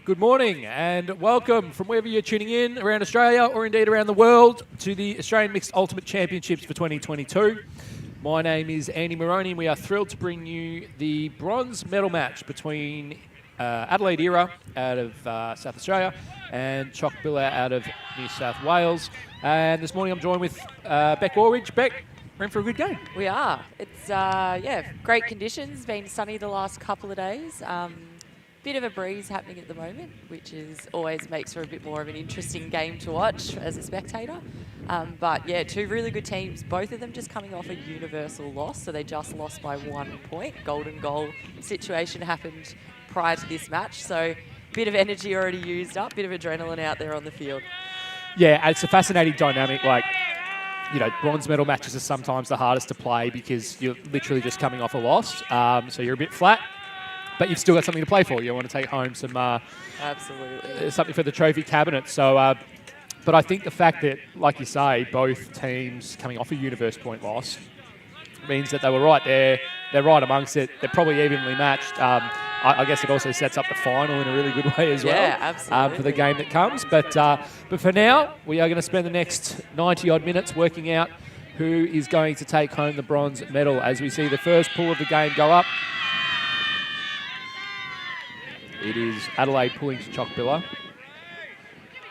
Good morning and welcome from wherever you're tuning in around Australia or indeed around the world to the Australian Mixed Ultimate Championships for 2022. My name is Andy Moroney and we are thrilled to bring you the bronze medal match between Adelaide Era out of South Australia and Choc Billa out of New South Wales. And this morning I'm joined with Beck Warridge. Beck, we're in for a good game. We are. It's, great conditions. Been sunny the last couple of days. Bit of a breeze happening at the moment, which always makes for a bit more of an interesting game to watch as a spectator. But yeah, two really good teams, both of them just coming off a universal loss. So they just lost by 1 point. Golden goal situation happened prior to this match. So bit of energy already used up, bit of adrenaline out there on the field. Yeah, it's a fascinating dynamic. Like, you know, bronze medal matches are sometimes the hardest to play because you're literally just coming off a loss. So you're a bit flat. But you've still got something to play for. You want to take home some absolutely something for the trophy cabinet. So, but I think the fact that, like you say, both teams coming off a universe point loss means that they were right there. They're right amongst it. They're probably evenly matched. I guess it also sets up the final in a really good way as well. Yeah, absolutely. For the game that comes. But for now, we are going to spend the next 90-odd minutes working out who is going to take home the bronze medal as we see the first pull of the game go up. It is Adelaide pulling to Choc Billa.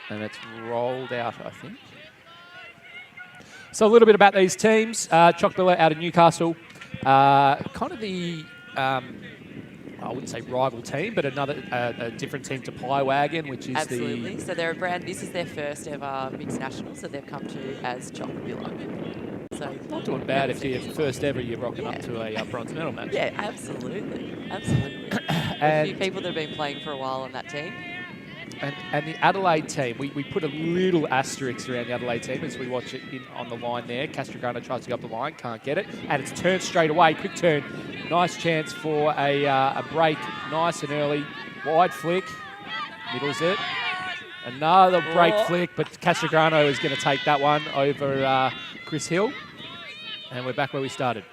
And it's rolled out, I think. So a little bit about these teams. Choc Billa out of Newcastle. Kind of the, I wouldn't say rival team, but a different team to Pie Wagon, which is absolutely. So they're a brand, this is their first ever mixed nationals that they've come to as Choc Billa. So not doing bad if you're first ever you're rocking up to a bronze medal match. Yeah, absolutely. Absolutely. A few people that have been playing for a while on that team. And the Adelaide team, we put a little asterisk around the Adelaide team as we watch it on the line there. Castrogano tries to go up the line, can't get it. And it's turned straight away, quick turn. Nice chance for a break, nice and early. Wide flick, middles it. Another break flick, but Castrogano is going to take that one over Chris Hill. And we're back where we started.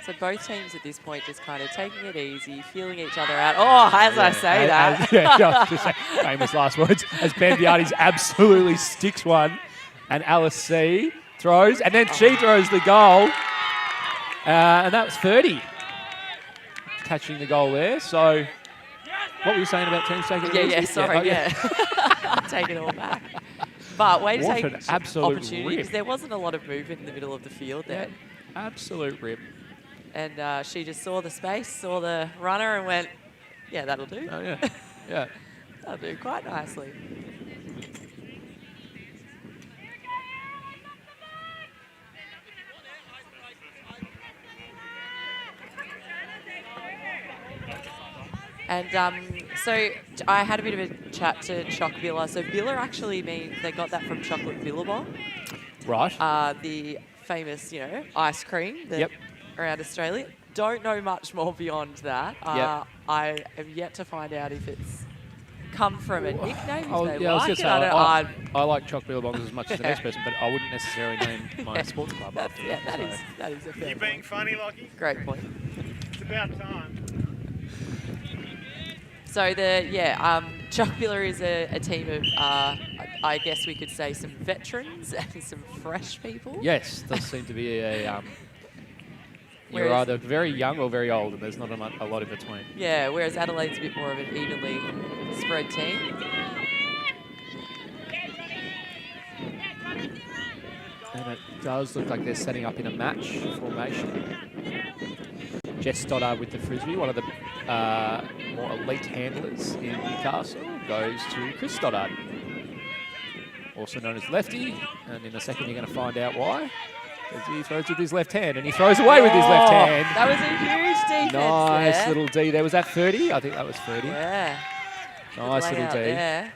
So both teams at this point just kind of taking it easy, feeling each other out. Oh, I say that. Famous last words. As Bambiatis absolutely sticks one. And Alice C throws. And then she throws the goal. And that was 30. Catching the goal there. So what were you saying about teams taking it easy? Sorry. Take it all back. But way to take an absolute opportunity because there wasn't a lot of movement in the middle of the field there. Yeah, absolute rip. And she just saw the space, saw the runner and went, yeah, that'll do. Oh, yeah. Yeah. That'll do quite nicely. And so I had a bit of a chat to Choc Billa. So Billa actually they got that from Chocolate Billabong. Right. The famous, ice cream around Australia. Don't know much more beyond that. I have yet to find out if it's come from a nickname. I like Choc Billabongs as much as the next person, but I wouldn't necessarily name my sports club after that. That is a fair point. You being funny, Lockie? Great point. It's about time. So Choc Billa is a team of, I guess we could say, some veterans and some fresh people. Yes, does seem to be you're either very young or very old, and there's not a lot in between. Yeah, whereas Adelaide's a bit more of an evenly spread team. And it does look like they're setting up in a match formation. Jess Stoddard with the frisbee, one of the more elite handlers in Newcastle, goes to Chris Stoddard, also known as Lefty, and in a second you're going to find out why. As he throws with his left hand, and he throws away with his left hand. That was a huge defense. Nice little D there. Was that 30? I think that was 30. Yeah. Nice little D. There.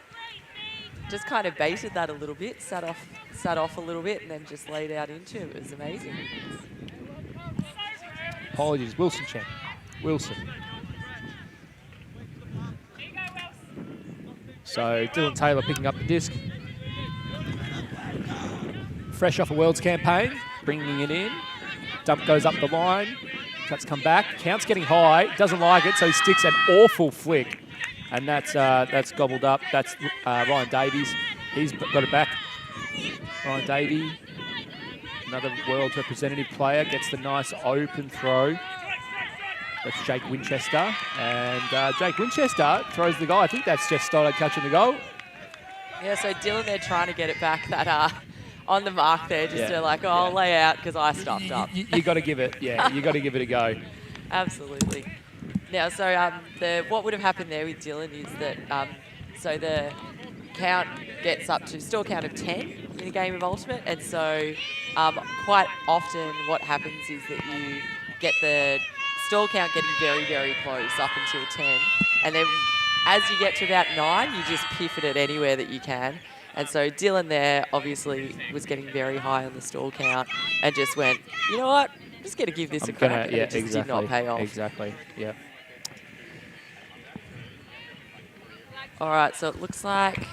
Just kind of baited that a little bit, sat off a little bit, and then just laid out into it. It was amazing. Apologies, Wilson Chen. Wilson. So Dylan Taylor picking up the disc. Fresh off a Worlds campaign, bringing it in. Dump goes up the line. Cuts come back. Count's getting high. Doesn't like it, so he sticks an awful flick. And that's gobbled up. That's Ryan Davies. He's got it back. Ryan Davey, another world representative player, gets the nice open throw. That's Jake Winchester. And Jake Winchester throws the goal. I think that's just Stoddard catching the goal. Yeah, so Dylan, they're trying to get it back that on the mark there, just to like, I'll lay out because I stuffed up. You got to give it, you got to give it a go. Absolutely. Now, so what would have happened there with Dylan is that, so the count gets up to still a count of 10 in a game of Ultimate, and so quite often what happens is that you get the stall count getting very, very close up until 10, and then as you get to about 9, you just pivot it anywhere that you can. And so Dylan there obviously was getting very high on the stall count and just went, you know what, I'm just going to give this a crack, and it just did not pay off. Exactly, yeah. All right, so it looks like...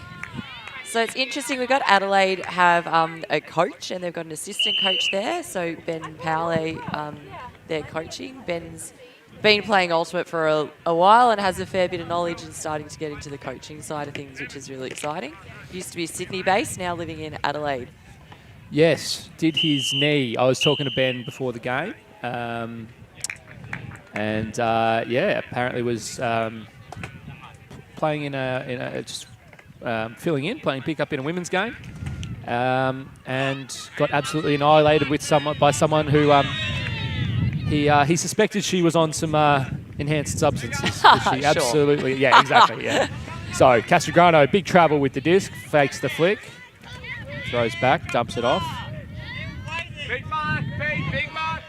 So it's interesting, we've got Adelaide have a coach, and they've got an assistant coach there. So Ben Powley, they're coaching. Ben's been playing Ultimate for a while and has a fair bit of knowledge and starting to get into the coaching side of things, which is really exciting. Used to be Sydney-based, now living in Adelaide. Yes, did his knee. I was talking to Ben before the game. Apparently was playing playing pickup in a women's game, and got absolutely annihilated by someone who he suspected she was on some enhanced substances. She absolutely, yeah, exactly, yeah. So Castigrano, big travel with the disc, fakes the flick, throws back, dumps it off,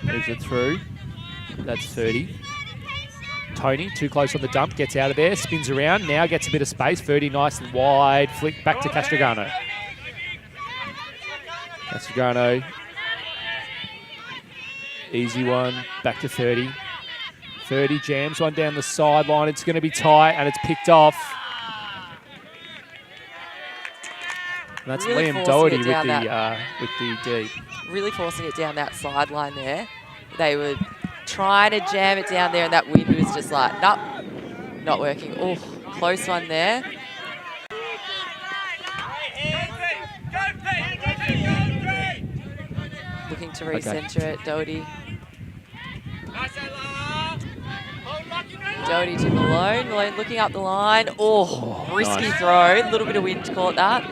moves it through. That's 30. Tony, too close on the dump, gets out of there, spins around, now gets a bit of space. 30, nice and wide, flick back to Castigrano. Castigrano, easy one, back to 30. 30, jams one down the sideline. It's going to be tight, and it's picked off. And that's really Liam Doherty with the D. Really forcing it down that sideline there. They were trying to jam it down there, and that wind was just like, nope, not working. Oh, close one there. Looking to recenter it, Doherty. Doherty to Malone. Malone looking up the line. Oh, risky nice throw. A little bit of wind caught that.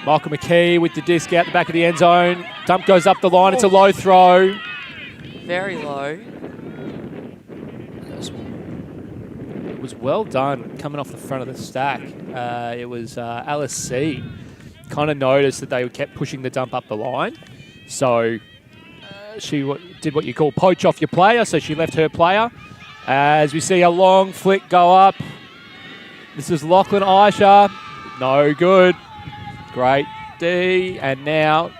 Michael McKee with the disc out the back of the end zone. Dump goes up the line. It's a low throw. Very low. It was well done coming off the front of the stack. It was Alice C. Kind of noticed that they kept pushing the dump up the line. So she did what you call poach off your player. So she left her player. As we see a long flick go up. This is Lachlan Aisha. No good. Great D, and now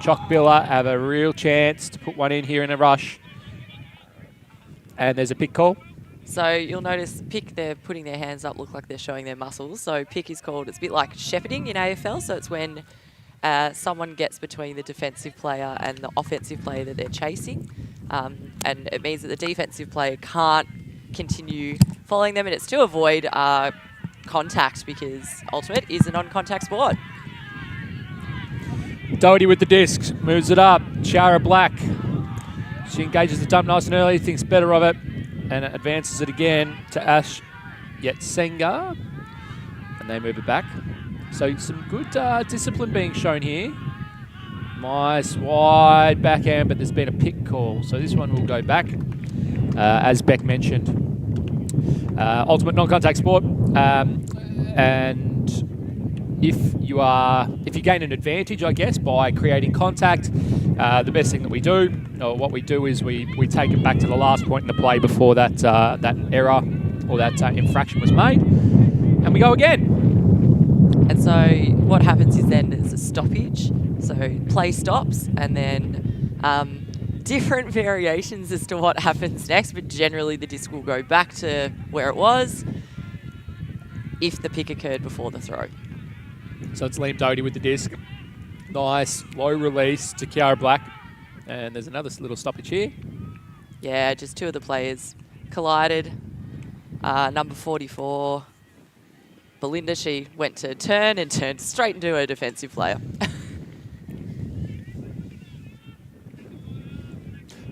Choc Billa have a real chance to put one in here in a rush. And there's a pick call. So you'll notice pick, they're putting their hands up, look like they're showing their muscles. So pick is called, it's a bit like shepherding in AFL. So it's when someone gets between the defensive player and the offensive player that they're chasing. And it means that the defensive player can't continue following them, and it's to avoid contact, because Ultimate is a non-contact sport. Doherty with the disc, moves it up. Shara Black, she engages the dump nice and early, thinks better of it, and advances it again to Ash Yetsenga, and they move it back. So some good discipline being shown here. Nice wide backhand, but there's been a pick call, so this one will go back, as Beck mentioned. Ultimate non-contact sport, and if you gain an advantage, I guess, by creating contact, the best thing that we do, or what we do, is we take it back to the last point in the play before that error or that infraction was made, and we go again. And so what happens is then there's a stoppage, so play stops, and then different variations as to what happens next, but generally the disc will go back to where it was if the pick occurred before the throw. So it's Liam Doherty with the disc. Nice low release to Kiara Black. And there's another little stoppage here. Yeah, just two of the players collided. Number 44, Belinda, she went to turn and turned straight into a defensive player.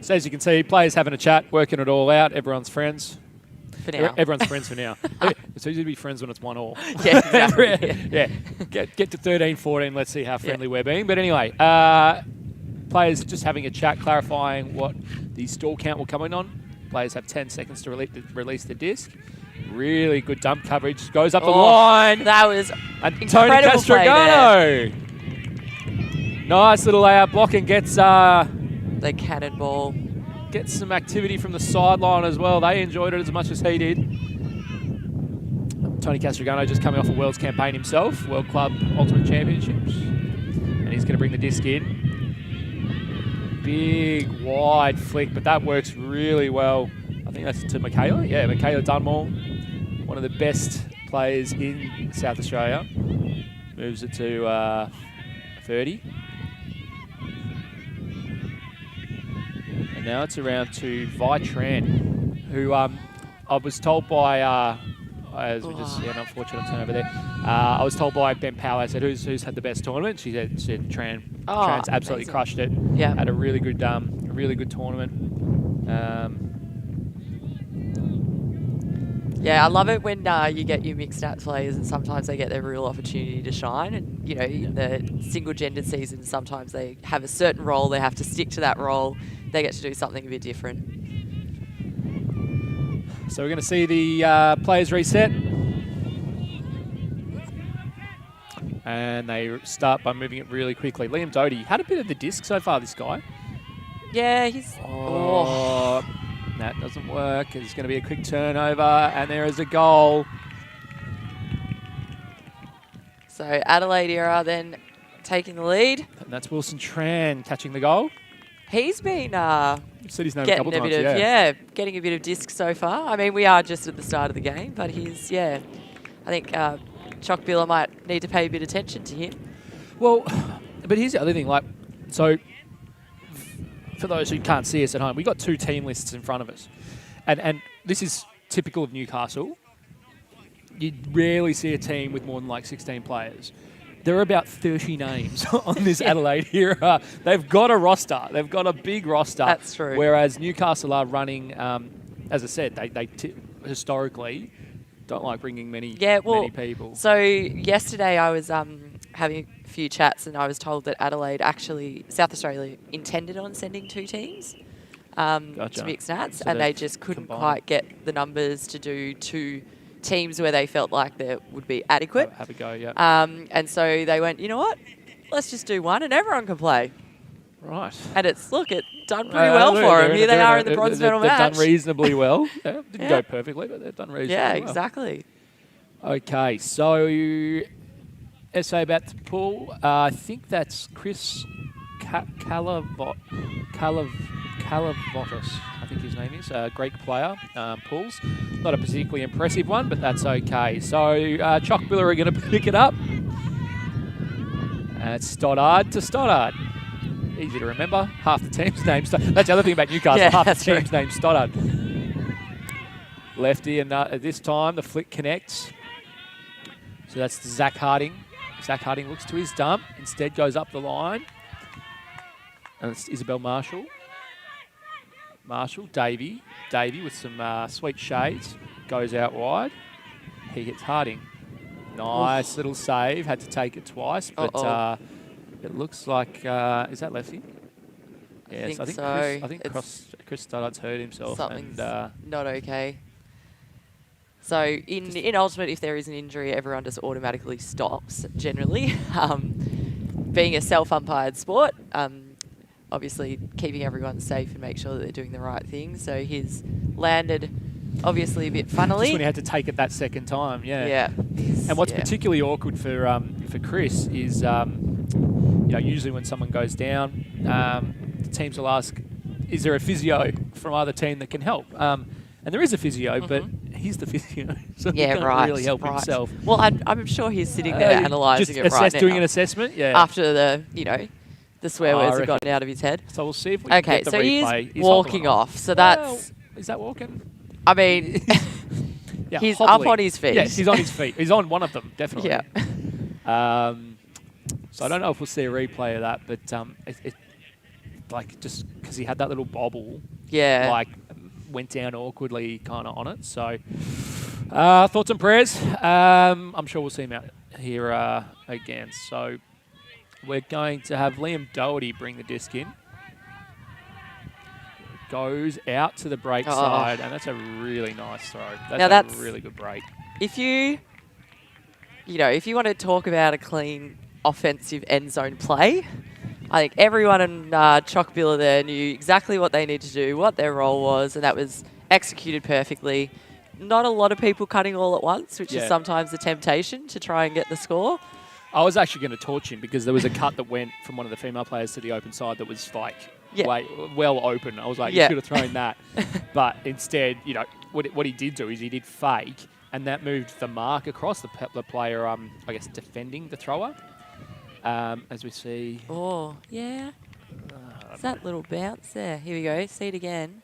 So as you can see, players having a chat, working it all out. Everyone's friends. For now. Everyone's friends for now. It's easy to be friends when it's 1-1. Yeah, exactly. Yeah. Get to 13-14. Let's see how friendly we're being. But anyway, players just having a chat, clarifying what the stall count will come in on. Players have 10 seconds to release the disc. Really good dump coverage. Goes up the line. That was and Tony incredible play there. Castrogano. Nice little layout block and gets the cannonball. Gets some activity from the sideline as well. They enjoyed it as much as he did. Tony Castrogano just coming off a Worlds campaign himself, World Club Ultimate Championships. And he's going to bring the disc in. Big, wide flick, but that works really well. I think that's to Michaela. Yeah, Michaela Dunmore, one of the best players in South Australia. Moves it to 30. And now it's around to Vi Tran, who I was told by, as we just had an unfortunate turnover there, I was told by Ben Powell, I said, who's had the best tournament? She said Tran. Tran's absolutely amazing. crushed it. Yeah. Had a really good tournament. Yeah, I love it when you get your mixed stats players and sometimes they get their real opportunity to shine. And, you know, in the single-gendered season, sometimes they have a certain role. They have to stick to that role. They get to do something a bit different. So we're going to see the players reset. And they start by moving it really quickly. Liam Doty had a bit of the disc so far, this guy. Yeah, he's... That doesn't work. It's going to be a quick turnover, and there is a goal. So Adelaide Era then taking the lead. And that's Wilson Tran catching the goal. He's been Said his name a couple times, getting a bit of disc so far. I mean, we are just at the start of the game, but he's, I think Choc Billa might need to pay a bit of attention to him. Well, but here's the other thing, so for those who can't see us at home, we've got two team lists in front of us. And this is typical of Newcastle. You rarely see a team with more than 16 players. There are about 30 names on this Adelaide Era. They've got a roster. They've got a big roster. That's true. Whereas Newcastle are running, as I said, they historically don't like bringing many people. So yesterday I was having a few chats and I was told that Adelaide actually, South Australia, intended on sending two teams to mixed nats, and they just couldn't quite get the numbers to do two teams where they felt like there would be adequate. Have a go, yeah. And so they went, you know what, let's just do one and everyone can play. Right. And it's done pretty well for them. Here they are in the bronze medal match. They've done reasonably well. Didn't go perfectly, but they've done reasonably well. Yeah, exactly. Okay, so essay about the pool. I think that's Chris Calavotis. I think his name is. A Greek player, pools. Not a particularly impressive one, but that's okay. So Choc Billa are going to pick it up. It's Stoddard to Stoddard. Easy to remember. Half the team's name. That's the other thing about Newcastle. Half the team's name Stoddard. Lefty, and this time the flick connects. So that's Zach Harding. Zach Harding looks to his dump. Instead goes up the line. And it's Isabel Marshall. Davey with some sweet shades. Goes out wide. He hits Harding. Nice little save. Had to take it twice, but it looks like, is that lefty? Yes, I think so. Chris Stoddard's hurt himself. Something's not okay. So in Ultimate, if there is an injury, everyone just automatically stops, generally. Being a self-umpired sport, obviously keeping everyone safe and make sure that they're doing the right thing. So he's landed obviously a bit funnily. Just when he had to take it that second time, Yeah. And what's particularly awkward for Chris is, usually when someone goes down, the teams will ask, is there a physio from either team that can help? And there is a physio, but he's the physio, so Yeah, he can't right. really help right. himself. Well, I'm sure he's sitting there analysing it right now. Doing an assessment, yeah. After the swear I words have reckon. gotten out of his head. So we'll see if we can Okay, get the so replay. he's walking off. So that's. Is that walking? I mean, Yeah, he's hobbling. up on his feet. Yes, he's on his feet. He's on one of them, definitely. Yeah. So I don't know if we'll see a replay of that, but like just because he had that little bobble, Yeah. like went down awkwardly kind of on it. So thoughts and prayers. I'm sure we'll see him out here again. So we're going to have Liam Doherty bring the disc in. Goes out to the break side, and that's a really nice throw. That's a really good break. If you want to talk about a clean offensive end zone play, I think everyone in Choc Billa there knew exactly what they needed to do, what their role was, and that was executed perfectly. Not a lot of people cutting all at once, which is sometimes the temptation to try and get the score. I was actually going to torch him because there was a cut that went from one of the female players to the open side that was like well open. I was like, you should have thrown that. But instead, what he did do is he did fake, and that moved the mark across the player, I guess, defending the thrower. As we see. Oh, yeah. It's that little bounce there. Here we go. See it again.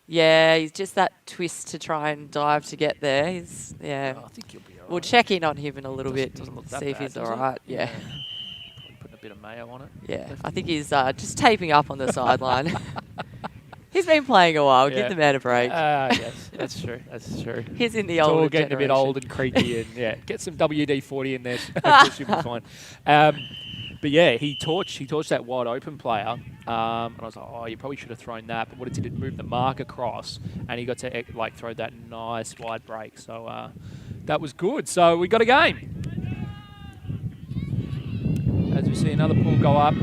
Yeah, he's just that twist to try and dive to get there. I think he'll be all right. We'll check in on him in a little bit Doesn't look and that see if bad, he's does all it? right. Yeah. Probably putting a bit of mayo on it. Yeah, I think he's just taping up on the sideline. He's been playing a while. Give the man a break. Yes, that's true. That's true. He's in the It's older all getting generation. a bit old and creaky, and get some WD-40 in there. That should be fine. But yeah, he torched that wide open player, and I was like, oh, you probably should have thrown that. But what it did, it moved the mark across, and he got to throw that nice wide break. So that was good. So we got a game. As we see another pool go up.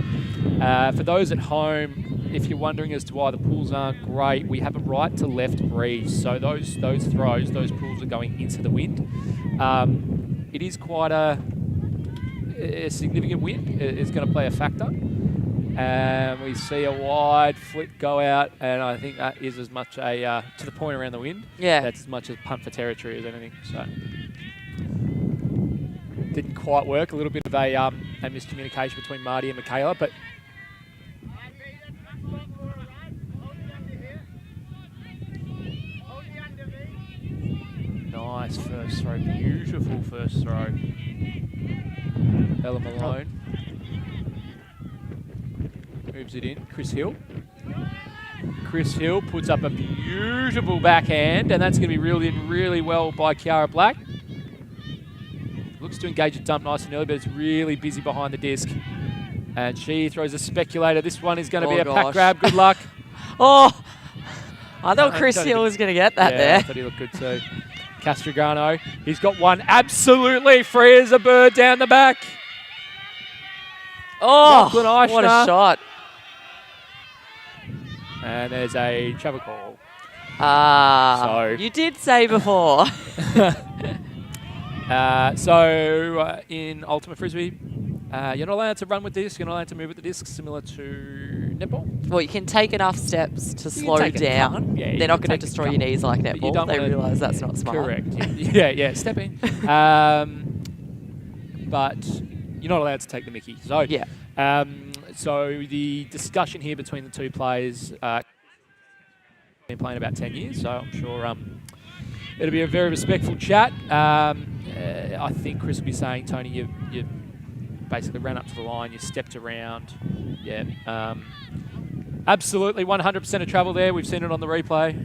For those at home, if you're wondering as to why the pools aren't great, we have a right to left breeze. So those throws, those pools are going into the wind. It is quite a significant wind. It's going to play a factor. And we see a wide flick go out, and I think that is as much a to the point around the wind. Yeah. That's as much a punt for territory as anything. So didn't quite work. A little bit of a miscommunication between Marty and Michaela, but nice first throw. Beautiful first throw. Ella Malone moves it in. Chris Hill. Chris Hill puts up a beautiful backhand, and that's going to be reeled in really well by Kiara Black. Looks to engage a dump nice and early, but it's really busy behind the disc. And she throws a speculator. This one is going to be a pack grab. Good luck. Oh, I thought Chris Hill was going to get that there. I thought he looked good too. Castrogano, he's got one absolutely free as a bird down the back. Oh, what a shot. And there's a travel call. You did say before. In Ultimate Frisbee, you're not allowed to run with disc, you're not allowed to move with the disc, similar to netball. Well, you can take enough steps to slow down. Yeah, they're not going to destroy your knees like netball. They realise that's not smart. Correct. Yeah, step in. But you're not allowed to take the mickey. So, so the discussion here between the two players been playing about 10 years, so I'm sure it'll be a very respectful chat. I think Chris will be saying, Tony, you basically ran up to the line, you stepped around. Yeah, absolutely 100% of travel there. We've seen it on the replay.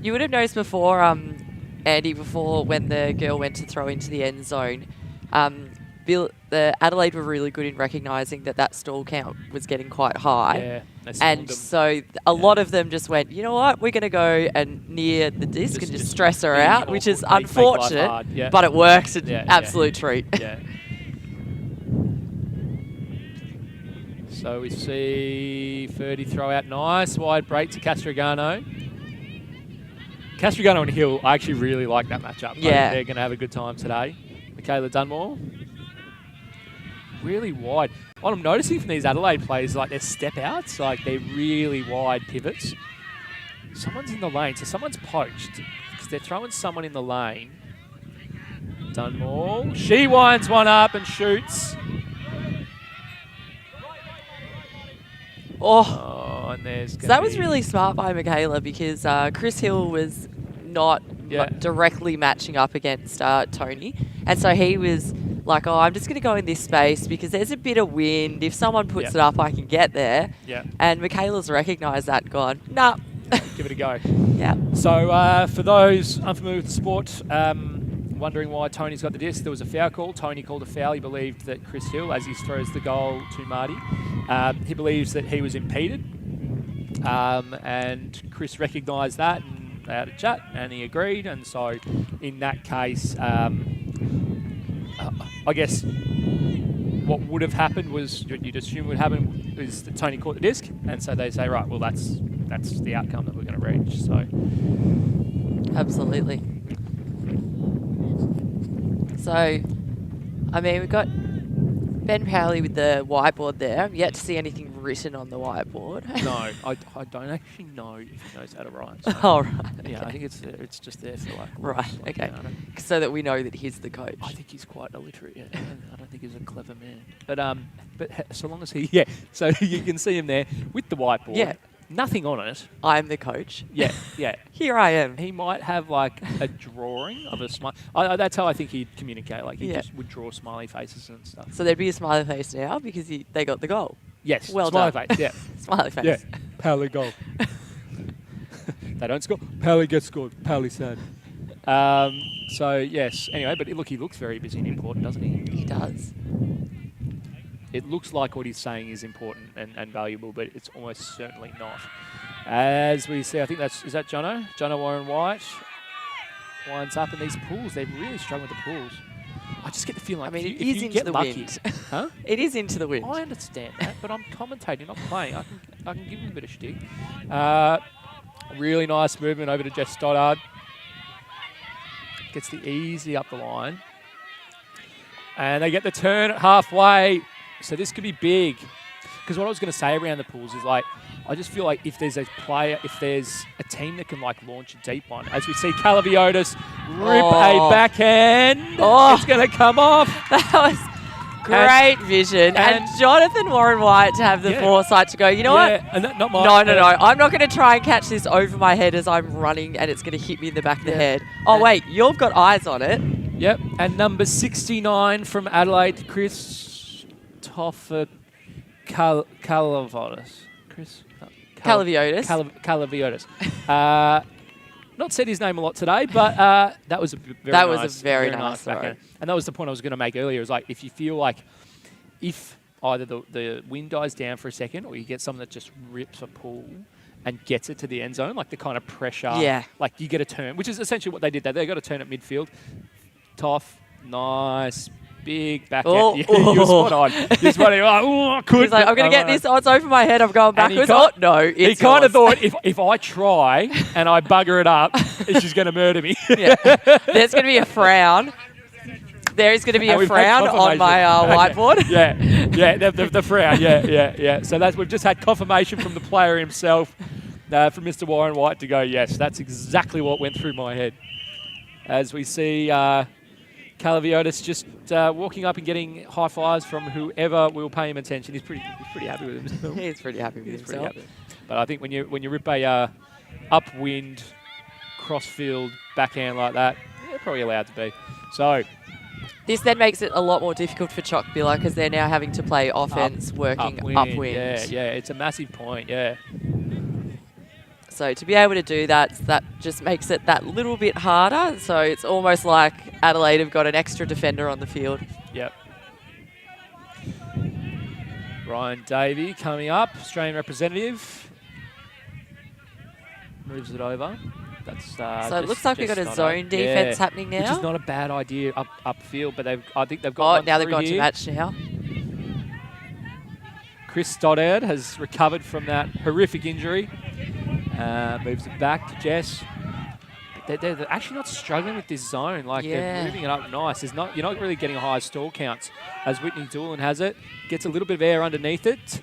You would have noticed before, Andy, before when the girl went to throw into the end zone, the Adelaide were really good in recognising that stall count was getting quite high. Yeah, and so a lot of them just went, you know what, we're going to go and near the disc and just stress her out, which is unfortunate, but it works. An absolute treat. Yeah. So we see Ferdy throw out nice wide break to Castrogano. Castrogano and Hill, I actually really like that matchup. Yeah. They're going to have a good time today. Michaela Dunmore. Really wide. What I'm noticing from these Adelaide players, like their step outs, like they're really wide pivots. Someone's in the lane, so someone's poached because they're throwing someone in the lane. Dunmore. She winds one up and shoots. Oh, and there's. So that was really smart by Michaela because Chris Hill was not directly matching up against Tony. And so he was like, oh, I'm just going to go in this space because there's a bit of wind. If someone puts it up, I can get there. Yeah. And Michaela's recognised that and gone, nah. Give it a go. Yeah. So for those unfamiliar with the sport, wondering why Tony's got the disc, there was a foul call. Tony called a foul. He believed that Chris Hill, as he throws the goal to Marty, he believes that he was impeded. And Chris recognised that and they had a chat and he agreed. And so in that case, I guess what would have happened was, you'd assume would happen is that Tony caught the disc. And so they say, right, well, that's the outcome that we're going to reach. So absolutely. So, I mean, we've got Ben Powley with the whiteboard there. I've yet to see anything written on the whiteboard. No, I don't actually know if he knows how to write. So oh, right. Okay. Yeah, I think it's just there for like... Right, okay. So that we know that he's the coach. I think he's quite illiterate, yeah. I don't think he's a clever man. But so long as he... so you can see him there with the whiteboard. Yeah. Nothing on it. I'm the coach. Yeah. Here I am. He might have like a drawing of a smile. That's how I think he'd communicate. Like he just would draw smiley faces and stuff. So there'd be a smiley face now because they got the goal. Yes. Well smiley done. face. Yeah. Smiley face. Yeah. Pally goal. They don't score. Pally gets scored. Pally sad. So yes. Anyway, but look, he looks very busy and important, doesn't he? He does. It looks like what he's saying is important and valuable, but it's almost certainly not. As we see, I think is that Jono? Jono Warren White winds up in these pools. They're really struggling with the pools. I just get the feeling like it if is you into get the lucky, wind. Huh? It is into the wind. I understand that, but I'm commentating, not playing. I can give him a bit of shtick. Really nice movement over to Jess Stoddard. Gets the easy up the line. And they get the turn at halfway. So this could be big. Because what I was going to say around the pools is like, I just feel like if there's a team that can like launch a deep one, as we see Calaviotis rip a backhand, it's going to come off. That was great vision. And Jonathan Warren White to have the foresight to go, you know what? And not mine. No. I'm not going to try and catch this over my head as I'm running and it's going to hit me in the back of the head. Oh, wait, you've got eyes on it. Yep. And number 69 from Adelaide, Chris Toffer Calaviotis. Calaviotis. Not said his name a lot today, but that was a very nice backhand. And that was the point I was going to make earlier. Is like if you feel like if either the wind dies down for a second, or you get someone that just rips a pull and gets it to the end zone, like the kind of pressure. Yeah. Like you get a turn, which is essentially what they did there. They got a turn at midfield. Tough, nice. Big backhand. You were spot on. You're spot on. He's like, I'm going to get this. Oh, it's over my head. I'm going backwards. He kind of thought, if I try and I bugger it up, she's going to murder me. Yeah. There's going to be a frown. There is going to be a frown on my whiteboard. Yeah, the frown. Yeah. So we've just had confirmation from the player himself, from Mr. Warren White to go, yes, that's exactly what went through my head. As we see... Calaviotis just walking up and getting high fives from whoever will pay him attention. He's pretty happy with himself. He's pretty happy with himself. Pretty happy. But I think when you rip a upwind crossfield backhand like that, you're probably allowed to be. So this then makes it a lot more difficult for Choc Billa because they're now having to play offense working upwind. Yeah, it's a massive point. Yeah. So to be able to do that just makes it that little bit harder. So it's almost like Adelaide have got an extra defender on the field. Yep. Ryan Davey coming up, Australian representative. Moves it over. That's so it looks like we've got a zone defense happening now. Which is not a bad idea upfield, but I think they've got. Oh, now they've gone to match now. Chris Stoddard has recovered from that horrific injury. Moves it back to Jess. They're actually not struggling with this zone. Like they're moving it up nice. You're not really getting high stall counts. As Whitney Doolan has it, gets a little bit of air underneath it.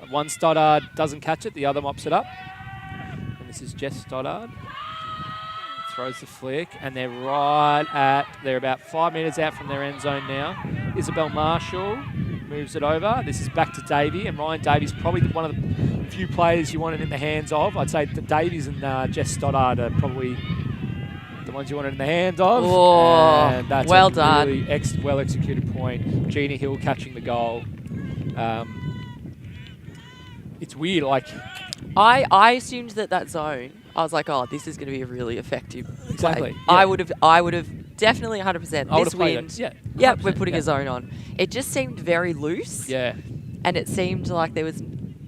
One Stoddard doesn't catch it, the other mops it up. And This is Jess Stoddard. Throws the flick, and they're they're about 5 metres out from their end zone now. Isabel Marshall moves it over. This is back to Davey, and Ryan Davies probably one of the few players you want it in the hands of. I'd say that Davies and Jess Stoddard are probably the ones you want it in the hands of. Oh, and that's well a done. really well executed point. Gina Hill catching the goal. It's weird, like... I assumed that zone, I was like, oh, this is going to be a really effective play. Exactly. Yeah. I would have definitely 100%. I would This have played wind, it. Yeah. yep, we're putting 100%, a zone on. It just seemed very loose. Yeah. And it seemed like there was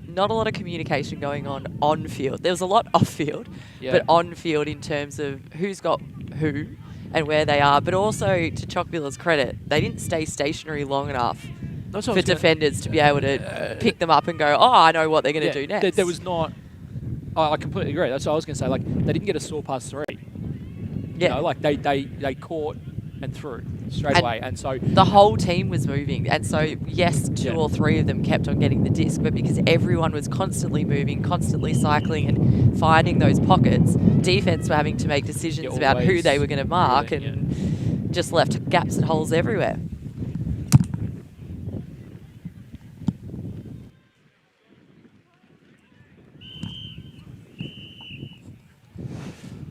not a lot of communication going on field. There was a lot off field, but on field in terms of who's got who and where they are. But also, to Choc Billa's credit, they didn't stay stationary long enough for defenders to be able to pick them up and go, oh, I know what they're going to do next. There was not... I completely agree. That's what I was going to say. Like, they didn't get a saw past 3. You know, like they caught and threw straight away. And so... The whole team was moving. And so, yes, 2 or 3 of them kept on getting the disc, but because everyone was constantly moving, constantly cycling and finding those pockets, defence were having to make decisions about who they were going to mark and just left gaps and holes everywhere.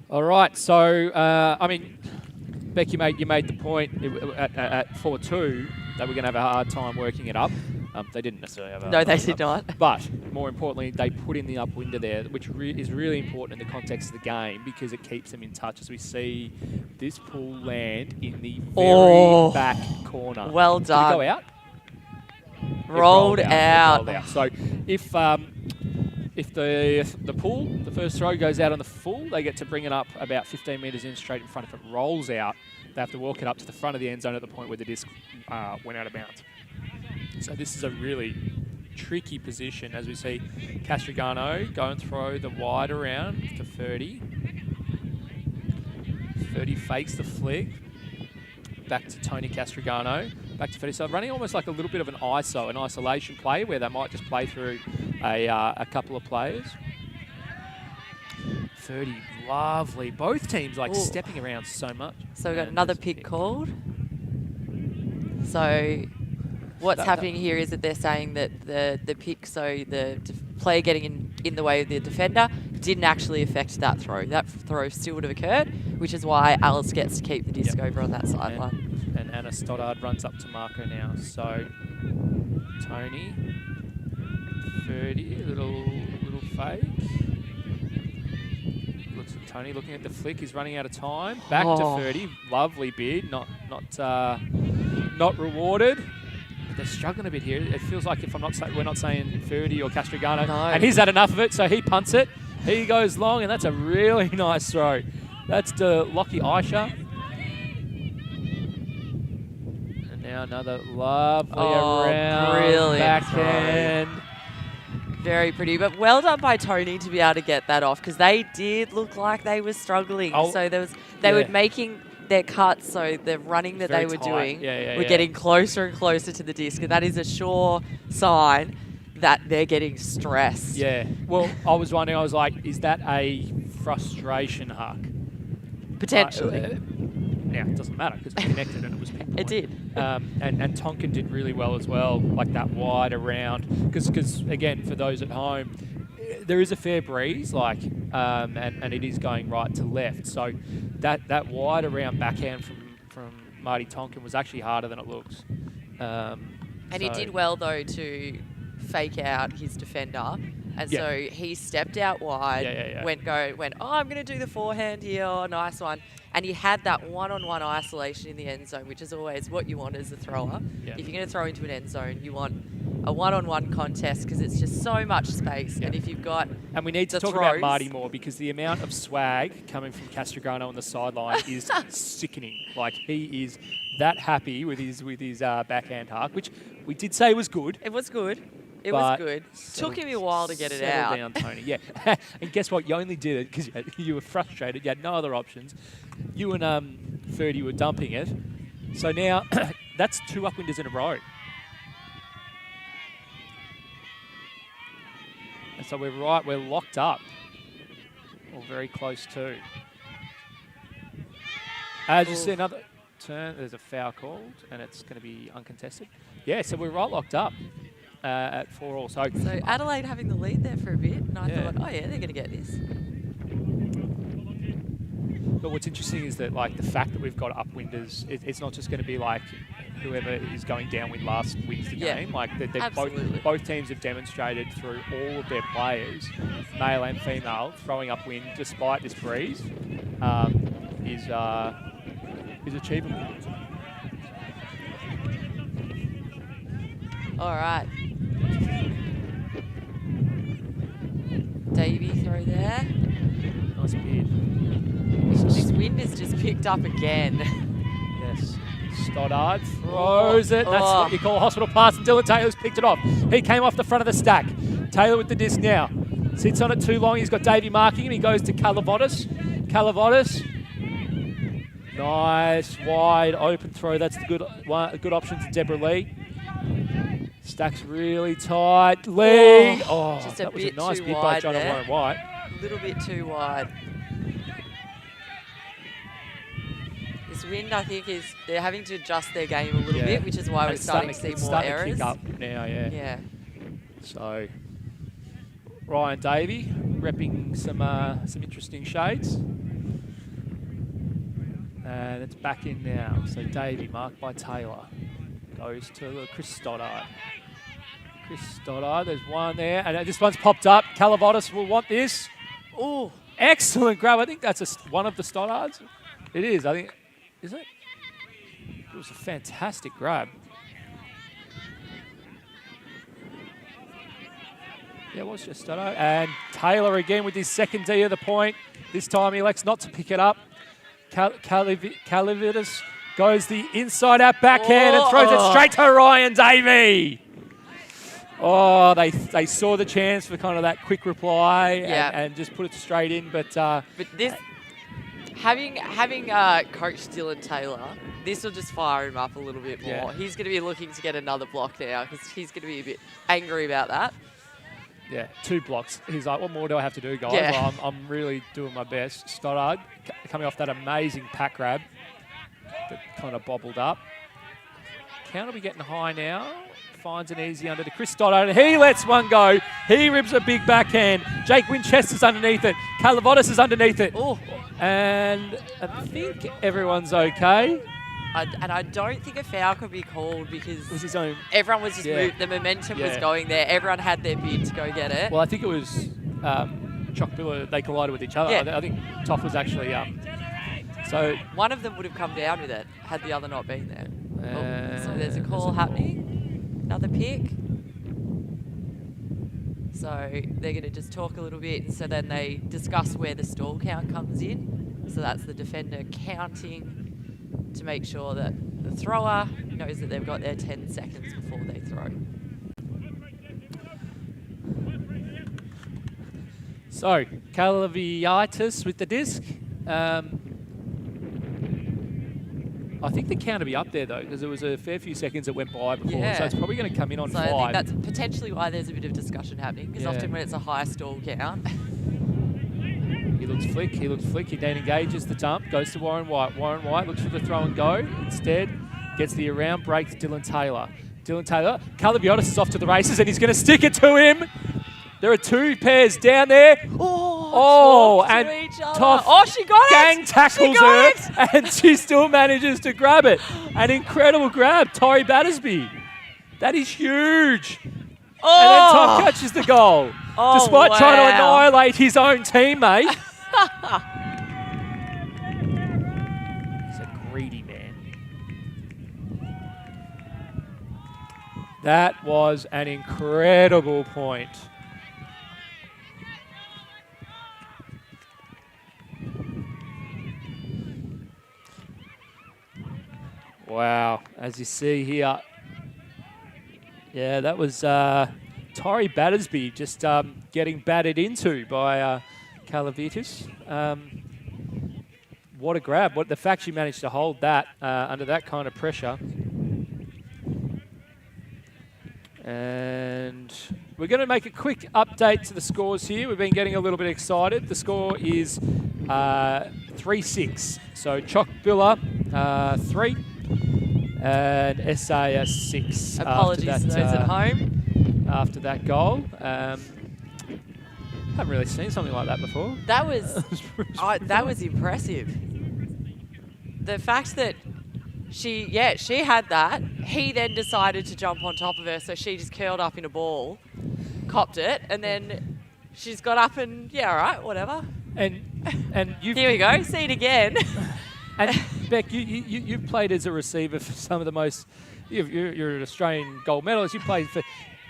All right, so, I mean, Beck, you made the point at 4-2 that we're going to have a hard time working it up. They didn't necessarily have a No, they did not. But, more importantly, they put in the upwinder there, which is really important in the context of the game because it keeps them in touch as we see this pool land in the very back corner. Well done. Did it go out? Rolled out. So, if the pull, the first throw goes out on the full, they get to bring it up about 15 metres in straight in front. If it rolls out, they have to walk it up to the front of the end zone at the point where the disc went out of bounds. So this is a really tricky position as we see Castrigano go and throw the wide around to 30. 30 fakes the flick. Back to Tony Castrigano. Back to 30. So running almost like a little bit of an ISO, an isolation play where they might just play through a couple of players. 30, lovely. Both teams like stepping around so much. So we've got another pick called. So what's happening here is that they're saying that the pick, so the player getting in the way of the defender, didn't actually affect that throw. That throw still would have occurred, which is why Alice gets to keep the disc over on that sideline. And Anna Stoddard runs up to Marco now. So Tony, 30, little fake. Looks at Tony looking at the flick. He's running out of time. Back to 30. Lovely bid. Not rewarded. But they're struggling a bit here. It feels like if we're not saying 30 or Castrigano. No. And he's had enough of it, so he punts it. He goes long, and that's a really nice throw. That's to Lockie Aisha. Now another lovely around backhand. Very pretty, but well done by Tony to be able to get that off because they did look like they were struggling. So they were making their cuts, so the running that they were doing were getting closer and closer to the disc, and that is a sure sign that they're getting stressed. Yeah. Well, I was wondering, I was like, is that a frustration huck? Potentially. Now, it doesn't matter because we connected and it was pinpoint. It did. And Tonkin did really well as well, like that wide around. Because again, for those at home, there is a fair breeze, like, and it is going right to left. So that wide around backhand from Marty Tonkin was actually harder than it looks. And he did well, though, to fake out his defender. And so he stepped out wide, went, I'm going to do the forehand here, nice one. And he had that one-on-one isolation in the end zone, which is always what you want as a thrower. Yeah. If you're going to throw into an end zone, you want a one-on-one contest because it's just so much space. Yeah. And if you've got we need to talk about Marty more because the amount of swag coming from Castrigano on the sideline is sickening. Like, he is that happy with his backhand huck, which we did say was good. It was good. It was good. Took him a while to get it out. Settle down, Tony. Yeah. And guess what? You only did it because you were frustrated. You had no other options. You and Ferdy were dumping it. So now that's 2 upwinders in a row. And so we're locked up. or very close to. As you see, another turn, there's a foul called, and it's going to be uncontested. Yeah, so we're right locked up at 4-4. So Adelaide having the lead there for a bit, and I thought, oh yeah, they're going to get this. But what's interesting is that, like, the fact that we've got upwinders, it's not just going to be like whoever is going downwind last wins the game. Like, both teams have demonstrated through all of their players, male and female, throwing upwind despite this breeze is achievable. All right. Davey throw there. Nice beard. This wind has just picked up again. Yes. Stoddard throws it. That's what you call a hospital pass, and Dylan Taylor's picked it off. He came off the front of the stack. Taylor with the disc now. Sits on it too long. He's got Davey marking him. He goes to Calavotis. Nice, wide, open throw. That's the good option to Deborah Lee. Stack's really tight. Lee. Just a that was a bit nice too bit by wide John and there. Warren White. A little bit too wide. This wind, I think, they're having to adjust their game a little bit, which is why we're starting to see more errors. Kick up now, Yeah. So Ryan Davey repping some interesting shades. And it's back in now. So Davey, marked by Taylor, goes to Chris Stoddard. There's one there, and this one's popped up. Calavotis will want this. Oh, excellent grab. I think that's one of the Stoddards. It is, I think. Is it? It was a fantastic grab. Yeah, it was just Stoddard. And Taylor again with his second D of the point. This time he elects not to pick it up. Calivitis goes the inside out backhand and throws it straight to Ryan Davey. Oh, they saw the chance for kind of that quick reply and just put it straight in. But this, having Coach Dylan Taylor, this will just fire him up a little bit more. Yeah. He's going to be looking to get another block now because he's going to be a bit angry about that. Yeah, 2 blocks. He's like, what more do I have to do, guys? Yeah. Well, I'm really doing my best. Stoddard coming off that amazing pack grab that kind of bobbled up. Count will be getting high now. Finds an easy under to Chris Stoddard. He lets one go. He ribs a big backhand. Jake Winchester's underneath it. Calavotis is underneath it. Oh. And I think everyone's okay. And I don't think a foul could be called because It was his own. everyone was just moved. The momentum was going there. Everyone had their bid to go get it. Well, I think it was Choc Billa. They collided with each other. Yeah. I think Toff was actually so one of them would have come down with it had the other not been there. So there's a call happening. Another pick. So they're going to just talk a little bit, and so then they discuss where the stall count comes in. So that's the defender counting to make sure that the thrower knows that they've got their 10 seconds before they throw. So, Calavitis with the disc. I think the count will be up there, though, because there was a fair few seconds that went by before, so it's probably going to come in on 5. I think that's potentially why there's a bit of discussion happening, because often when it's a high stall count... He looks flick, he then engages the dump, goes to Warren White. Warren White looks for the throw and go. Instead, gets the around break to Dylan Taylor. Calabiotis is off to the races, and he's going to stick it to him. There are 2 pairs down there. And Toff she got gang tackles her, and she still manages to grab it. An incredible grab, Tori Battersby. That is huge. And then Toff catches the goal, despite trying to annihilate his own teammate. He's a greedy man. That was an incredible point. Wow, as you see here. Yeah, that was Tori Battersby just getting batted into by Calavitis. What a grab. The fact she managed to hold that under that kind of pressure. And we're going to make a quick update to the scores here. We've been getting a little bit excited. The score is 3-6. So Choc Billa 3 and SAS 6. Apologies to those at home. After that goal. Haven't really seen something like that before. That was that was impressive. The fact that she had that. He then decided to jump on top of her, so she just curled up in a ball, copped it, and then she's got up and, yeah, all right, whatever. And you've Here we go, see it again. And Beck, you've played as a receiver for some of the most. You're an Australian gold medalist. You played for.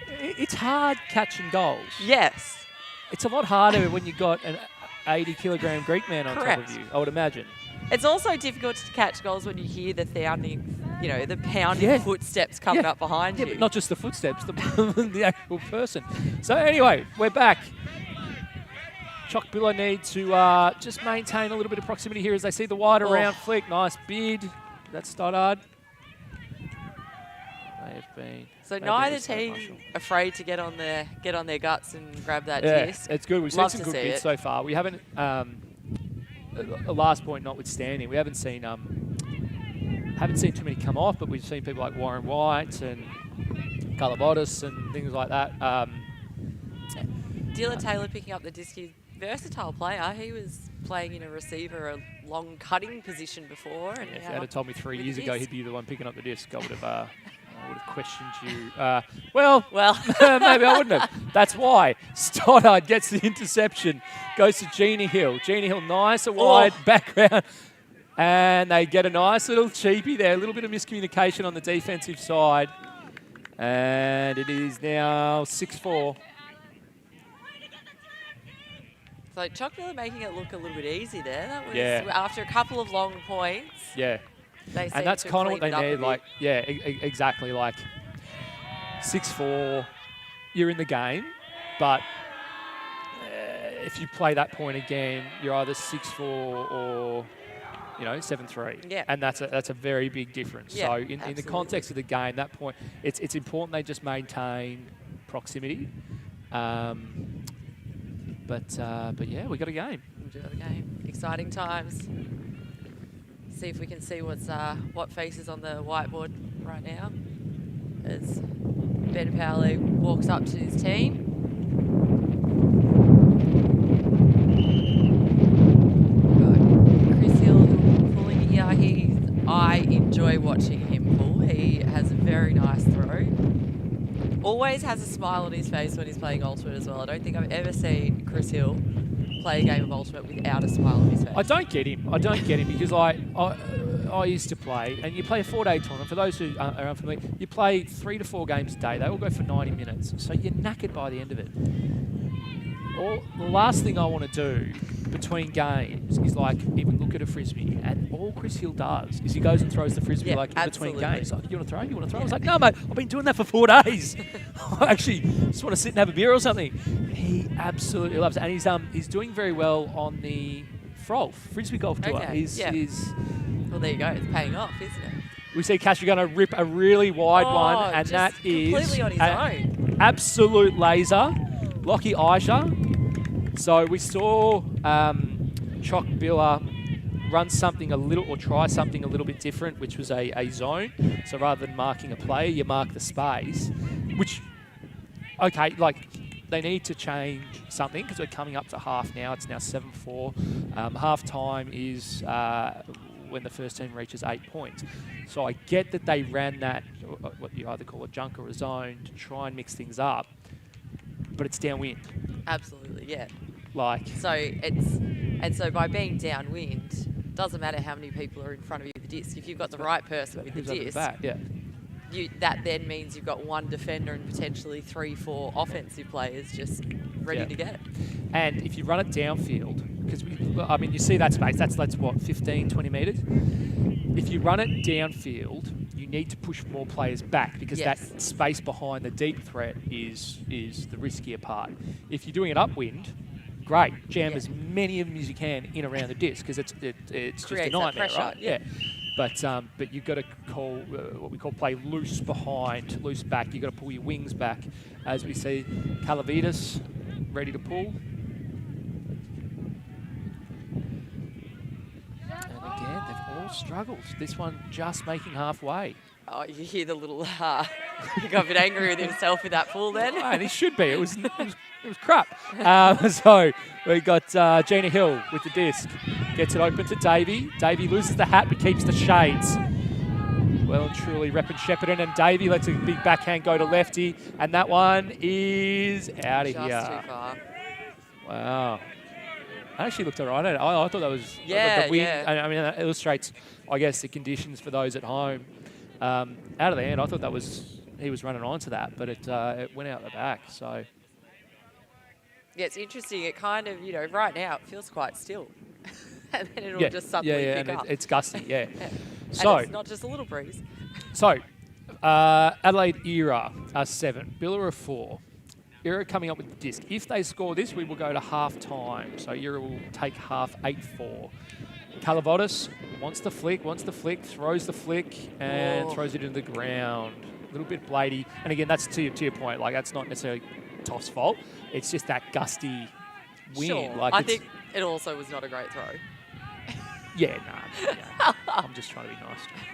It's hard catching goals. Yes. It's a lot harder when you've got an 80-kilogram Greek man on top of you, I would imagine. It's also difficult to catch goals when you hear the pounding footsteps coming up behind you. But not just the footsteps, the actual person. So anyway, we're back. Choc Billa need to just maintain a little bit of proximity here as they see the wide around flick. Nice bid. That's Stoddard. They have been. So neither team afraid to get on their guts and grab that disc. It's good. We've seen some good bids so far. We haven't. A last point notwithstanding, we haven't seen too many come off, but we've seen people like Warren White and Calabotis and things like that. Dylan Taylor picking up the disc. He's a versatile player. He was playing in a receiver, a long cutting position before. And if you had told me 3 years ago he'd be the one picking up the disc, I would have questioned you. Well, maybe I wouldn't have. That's why Stoddard gets the interception, goes to Gina Hill. Gina Hill, nice, a wide background. And they get a nice little cheapie there, a little bit of miscommunication on the defensive side. And it is now 6-4. So Choc Billa making it look a little bit easy there. That was after a couple of long points. Yeah. And that's kind of what they need. Like, exactly. Like 6-4, you're in the game, but if you play that point again, you're either 6-4 or 7-3. Yeah. And that's a very big difference. Yeah, so in the context of the game, that point, it's important they just maintain proximity. But yeah, we got a game. We do have a game. Exciting times. See if we can see what faces on the whiteboard right now as Ben Powley walks up to his team. Got Chris Hill pulling here. I enjoy watching him pull. He has a very nice throw. Always has a smile on his face when he's playing Ultimate as well. I don't think I've ever seen Chris Hill play a game of Ultimate without a smile on his face. I don't get him because I used to play, and you play a 4-day tournament. For those who are unfamiliar, you play 3 to 4 games a day. They all go for 90 minutes, so you're knackered by the end of it. The last thing I want to do between games is even look at a frisbee, and all Chris Hill does is he goes and throws the frisbee in between games. Like, you want to throw? You want to throw? I was like, no, mate, I've been doing that for 4 days. I actually just want to sit and have a beer or something. He absolutely loves it, and he's doing very well on the Frisbee Golf Tour. Well, there you go. It's paying off, isn't it? We see Castragano rip a really wide one, and that is completely on his own. Absolute laser. Lockie Aisha. So we saw Choc Billa run something try something a little bit different, which was a zone. So rather than marking a player, you mark the space, which, they need to change something because we're coming up to half now. It's now 7-4. Half time is when the first team reaches 8 points. So I get that they ran that, what you either call a junk or a zone, to try and mix things up, but it's downwind. Absolutely, yeah. So by being downwind, doesn't matter how many people are in front of you with the disc. If you've got the right person with the disc, that then means you've got one defender and potentially 3-4 offensive players just ready to get it. And if you run it downfield, because you see that space, that's what, 15, 20 metres? If you run it downfield, you need to push more players back because that space behind the deep threat is the riskier part. If you're doing it upwind, great, jam as many of them as you can in around the disc because it's just a nightmare, right? Yeah. But you've got to call what we call play loose behind, loose back. You've got to pull your wings back, as we see Calavitas ready to pull. And again, they've all struggled. This one just making halfway. Oh, you hear the little, he got a bit angry with himself with that pull then. And he should be. It was crap. So we got Gina Hill with the disc. Gets it open to Davey. Davey loses the hat but keeps the shades. Well and truly repping Shepparton, and Davey lets a big backhand go to lefty, and that one is out of here. Just too far. Wow. I actually looked all right at it. I thought that was the wind. Yeah. I mean, that illustrates, I guess, the conditions for those at home. Out of the end, I thought that was he was running onto that, but it went out the back. So yeah, it's interesting. It kind of, right now it feels quite still, and then it'll just suddenly pick up. It's gusty. Yeah. Yeah. So and it's not just a little breeze. So Adelaide Era are 7, Billa are 4. Era coming up with the disc. If they score this, we will go to half time. So Era will take half 8-4. Calavotis wants the flick, throws the flick, and throws it into the ground. A little bit bladey. And again, that's to your point. Like, that's not necessarily Toff's fault. It's just that gusty wind. Sure. Like, I think it also was not a great throw. Yeah, nah. I'm just trying to be nice to him.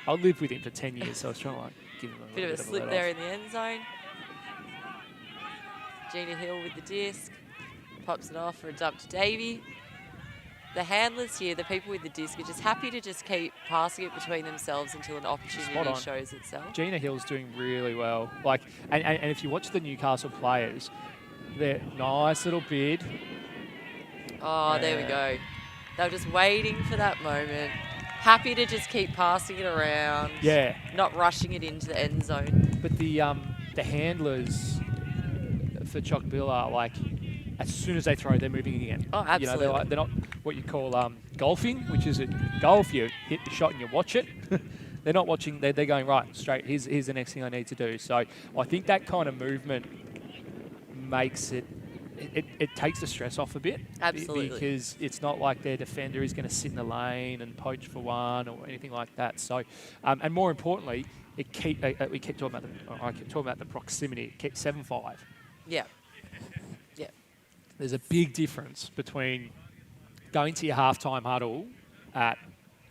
I lived with him for 10 years, so I was trying to give him a Bit of a bit slip let there off. in the end zone. Gina Hill with the disc. Pops it off for a dump to Davey. The handlers here, the people with the disc, are just happy to just keep passing it between themselves until an opportunity shows itself. Gina Hill's doing really well. Like, and if you watch the Newcastle players, they're nice little bid. Oh, there we go. They were just waiting for that moment. Happy to just keep passing it around. Yeah. Not rushing it into the end zone. But the handlers for Choc Billa, like, as soon as they throw, they're moving again. Oh, absolutely. They're not what you call golfing, which is a golf. You hit the shot and you watch it. They're not watching. They're going right straight. Here's the next thing I need to do. So I think that kind of movement makes it takes the stress off a bit. Absolutely. Because it's not like their defender is going to sit in the lane and poach for one or anything like that. So, and more importantly, we keep talking about I keep talking about the proximity. It kept 7-5. Yeah. Yeah. There's a big difference between going to your halftime huddle at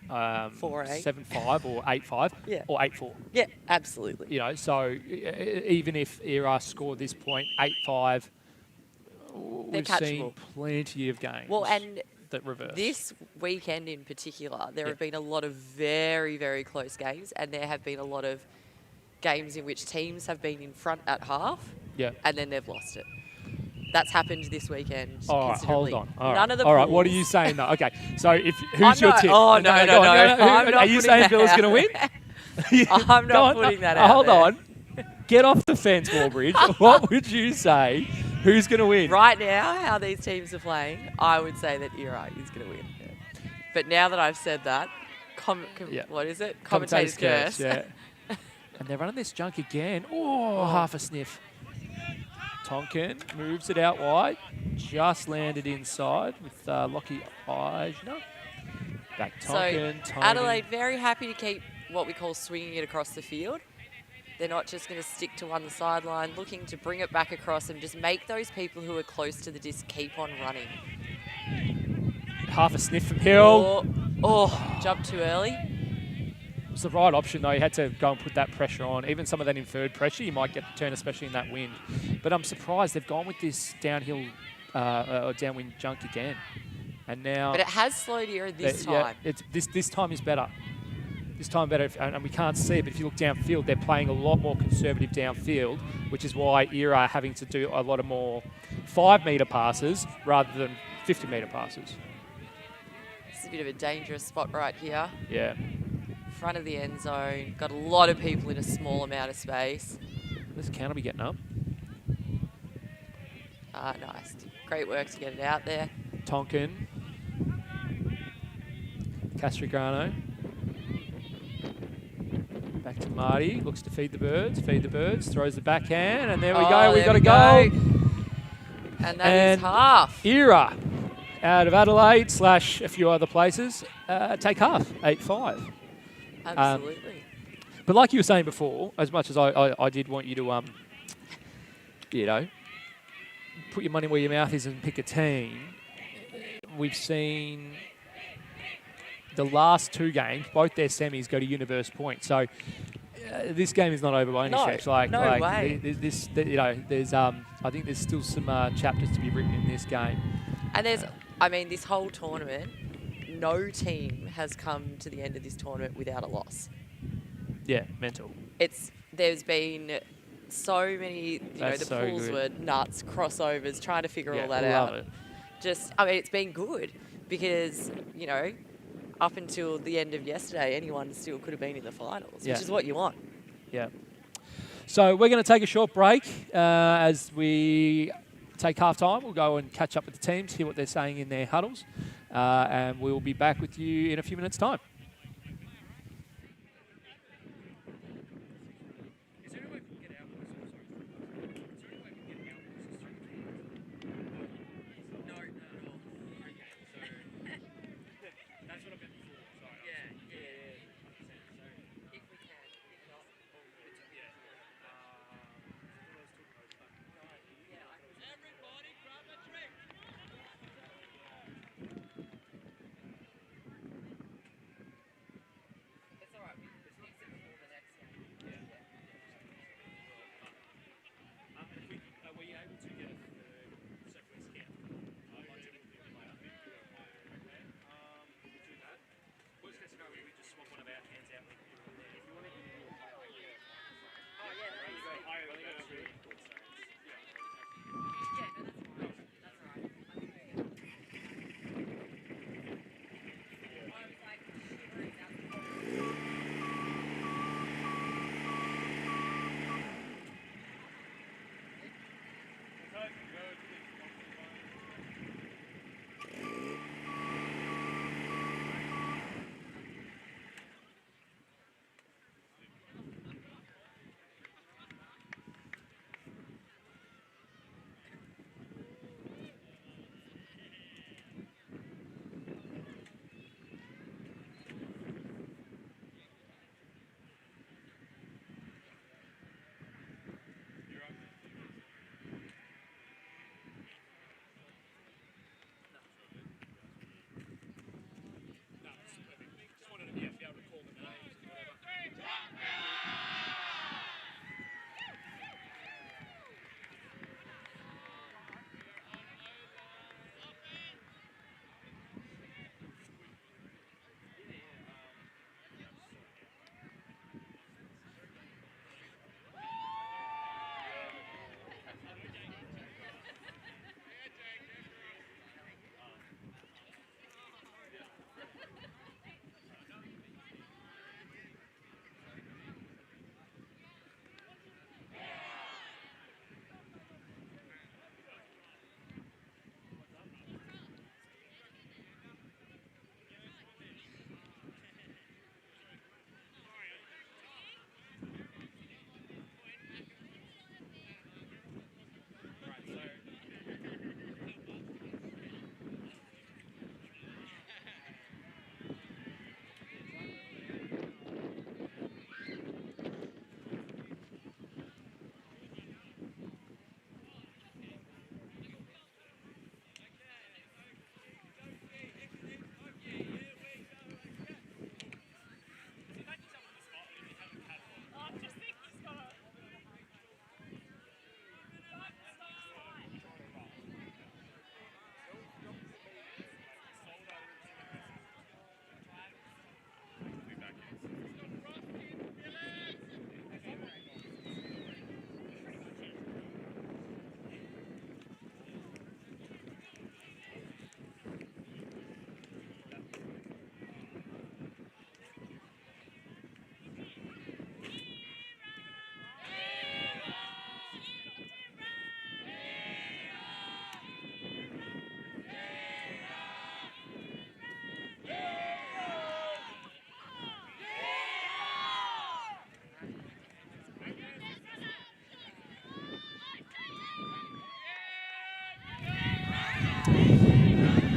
4-8. 7-5 or 8-5 or 8-4. Yeah, absolutely. So even if Era scored this point 8-5, we've seen plenty of games that reverse. This weekend in particular, there have been a lot of very, very close games, and there have been a lot of games in which teams have been in front at half, and then they've lost it. That's happened this weekend. All right, hold on. None of the all right, pools. what are you saying though? Okay, so who's your tip? Oh, no. Are you saying Billa's going to win? I'm not putting that out Hold there. on. Get off the fence, Warbridge. What would you say? Who's going to win? Right now, how these teams are playing, I would say that Era is going to win. Yeah. But now that I've said that, what is it? Commentator's curse. Yeah. And they're running this junk again. Oh, half a sniff. Tonkin moves it out wide. Just landed inside with Lockie Eisner. Back Tonkin. So Adelaide very happy to keep what we call swinging it across the field. They're not just going to stick to one sideline, looking to bring it back across and just make those people who are close to the disc keep on running. Half a sniff from Hill. Jumped too early. It's the right option, though. You had to go and put that pressure on. Even some of that inferred pressure, you might get the turn, especially in that wind. But I'm surprised they've gone with this downhill or downwind junk again. And now... But it has slowed Era this time. Yeah, this time is better. This time better, and we can't see it, but if you look downfield, they're playing a lot more conservative downfield, which is why Era are having to do a lot of more 5-metre passes rather than 50-metre passes. It's a bit of a dangerous spot right here. Yeah. Front of the end zone. Got a lot of people in a small amount of space. This counter be getting up. Nice. Great work to get it out there. Tonkin. Castrigrano. Back to Marty. Looks to feed the birds. Throws the backhand. And there we go. We got a goal. And that is half. Era out of Adelaide / a few other places take half, 8-5. Absolutely. But like you were saying before, as much as I did want you to, put your money where your mouth is and pick a team, we've seen the last 2 games, both their semis go to universe points. So this game is not over by any stretch. No way. There's I think there's still some chapters to be written in this game. And this whole tournament, no team has come to the end of this tournament without a loss. Yeah, mental. There's been so many, the so pools good. were nuts, crossovers, trying to figure all that love out. it. It's been good because, up until the end of yesterday, anyone still could have been in the finals, which is what you want. Yeah. So we're going to take a short break. As we take half time, we'll go and catch up with the teams, hear what they're saying in their huddles, and we'll be back with you in a few minutes' time.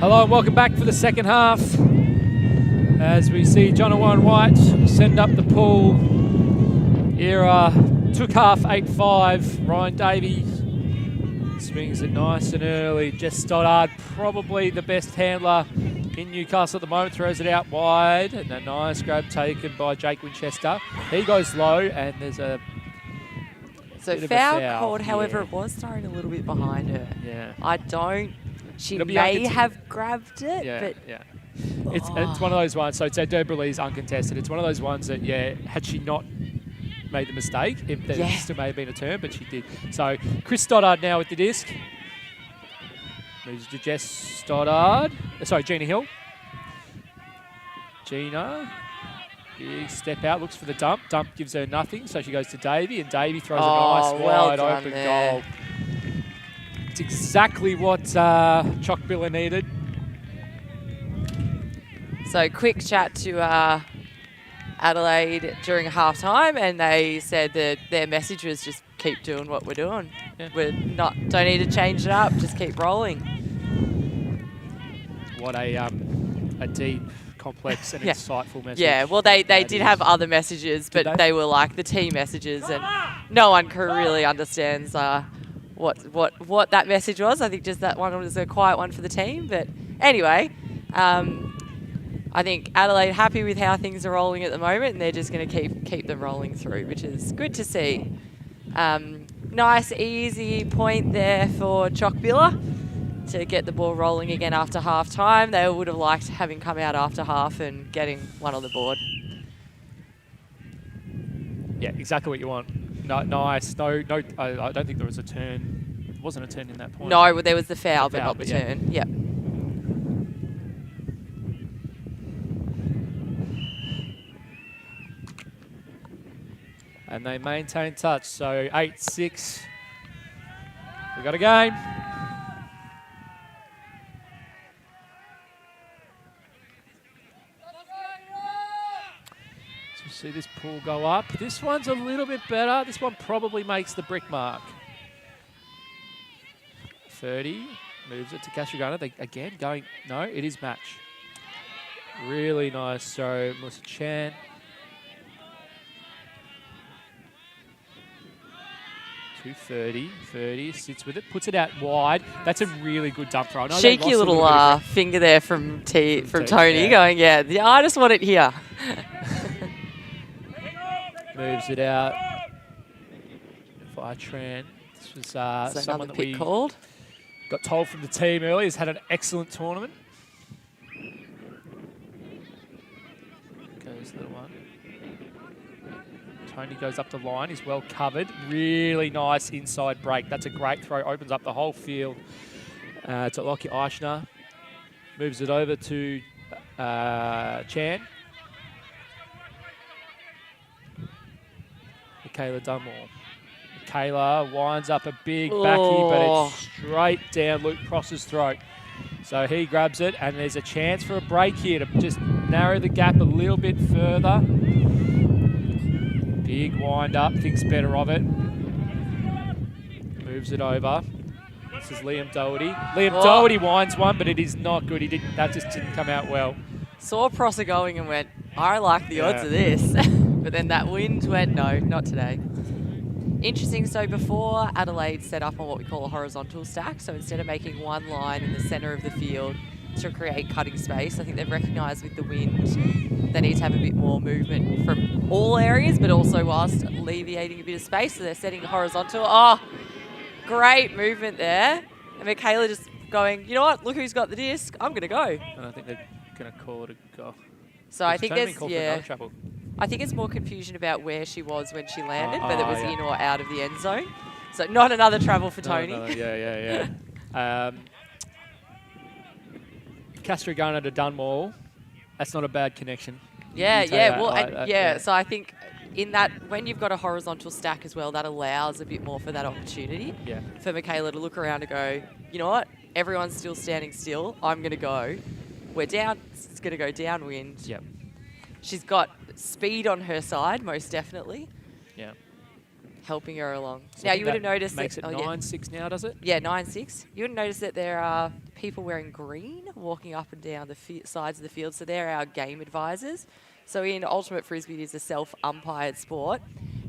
Hello and welcome back for the second half. As we see Jonathan White send up the pull. Era took half 8-5. Ryan Davies swings it nice and early. Jess Stoddard, probably the best handler in Newcastle at the moment, throws it out wide. And a nice grab taken by Jake Winchester. He goes low and there's a foul called, however, it was thrown a little bit behind her. Yeah. She may have grabbed it, but... Yeah. It's one of those ones, so it's a Deborah Lee's uncontested. It's one of those ones that, had she not made the mistake, there still may have been a turn, but she did. So Chris Stoddard now with the disc. Moves to Jess Stoddard. Sorry, Gina Hill. Gina. Big step out, looks for the dump. Dump gives her nothing, so she goes to Davey, and Davey throws a nice wide open goal. It's exactly what Choc Billa needed. So quick chat to Adelaide during halftime, and they said that their message was just keep doing what we're doing. Yeah. Don't need to change it up, just keep rolling. What a deep, complex and insightful message. Yeah, well they did have other messages, but they were like the team messages, and no one really understands what that message was. I think just that one was a quiet one for the team. But anyway, I think Adelaide happy with how things are rolling at the moment, and they're just going to keep them rolling through, which is good to see. Nice, easy point there for Choc Billa to get the ball rolling again after half time. They would have liked having come out after half and getting one on the board. Yeah, exactly what you want. No, nice. No. I don't think there was a turn. It wasn't a turn in that point. No, there was the foul, but not the turn. Yep. And they maintain touch. So 8-6. We got a game. See this pool go up. This one's a little bit better. This one probably makes the brick mark. 30, moves it to Castragana. They again going, no, it is match. Really nice. So Melissa Chan. To 30, sits with it, puts it out wide. That's a really good dump throw. Cheeky little finger there from Tony going, I just want it here. Moves it out. Tran. This was someone that we got told from the team earlier has had an excellent tournament. Goes the one. Tony goes up the line. He's well covered. Really nice inside break. That's a great throw. Opens up the whole field. To Lockie Eichner. Moves it over to Chan. Michaela Dunmore. Michaela winds up a big backy, but it's straight down Luke Pross's throat. So he grabs it, and there's a chance for a break here to just narrow the gap a little bit further. Big wind up, thinks better of it. Moves it over. This is Liam Doherty. Doherty winds one, but it is not good. That just didn't come out well. Saw Prosser going and went, I like the odds of this. But then that wind went, no, not today. Interesting, so before Adelaide set up on what we call a horizontal stack, so instead of making one line in the centre of the field to create cutting space, I think they've recognised with the wind they need to have a bit more movement from all areas, but also whilst alleviating a bit of space, so they're setting horizontal. Oh, great movement there. And Michaela just going, you know what, look who's got the disc, I'm going to go. And I think they're going to call it a goal. So I think I think it's more confusion about where she was when she landed, whether it was in or out of the end zone. So not another travel for Tony. Castragana to Dunmore. That's not a bad connection. So I think in that, when you've got a horizontal stack as well, that allows a bit more for that opportunity for Michaela to look around and go, you know what, everyone's still standing still, I'm going to go. We're down, it's going to go downwind. She's got speed on her side, most definitely. helping her along. So Now, I you think would have that noticed makes that, it 9-6 now, does it? Yeah, 9-6. You would notice that there are people wearing green walking up and down the sides of the field. So they're our game advisors. So in Ultimate Frisbee, it is a self-umpired sport.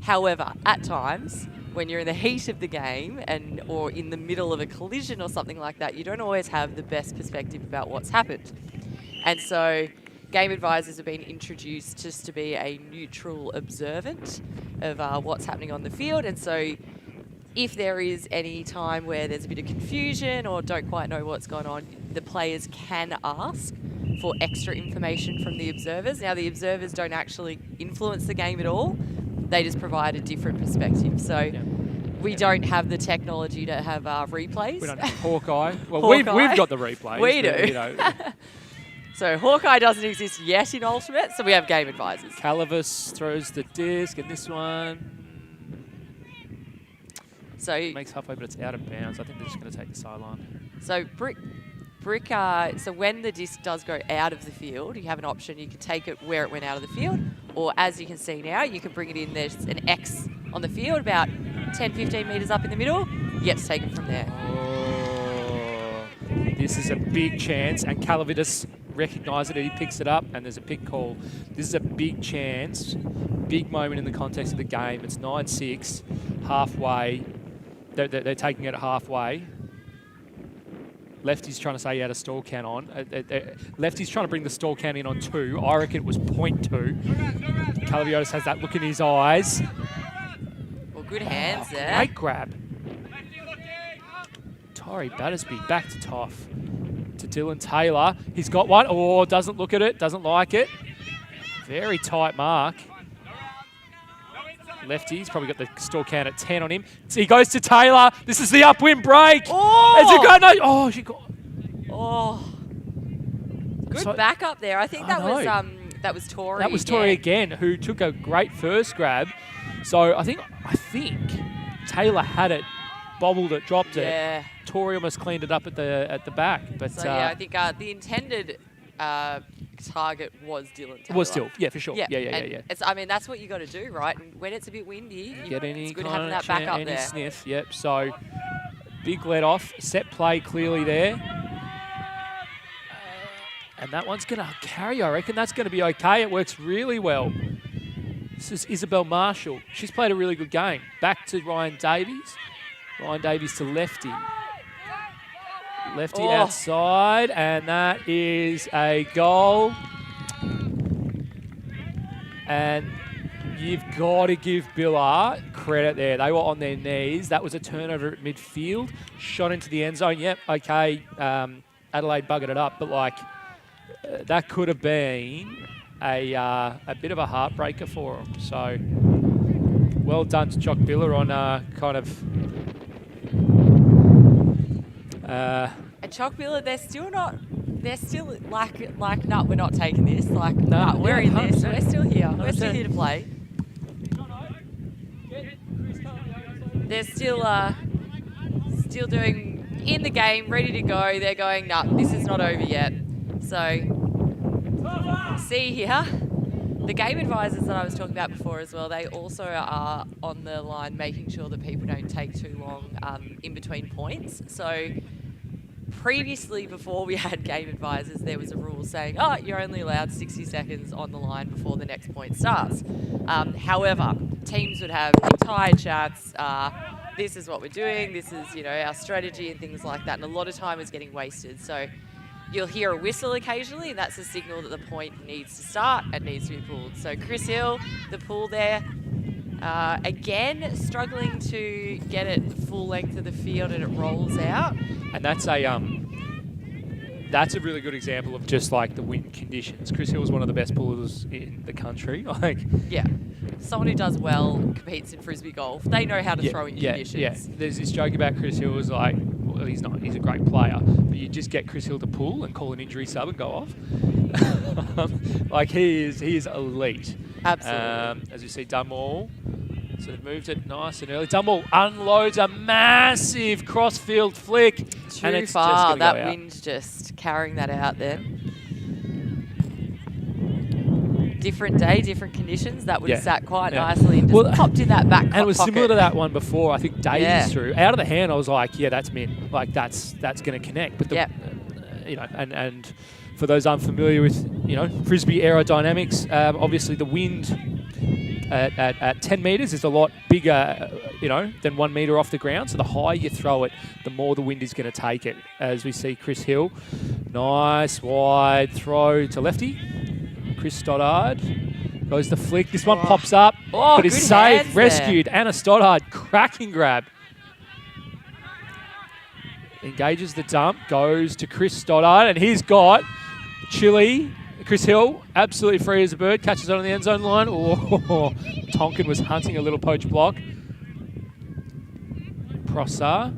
However, at times, when you're in the heat of the game or in the middle of a collision or something like that, you don't always have the best perspective about what's happened. And so game advisors have been introduced just to be a neutral observant of what's happening on the field. And so if there is any time where there's a bit of confusion or don't quite know what's going on, the players can ask for extra information from the observers. Now, the observers don't actually influence the game at all. They just provide a different perspective. So we don't have the technology to have replays. We don't have Hawkeye. Well, Hawkeye. we've got the replays. We but, do. You know, So Hawkeye doesn't exist yet in Ultimate, so we have game advisors. Calavis throws the disc, and this one So makes halfway, but it's out of bounds. I think they're just going to take the sideline. So so when the disc does go out of the field, you have an option. You can take it where it went out of the field, or as you can see now, you can bring it in. There's an X on the field, about 10, 15 metres up in the middle. You get to take it from there. Oh, this is a big chance, and Calavitas recognises it. He picks it up, and there's a pick call. This is a big chance, big moment in the context of the game. It's 9-6, halfway. They're taking it halfway. Lefty's trying to say he had a stall count on. Lefty's trying to bring the stall count in on 2. I reckon it was 0.2. Calaviotis has that look in his eyes. Well, good hands there. Great grab. Torrey Battersby back to Toff. To Dylan Taylor. He's got one. Oh, doesn't look at it. Doesn't like it. Very tight mark. Lefty's probably got the stall count at 10 on him. So he goes to Taylor. This is the upwind break. Oh! Has it got no? Oh, she got. Oh. Good So- backup there. I think I know. that was Torrey. That was Torrey again, who took a great first grab. So I think Taylor had it, bobbled it, dropped it. Yeah. Torrey almost cleaned it up at the back. But So yeah, I think the intended target was Dylan Taylor. was still, yeah, for sure. Yeah. It's, I mean, that's what you got to do, right? And when it's a bit windy, Get any it's good kind having of that backup any there. sniff. Yep. So big let off, set play clearly there. And that one's going to carry, I reckon. That's going to be okay. It works really well. This is Isabel Marshall. She's played a really good game. Back to Ryan Davies. Ryan Davies to Lefty. Lefty outside, and that is a goal. And you've got to give Billa credit there. They were on their knees. That was a turnover at midfield. Shot into the end zone. Yep, okay. Adelaide buggered it up, but that could have been a bit of a heartbreaker for them. So well done to Choc Billa on kind of... And Choc Billa, they're still like, no, we're not taking this. Like, no, we're in this. We're still here. 100%. We're still here to play. They're still doing in the game, ready to go. They're going, no, this is not over yet. So, see here, the game advisors that I was talking about before as well, they also are on the line making sure that people don't take too long in between points. So previously, before we had game advisors, there was a rule saying, oh, you're only allowed 60 seconds on the line before the next point starts. However, teams would have entire chats, this is what we're doing, this is, our strategy and things like that. And a lot of time is getting wasted. So you'll hear a whistle occasionally, and that's a signal that the point needs to start and needs to be pulled. So Chris Hill, the pull there, again, struggling to get it the full length of the field, and it rolls out. And that's a really good example of just like the wind conditions. Chris Hill is one of the best pullers in the country. Yeah, someone who does well, competes in frisbee golf. They know how to throw in conditions. Yeah, there's this joke about Chris Hill is like, well, he's not. He's a great player, but you just get Chris Hill to pull and call an injury sub and go off. He is elite. Absolutely. As you see, Dunmore. So they've moved it nice and early. Dunmore unloads a massive cross-field flick. Too and it's far. Just That go wind's just carrying that out there. different day, different conditions, that would have sat quite Yeah. nicely and just popped in that back And it was pocket. similar to that one before. I think Davies Yeah. threw out of the hand. I was like, yeah, that's min. Like that's going to connect. But the, you know, and for those unfamiliar with frisbee aerodynamics, obviously the wind at 10 metres is a lot bigger, than 1 metre off the ground. So the higher you throw it, the more the wind is going to take it. As we see Chris Hill, nice wide throw to lefty. Chris Stoddard goes the flick. This one pops up, but is saved, rescued. Anna Stoddard, cracking grab. Engages the dump, goes to Chris Stoddard, and he's got Chile. Chris Hill, absolutely free as a bird, catches it on the end zone line. Oh, Tonkin was hunting a little poach block. Prosser.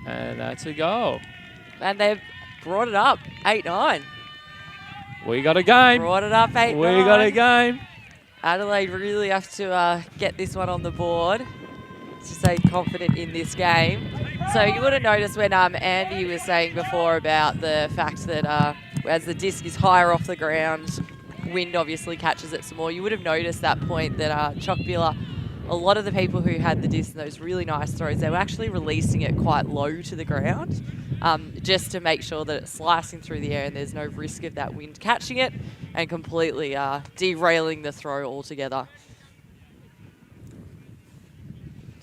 And that's a goal. And they've brought it up, 8-9. We got a game. Brought it up, 8-9. We got a game. Adelaide really have to get this one on the board to stay confident in this game. So you would have noticed when Andy was saying before about the fact that as the disc is higher off the ground, wind obviously catches it some more. You would have noticed that point that Choc Billa, a lot of the people who had the disc in those really nice throws, they were actually releasing it quite low to the ground, just to make sure that it's slicing through the air and there's no risk of that wind catching it and completely derailing the throw altogether.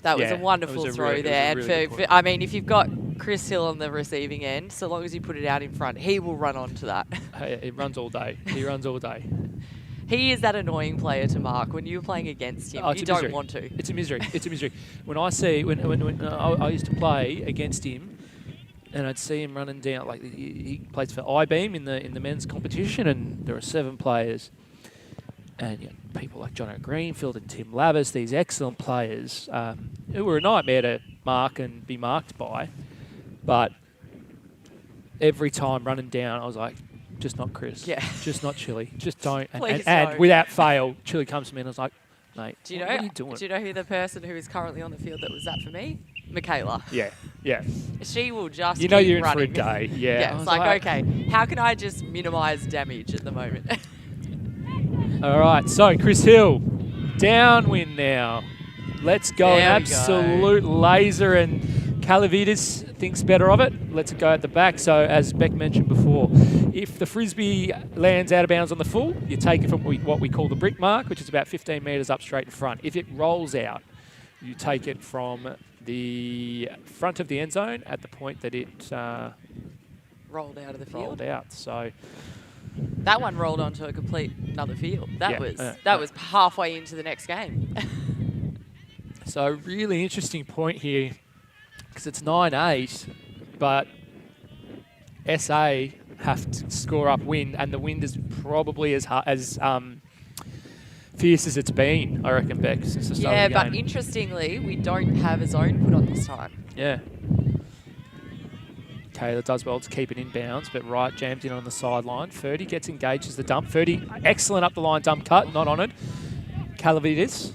That was a wonderful throw there. I mean, if you've got Chris Hill on the receiving end, so long as you put it out in front, he will run onto that. He runs all day. He runs all day. He is that annoying player to mark when you're playing against him. You don't want to. It's a misery. It's a misery. When I see when I used to play against him, and I'd see him running down, like he plays for I-Beam in the men's competition, and there are 7 players. And people like John Greenfield and Tim Lavis, these excellent players who were a nightmare to mark and be marked by. But every time running down, I was like, just not Chris. Yeah. Just not Chile. Just don't. Please and don't. without fail, Chile comes to me and I was like, mate, what are you doing? Do you know who the person who is currently on the field that was that for me? Michaela. Yeah. She will just you're keep in running. for a day. Yeah. Yeah, it's like, okay, how can I just minimise damage at the moment? All right, so Chris Hill, downwind now. Let's go. An absolute laser, and Calavides thinks better of it. Lets it go at the back. So as Beck mentioned before, if the frisbee lands out of bounds on the full, you take it from what we call the brick mark, which is about 15 metres up straight in front. If it rolls out, you take it from the front of the end zone at the point that it rolled out of the field. Rolled out. So that one rolled onto a complete another field. That was halfway into the next game. So really interesting point here, because it's 9-8, but SA have to score up wind, and the wind is probably as fierce as it's been, I reckon, Beck, since the start of the game. But interestingly, we don't have a zone put on this time. Yeah. Taylor does well to keep it in bounds, but Wright jams in on the sideline. Ferdy gets engaged as the dump. Ferdy, excellent up the line dump cut, not on it. Calavides.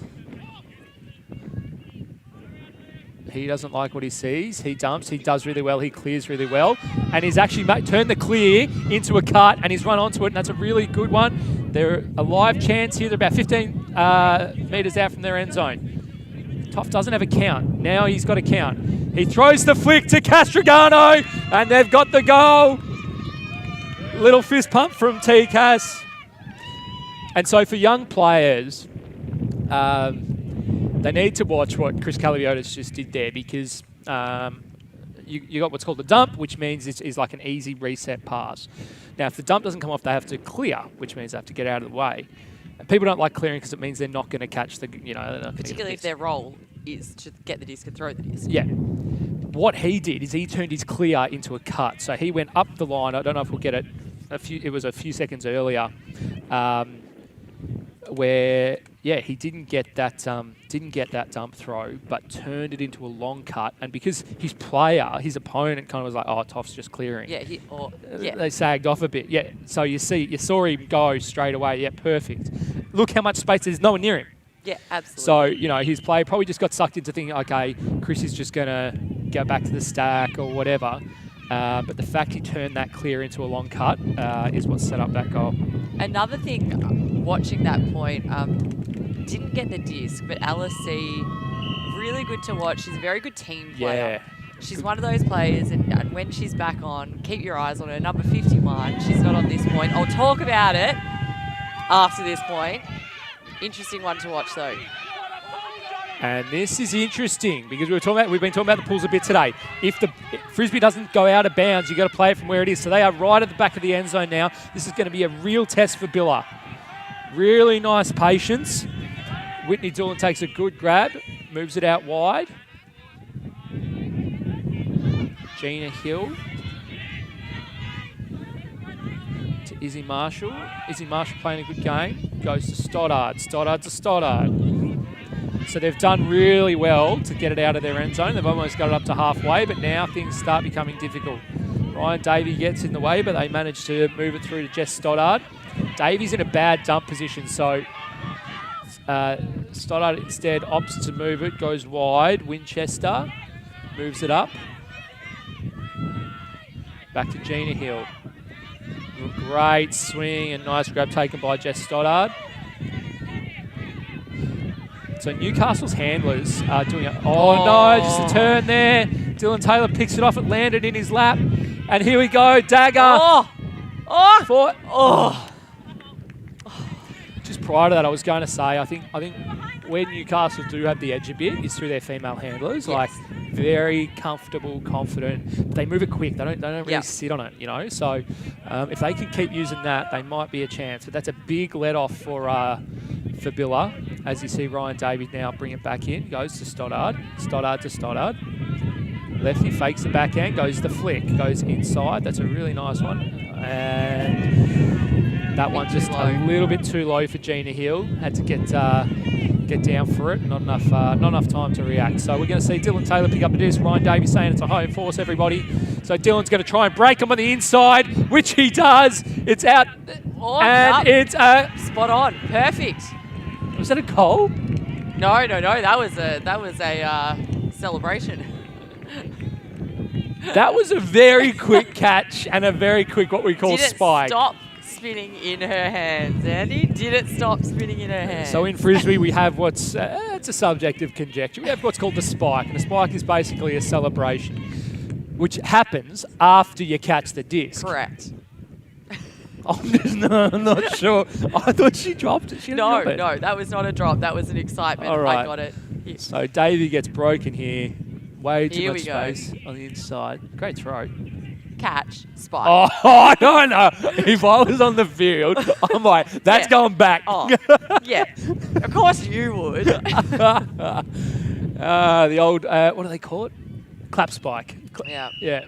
He doesn't like what he sees. He dumps. He does really well. He clears really well. And he's actually turned the clear into a cut, and he's run onto it, and that's a really good one. They're a live chance here. They're about 15 metres out from their end zone. Toff doesn't have a count. Now he's got a count. He throws the flick to Castrogano, and they've got the goal. Little fist pump from T. Cass. And so for young players, they need to watch what Chris Caliviotis just did there, because you got what's called the dump, which means it's like an easy reset pass. Now, if the dump doesn't come off, they have to clear, which means they have to get out of the way. And people don't like clearing because it means they're not going to catch the, they're not particularly if their role is to get the disc and throw the disc. Yeah. What he did is he turned his clear into a cut. So he went up the line. I don't know if we'll get it. It was a few seconds earlier, where he didn't get that dump throw, but turned it into a long cut. And because his opponent kind of was like, oh, Toff's just clearing. They sagged off a bit. Yeah. So you saw him go straight away. Yeah, perfect. Look how much space there's. No one near him. Yeah, absolutely. So, his play probably just got sucked into thinking, okay, Chris is just going to go back to the stack or whatever. But the fact he turned that clear into a long cut is what set up that goal. Another thing, watching that point, didn't get the disc, but LSC, really good to watch. She's a very good team player. Yeah. She's one of those players, and when she's back on, keep your eyes on her. Number 51, she's not on this point. I'll talk about it after this point. Interesting one to watch, though. And this is interesting because we've been talking about the pools a bit today. If the Frisbee doesn't go out of bounds, you've got to play it from where it is. So they are right at the back of the end zone now. This is going to be a real test for Billa. Really nice patience. Whitney Doolan takes a good grab, moves it out wide. Gina Hill to Izzy Marshall. Izzy Marshall playing a good game. Goes to Stoddard. Stoddard to Stoddard. So they've done really well to get it out of their end zone. They've almost got it up to halfway, but now things start becoming difficult. Ryan Davey gets in the way, but they manage to move it through to Jess Stoddard. Davey's in a bad dump position, so Stoddard instead opts to move it, goes wide. Winchester moves it up. Back to Gina Hill. Great swing and nice grab taken by Jess Stoddard. So Newcastle's handlers are doing it. Oh no, just a turn there. Dylan Taylor picks it off. It landed in his lap. And here we go, dagger. Just prior to that, I was going to say, I think where Newcastle do have the edge a bit is through their female handlers. Yes. Like very comfortable, confident. But they move it quick. They don't really sit on it, you know. So if they can keep using that, they might be a chance. But that's a big let off for Billa. As you see Ryan Davies now bring it back in. Goes to Stoddard. Stoddard to Stoddard. Lefty fakes the backhand. Goes the flick. Goes inside. That's a really nice one. And that one just a little bit too low for Gina Hill. Had to get down for it. Not enough time to react. So we're going to see Dylan Taylor pick up a disc. Ryan Davies saying it's a home force, everybody. So Dylan's going to try and break him on the inside, which he does. It's out. And it's spot on. Perfect. Was that a goal? No. That was a celebration. That was a very quick catch and a very quick what we call spike. Stop spinning in her hands, Andy. Didn't stop spinning in her hands. So in Frisbee we have what's it's a subjective conjecture. We have what's called the spike, and the spike is basically a celebration, which happens after you catch the disc. Correct. I'm not sure. I thought she dropped it. No, that was not a drop. That was an excitement. All right. I got it. So Davey gets broken here. Way too much space on the inside. Great throw. Catch, spike. Oh, no. If I was on the field, I'm like, that's going back. Oh, yeah. Of course you would. The old, what do they call it? Clap spike. Yeah.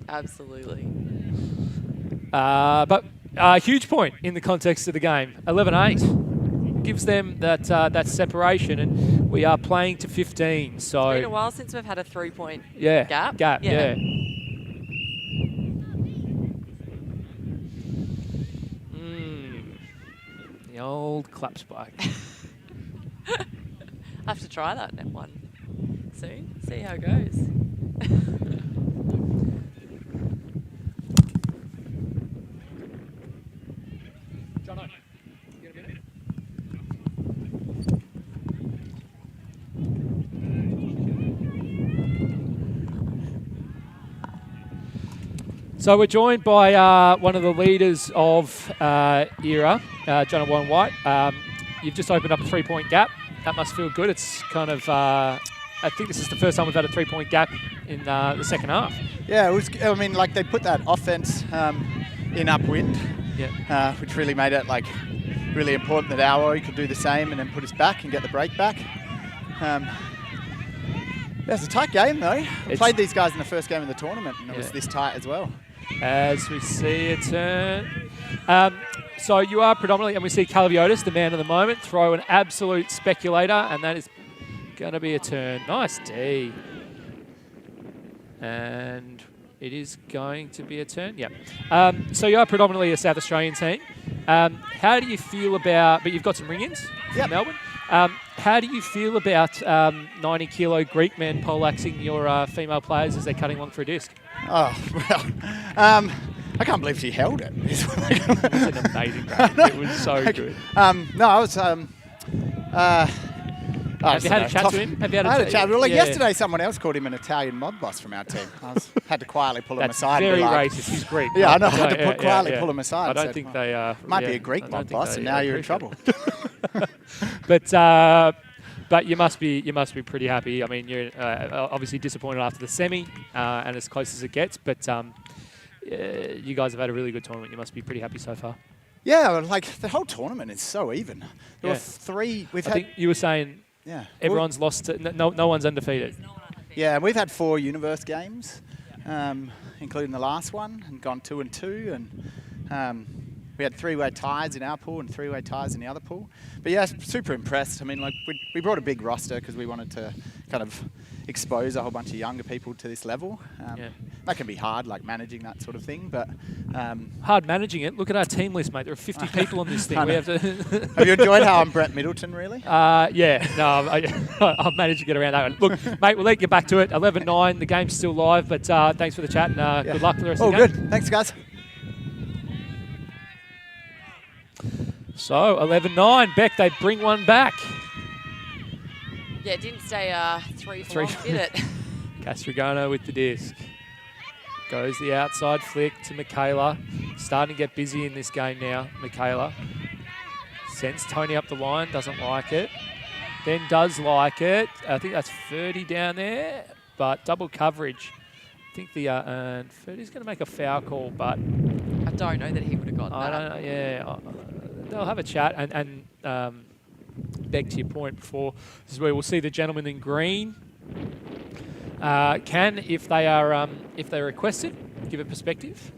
Absolutely. But huge point in the context of the game. 11-8 gives them that separation, and we are playing to 15. So it's been a while since we've had a 3-point gap. Yeah. The old clap spike. I have to try that one soon. See how it goes. So we're joined by one of the leaders of Era, Jonathan White. You've just opened up a 3-point gap. That must feel good. It's kind of, I think this is the first time we've had a 3-point gap in the second half. Yeah, it was. I mean, like they put that offense in upwind, which really made it like really important that our could do the same and then put us back and get the break back. It's a tight game though. We played these guys in the first game of the tournament and it was this tight as well. As we see a turn. So you are predominantly, and we see Calaviotis, the man of the moment, throw an absolute speculator, and that is going to be a turn. Nice D. And it is going to be a turn, so you are predominantly a South Australian team. How do you feel about, but you've got some ring-ins from Melbourne. How do you feel about 90-kilo Greek men poleaxing your female players as they're cutting along for a disc? Oh, well, I can't believe she held it. It was an amazing game. It was so good. No, I was. Have you had a chat to him? Have you I had a chat. Well, like yeah. yesterday, someone else called him an Italian mob boss from our team. Had to quietly pull him That's aside. very and be like, racist. He's Greek. Yeah, I know. I had Yeah, to quietly pull him aside. I don't said, think well, they might be a Greek mob boss, and now you're in trouble. But you must be pretty happy. I mean, you're obviously disappointed after the semi, and as close as it gets. But you guys have had a really good tournament. You must be pretty happy so far. Yeah, like the whole tournament is so even. There Yeah. were 3. I think you were saying everyone's lost. No one's undefeated. Yeah, we've had 4 Universe games, including the last one, and gone 2-2, and we had 3-way ties in our pool and 3-way ties in the other pool. But yeah, super impressed. I mean, like we brought a big roster because we wanted to kind of expose a whole bunch of younger people to this level. That can be hard, like managing that sort of thing. But hard managing it. Look at our team list, mate. There are 50 people on this thing. We have to. Have you enjoyed how I'm Brett Middleton, really? Yeah. No, I've managed to get around that one. Look, mate, we'll let you get back to it. 11-9. The game's still live, but thanks for the chat and good luck for the rest of the game. Good. Thanks, guys. So 11-9. Beck, they bring one back. Yeah, it didn't stay 3 for long, did it? Castrogano with the disc. Goes the outside flick to Michaela. Starting to get busy in this game now, Michaela. Sends Tony up the line, doesn't like it. Then does like it. I think that's 30 down there, but double coverage. I think the 30's going to make a foul call, but I don't know that he would have got that. I don't know, yeah. They'll have a chat and back to your point before, this is where we'll see the gentleman in green can, if they're requested, give a perspective.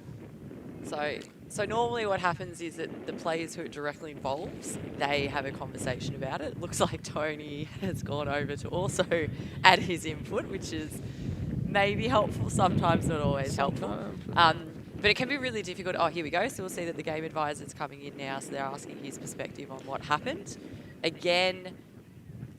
So normally what happens is that the players who are directly involved, they have a conversation about it. Looks like Tony has gone over to also add his input, which is maybe helpful, sometimes not always helpful. But it can be really difficult. Oh, here we go. So we'll see that the game advisor's coming in now. So they're asking his perspective on what happened. Again,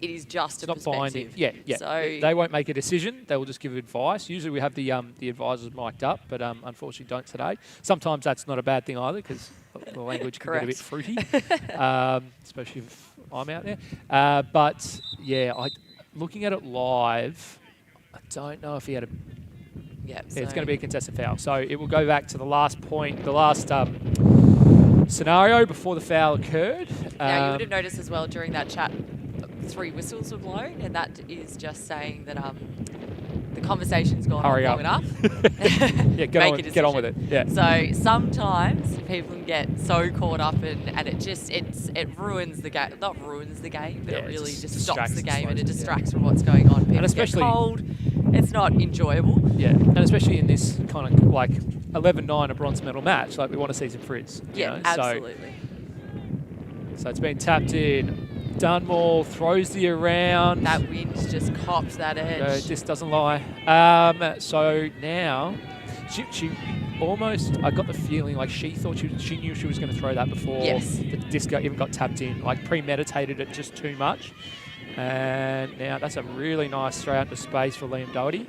it is just a perspective. Yeah. So they won't make a decision. They will just give advice. Usually we have the advisors mic'd up, but unfortunately don't today. Sometimes that's not a bad thing either because the language can get a bit fruity, especially if I'm out there. But yeah, looking at it live, I don't know if he had a... Yeah, it's going to be a contested foul. So it will go back to the last point, the last scenario before the foul occurred. Now, you would have noticed as well during that chat, 3 whistles were blown, and that is just saying that the conversation's gone on long enough. Yeah, get on with it. Yeah. So sometimes people can get so caught up and it ruins the game. Not ruins the game, but it really just stops the game and it distracts from what's going on. People and especially get cold. It's not enjoyable. Yeah, and especially in this kind of like 11-9 a bronze medal match, like we want to see some frizz. Yeah, absolutely. So it's been tapped in. Dunmore throws the around. That wind just copped that edge. Just doesn't lie. So now, she almost, I got the feeling like she thought she knew she was going to throw that before the disc even got tapped in, like premeditated it just too much. And now that's a really nice throw out into space for Liam Doherty.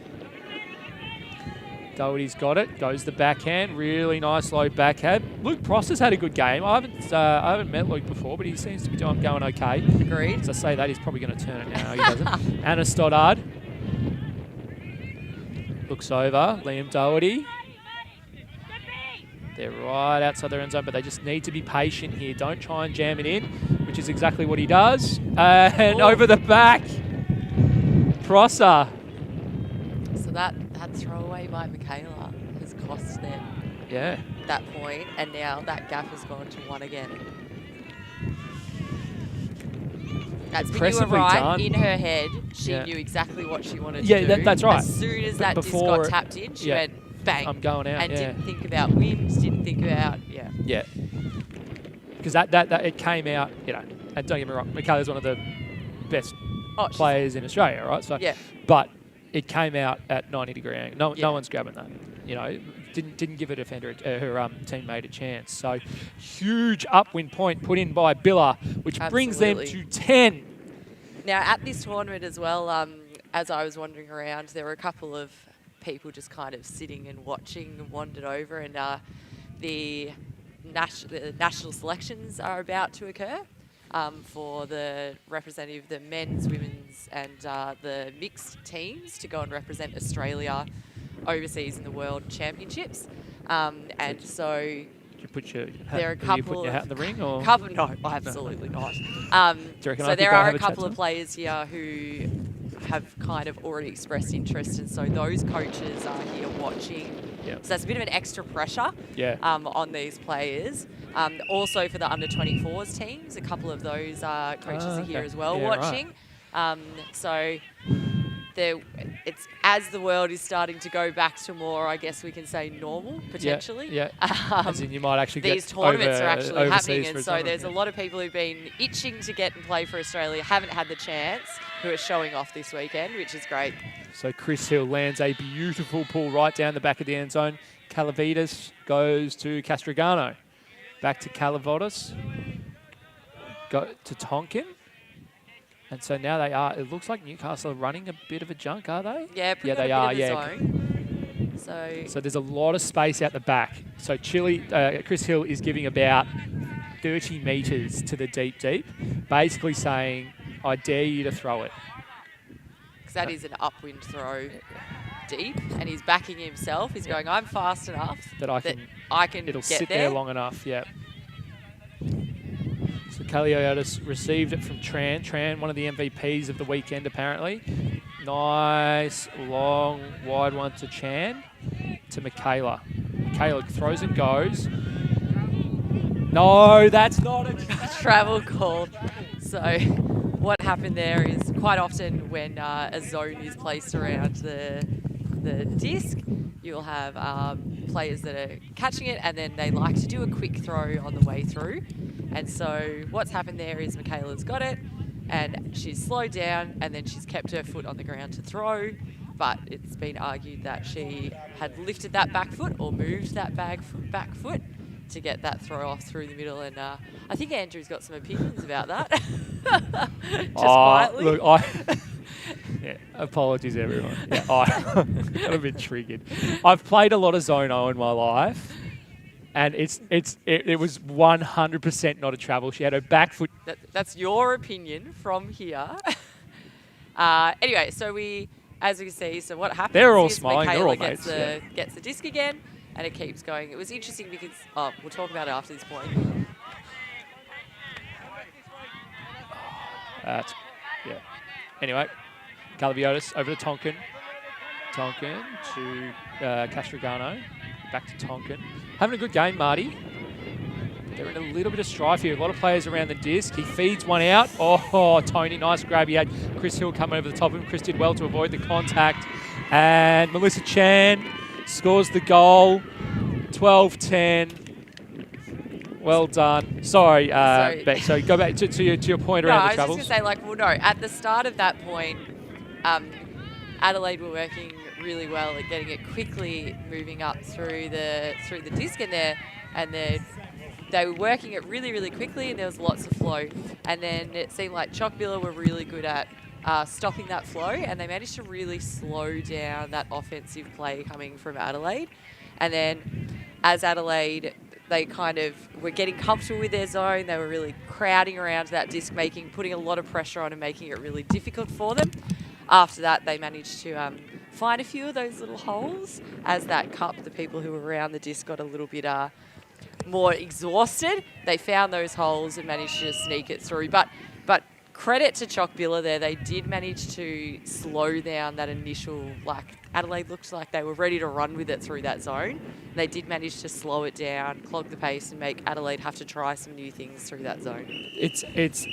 Doherty's got it. Goes the backhand. Really nice low backhand. Luke Prosser's had a good game. I haven't met Luke before, but he seems to be going okay. Agreed. As I say that, he's probably going to turn it now. He doesn't. Anna Stoddard looks over. Liam Doherty. They're right outside their end zone, but they just need to be patient here. Don't try and jam it in, which is exactly what he does. And over the back, Prosser. So that throwaway by Michaela has cost them that point, and now that gap has gone to 1 again. That's when you were right. Done. In her head, she knew exactly what she wanted to do. Yeah, that's right. As soon as that disc got tapped in, she went, bang. I'm going out, and didn't think about wins, didn't think about, Yeah. Because that it came out, and don't get me wrong, Michaela's one of the best players in Australia, right? So, but it came out at 90-degree angle. No one's grabbing that. Didn't give a defender, her teammate, a chance. So huge upwind point put in by Billa, which brings them to 10. Now at this tournament as well, as I was wandering around, there were a couple of people just kind of sitting and watching and wandered over, and the national selections are about to occur for the representative, the men's, women's and the mixed teams to go and represent Australia overseas in the World Championships. And so Did you put your hat, there are a you couple put your hat in the ring, or no, absolutely not. Do you reckon I So could there go are have a a chat couple to of them? players here who have kind of already expressed interest, and so those coaches are here watching. Yep. So that's a bit of an extra pressure Yeah. on these players. Also for the under-24s teams, a couple of those coaches are here okay. as well Yeah, right. watching. So it's as the world is starting to go back to more, I guess we can say, normal potentially. Yeah. As in, you might actually These get tournaments over, are actually overseas happening, for and a so tournament, there's yeah. a lot of people who've been itching to get and play for Australia, haven't had the chance, who are showing off this weekend, which is great. So Chris Hill lands a beautiful pull right down the back of the end zone. Calavitas goes to Castrogano. Back to Calavitas. Go to Tonkin. And so now they are, it looks like Newcastle are running a bit of a junk, are they? Yeah, Yeah, they they are. are, yeah. Zone. So there's a lot of space out the back. So Chris Hill is giving about 30 metres to the deep, basically saying, I dare you to throw it. Because that is an upwind throw deep, and he's backing himself. He's going, I'm fast enough That I can it'll get sit there. there long enough, yeah. So Kaliotis received it from Tran. Tran, one of the MVPs of the weekend, apparently. Nice, long, wide one to Chan, to Michaela. Michaela throws and goes. No, that's not a Travel call. So what happened there is quite often when a zone is placed around the disc, you'll have players that are catching it, and then they like to do a quick throw on the way through. And so what's happened there is Michaela's got it, and she's slowed down, and then she's kept her foot on the ground to throw. But it's been argued that she had lifted that back foot or moved that back foot to get that throw off through the middle. And I think Andrew's got some opinions about that. Just quietly. Look, yeah, apologies, everyone. Yeah, I'm a bit triggered. I've played a lot of Zone O in my life, and it was 100% not a travel. She had her back foot. That's your opinion from here. Anyway, so as we can see, so what happens They're all is smiling. They're Michaela all gets mates. gets the disc again, and it keeps going. It was interesting because, we'll talk about it after this point. Yeah. Anyway, Calaviotis over to Tonkin. Tonkin to Castrogano. Back to Tonkin. Having a good game, Marty. They're in a little bit of strife here. A lot of players around the disc. He feeds one out. Oh, Tony, nice grab. He had Chris Hill come over the top of him. Chris did well to avoid the contact. And Melissa Chan scores the goal. 12-10. Well done. Sorry, Beck. So go back to your point around the travels. I was just going to say, at the start of that point, Adelaide were working really well at getting it quickly moving up through the disc, and they were working it really, really quickly, and there was lots of flow. And then it seemed like Choc Billa were really good at stopping that flow, and they managed to really slow down that offensive play coming from Adelaide. And then as Adelaide, they kind of were getting comfortable with their zone. They were really crowding around that disc, putting a lot of pressure on and making it really difficult for them. After that, they managed to find a few of those little holes. As that cup, the people who were around the disc got a little bit more exhausted. They found those holes and managed to sneak it through. But credit to Choc Billa there. They did manage to slow down that initial, Adelaide looked like they were ready to run with it through that zone. They did manage to slow it down, clog the pace, and make Adelaide have to try some new things through that zone. It's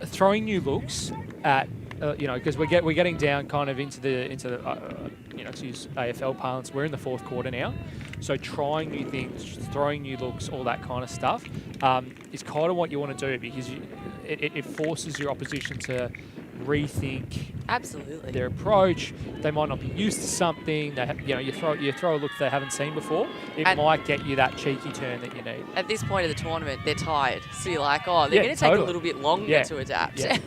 throwing new looks at, because we're getting down kind of into the to use AFL parlance, we're in the fourth quarter now. So trying new things, throwing new looks, all that kind of stuff is kind of what you want to do, because it forces your opposition to rethink Absolutely their approach. They might not be used to something. You throw a look they haven't seen before. It might get you that cheeky turn that you need. At this point of the tournament, they're tired. So you're like, they're going to take a little bit longer to adapt. Yeah.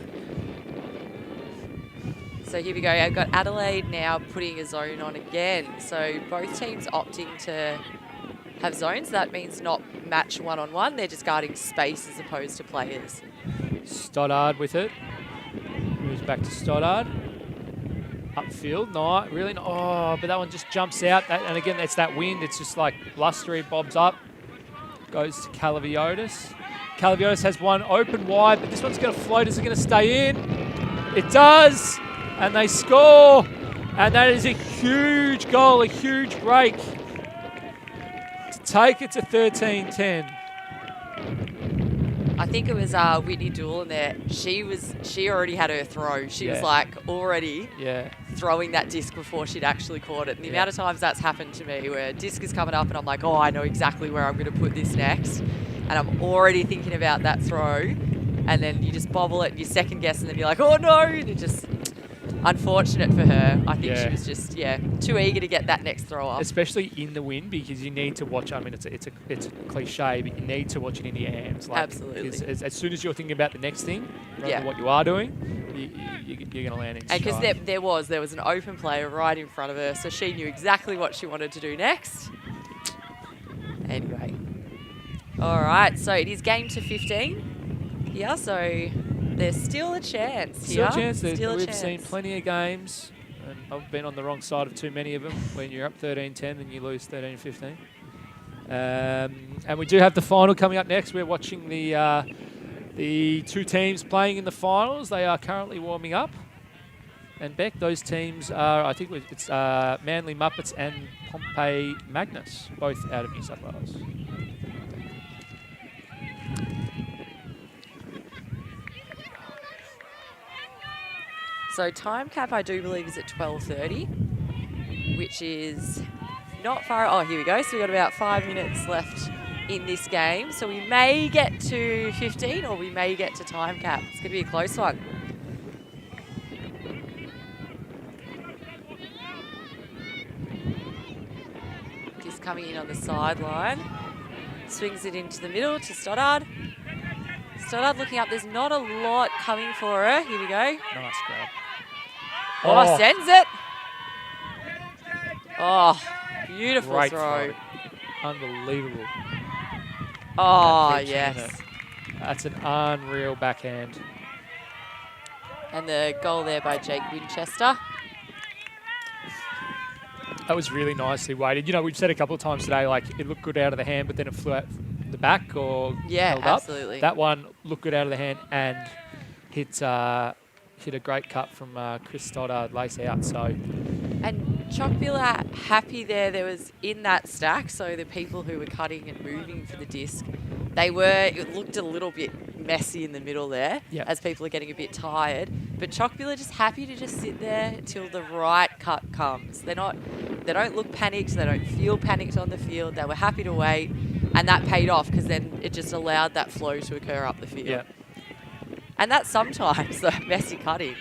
So here we go. I've got Adelaide now putting a zone on again. So both teams opting to have zones. That means not match one-on-one. They're just guarding space as opposed to players. Stoddard with it. Moves back to Stoddard. Upfield, no, really not. Oh, but that one just jumps out. And again, it's that wind. It's just like blustery, bobs up. Goes to Calaviotis. Calaviotis has one open wide, but this one's going to float. Is it going to stay in? It does. And they score. And that is a huge goal, a huge break to take it to 13-10. I think it was Whitney Doolin there. She already had her throw. She was like already throwing that disc before she'd actually caught it. And the amount of times that's happened to me where a disc is coming up and I'm like, oh, I know exactly where I'm going to put this next. And I'm already thinking about that throw. And then you just bobble it and you second guess and then you're like, oh no. And it just, unfortunate for her. I think she was just, too eager to get that next throw up. Especially in the wind, because you need to watch. I mean, it's a cliche, but you need to watch it in the hands. Like, absolutely. As soon as you're thinking about the next thing, rather what you are doing, you're going to land in stride. And because there was an open player right in front of her, so she knew exactly what she wanted to do next. Anyway. All right, so it is game to 15 here, so there's still a chance here. We've seen plenty of games, and I've been on the wrong side of too many of them, when you're up 13-10 and you lose 13-15. And we do have the final coming up next. We're watching the two teams playing in the finals. They are currently warming up. And Beck, those teams are, I think it's Manly Muppets and Pompey Magnus, both out of New South Wales. So time cap, I do believe, is at 12:30, which is not far. Oh, here we go. So we've got about 5 minutes left in this game. So we may get to 15 or we may get to time cap. It's going to be a close one. Just coming in on the sideline. Swings it into the middle to Stoddard. Stoddard looking up. There's not a lot coming for her. Here we go. Nice grab. Oh, sends it. Oh, beautiful Great throw. Unbelievable. Oh, yes. That's an unreal backhand. And the goal there by Jake Winchester. That was really nicely weighted. You know, we've said a couple of times today, like, it looked good out of the hand, but then it flew out the back or held up. Absolutely. That one looked good out of the hand and hit a great cut from Chris Stoddard, lace out. So, and Choc Billa happy there. There was in that stack, so the people who were cutting and moving for the disc, it looked a little bit messy in the middle there as people are getting a bit tired. But Choc Billa just happy to just sit there until the right cut comes. They don't look panicked. They don't feel panicked on the field. They were happy to wait, and that paid off because then it just allowed that flow to occur up the field. Yeah. And that's sometimes the messy cutting.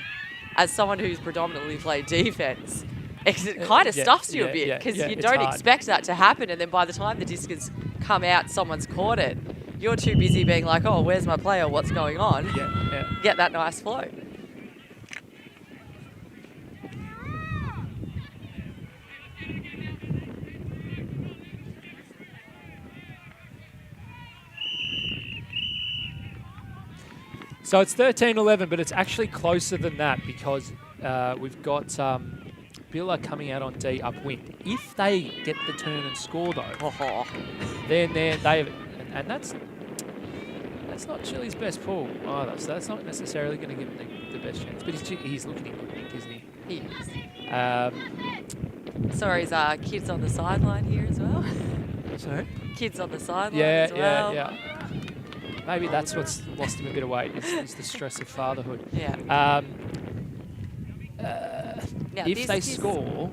As someone who's predominantly played defense, it kind of stuffs you a bit because you don't expect that to happen. And then by the time the disc has come out, someone's caught it. You're too busy being like, oh, where's my player? What's going on? Get that nice flow. So it's 13-11, but it's actually closer than that because we've got Billa coming out on D upwind. If they get the turn and score though, then and that's not Chili's best pull either. So that's not necessarily going to give him the best chance. But he's looking in good nick, isn't he? He is. Sorry, kids on the sideline here as well. Sorry? Kids on the sideline as well. Yeah. Maybe that's what's lost him a bit of weight, is the stress of fatherhood. Yeah. Now if they score...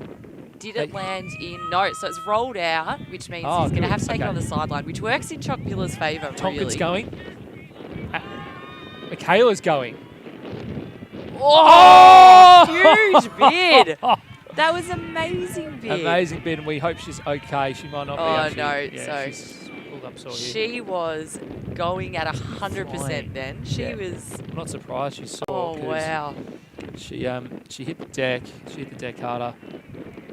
Did it land in? No, so it's rolled out, which means he's going to have to take it on the sideline, which works in Choc Billa's favour, Tonkin's really. going. Michaela's going. Oh! Huge bid! That was amazing bid. Amazing bid, and we hope she's okay. She might not be. She's pulled up sore here. She was going at 100% then. She was... I'm not surprised she's sore. Oh, wow. She hit the deck. She hit the deck harder.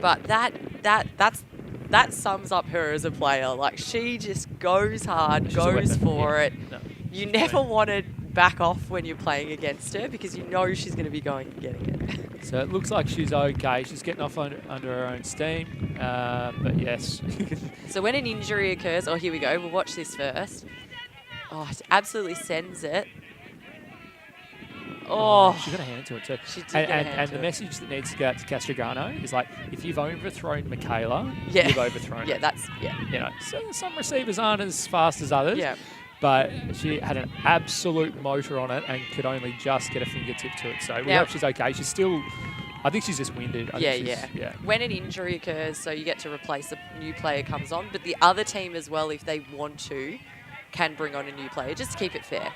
But that's that sums up her as a player. Like, she just goes hard, She's a goes weapon. for Yeah. it. No, You she's never great. want to back off when you're playing against her because you know she's going to be going and getting it. So it looks like she's okay. She's getting off under her own steam. But yes. So when an injury occurs, oh, here we go. We'll watch this first. Oh, it absolutely sends it. Oh, She got a hand to it too. She did get a hand and to the it. message that needs to go out to Castrogano is like, if you've overthrown Michaela, Yeah. you've overthrown yeah, her. that's, yeah. You know, so some receivers aren't as fast as others. Yeah. But she had an absolute motor on it and could only just get a fingertip to it. So we Now- hope she's okay. She's still, I think she's just winded. I think she's- When an injury occurs, so you get to replace a new player comes on, but the other team as well, if they want to, can bring on a new player, just to keep it fair.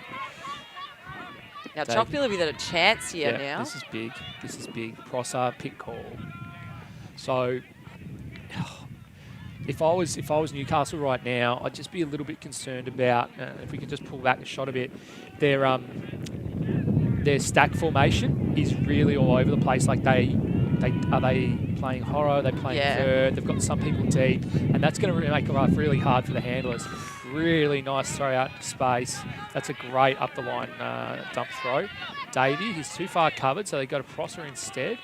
Now, Dave. Choc Billa with a chance here now. This is big. This is big. Prosser, pick call. So if I was Newcastle right now, I'd just be a little bit concerned about if we could just pull back the shot a bit. Their stack formation is really all over the place. Like they playing horror? Are they playing third? They've got some people deep, and that's going to make life really hard for the handlers. Really nice throw out to space. That's a great up the line dump throw. Davey, he's too far covered, so they go to Prosser instead.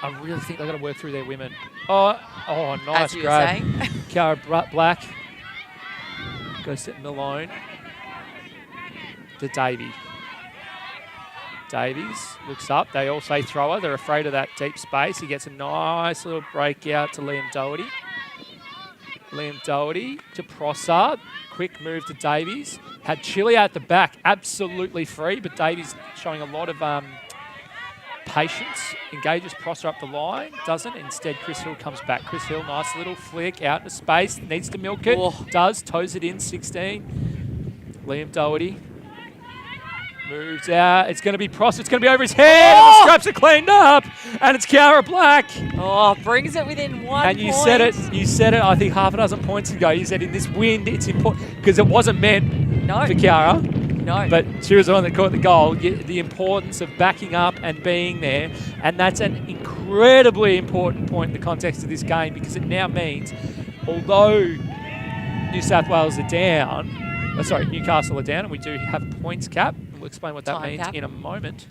I really think they've got to work through their women. Oh, nice As you were grab. saying. Cara Black goes to Malone. To Davey. Davies looks up. They all say thrower. They're afraid of that deep space. He gets a nice little break out to Liam Doherty. Liam Doherty to Prosser. Quick move to Davies. Had Chile at the back. Absolutely free, but Davies showing a lot of patience. Engages Prosser up the line. Doesn't. Instead, Chris Hill comes back. Chris Hill, nice little flick out into space. Needs to milk it. Oh. Does. Toes it in. 16. Liam Doherty. Moves out. It's going to be Prosser. It's going to be over his head. And the straps are cleaned up. And it's Cara Black. Oh, brings it within 1 And you point. said it. You said it. I think half a dozen points ago. You said in this wind, it's important because it wasn't meant for Cara. No. But she was the one that caught the goal. The importance of backing up and being there, and that's an incredibly important point in the context of this game because it now means, although New South Wales are down, Newcastle are down, and we do have a points cap. We'll explain what that Time means cap. in a moment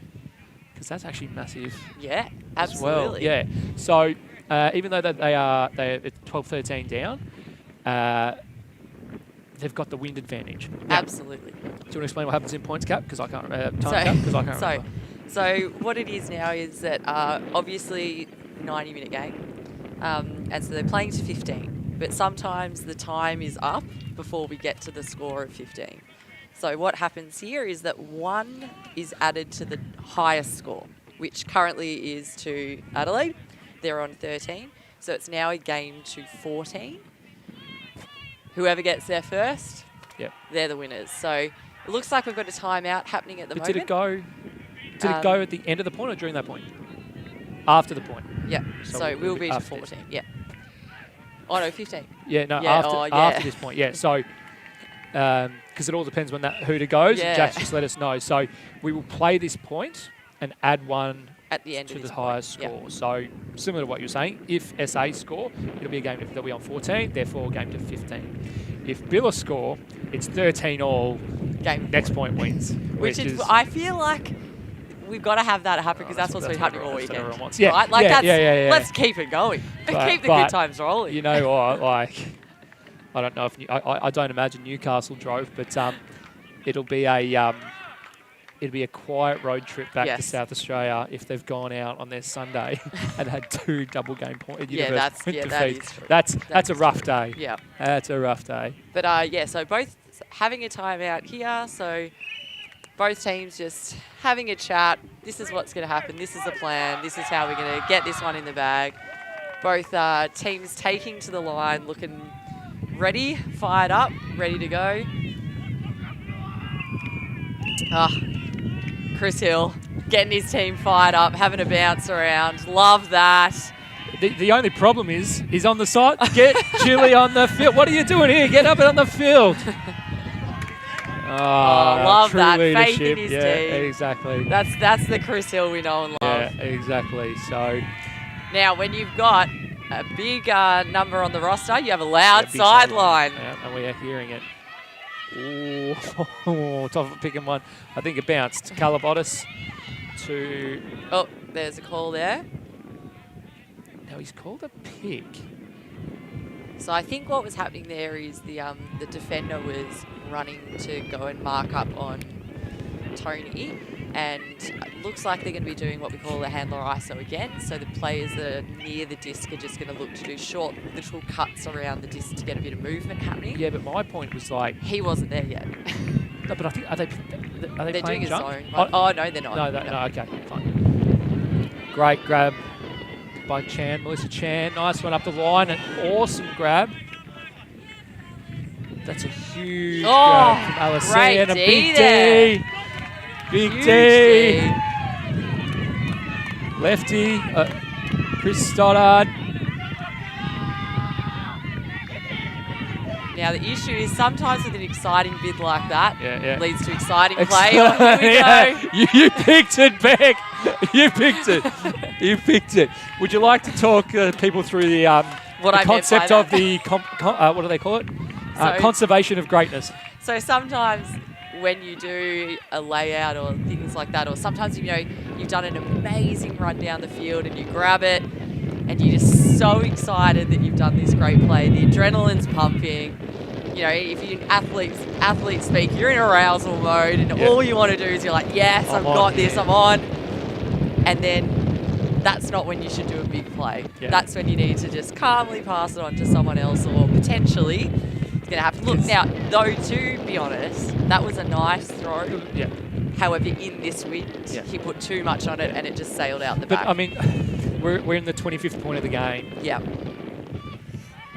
because that's actually massive. Yeah, As absolutely. well. Yeah. So even though they're 12-13 down, they've got the wind advantage. Now, Absolutely. do you want to explain what happens in points cap? Because I can't. Time cap? Because I can't remember. So what it is now is that obviously 90-minute game, and so they're playing to 15. But sometimes the time is up before we get to the score of 15. So what happens here is that 1 is added to the highest score, which currently is to Adelaide. They're on 13. So it's now a game to 14. Whoever gets there first, they're the winners. So it looks like we've got a timeout happening at the moment. Did it go? Did it go at the end of the point or during that point? After the point. Yeah. So we'll be to after 14. Yeah. Oh no, 15. Yeah. No. Yeah, After this point. Yeah. So. Because it all depends when that hooter goes. Yeah. Jack just let us know. So we will play this point and add 1 at the end to of the this highest point. score. Yep. So similar to what you're saying, if SA score, it'll be a game they'll be on 14, therefore a game to 15. If Billa score, it's 13 all. Game next point wins, which is I feel like we've got to have that happen because that's what's been happening all that's what weekend. everyone wants. Yeah, right? Like yeah, that's, yeah. Let's keep it going. Keep the good times rolling. You know what? Like, I don't know if I don't imagine Newcastle drove, but it'll be a quiet road trip back to South Australia if they've gone out on their Sunday and had 2 double game point. That is true. That's a rough day. Yeah, that's a rough day. But so both having a timeout here, so both teams just having a chat. This is what's going to happen. This is the plan. This is how we're going to get this one in the bag. Both teams taking to the line, looking ready, fired up, ready to go. Chris Hill getting his team fired up, having a bounce around. Love that. The only problem is he's on the side. Get Chile on the field. What are you doing here? Get up and on the field. Love that. Faith in his team. Exactly. That's the Chris Hill we know and love. Yeah, exactly. So now when you've got a big number on the roster. You have a loud big sideline. Yeah, and we are hearing it. Ooh, tough at picking one. I think it bounced. Calabotis to... Oh, there's a call there. Now he's called a pick. So I think what was happening there is the defender was running to go and mark up on Tony, and it looks like they're going to be doing what we call a handler ISO again. So the players that are near the disc are just going to look to do short little cuts around the disc to get a bit of movement happening. Yeah, but my point was like... He wasn't there yet. No, but I think, are they They're playing doing a jump? zone. Oh, no, they're not. No, okay, fine. Great grab by Chan, Melissa Chan. Nice one up the line. An awesome grab. That's a huge grab from Alice. Great and a D big there. D. Big Huge D. D. Lefty, Chris Stoddard. Now, the issue is sometimes with an exciting bid like that, leads to exciting play. Oh, here we go. You picked it, Beck. You picked it. You picked it. Would you like to talk people through the concept of the, what do they call it? Conservation of greatness. So sometimes when you do a layout or things like that, or sometimes, you've done an amazing run down the field and you grab it and you're just so excited that you've done this great play. The adrenaline's pumping. If you're an athlete speak, you're in arousal mode and all you want to do is you're like, yes, I've got this, I'm on. And then that's not when you should do a big play. Yeah. That's when you need to just calmly pass it on to someone else, or potentially it's going to have to look. Now, though, to be honest, that was a nice throw. Yeah. However, in this wind, he put too much on it and it just sailed out the back. But, I mean, we're in the 25th point of the game. Yeah.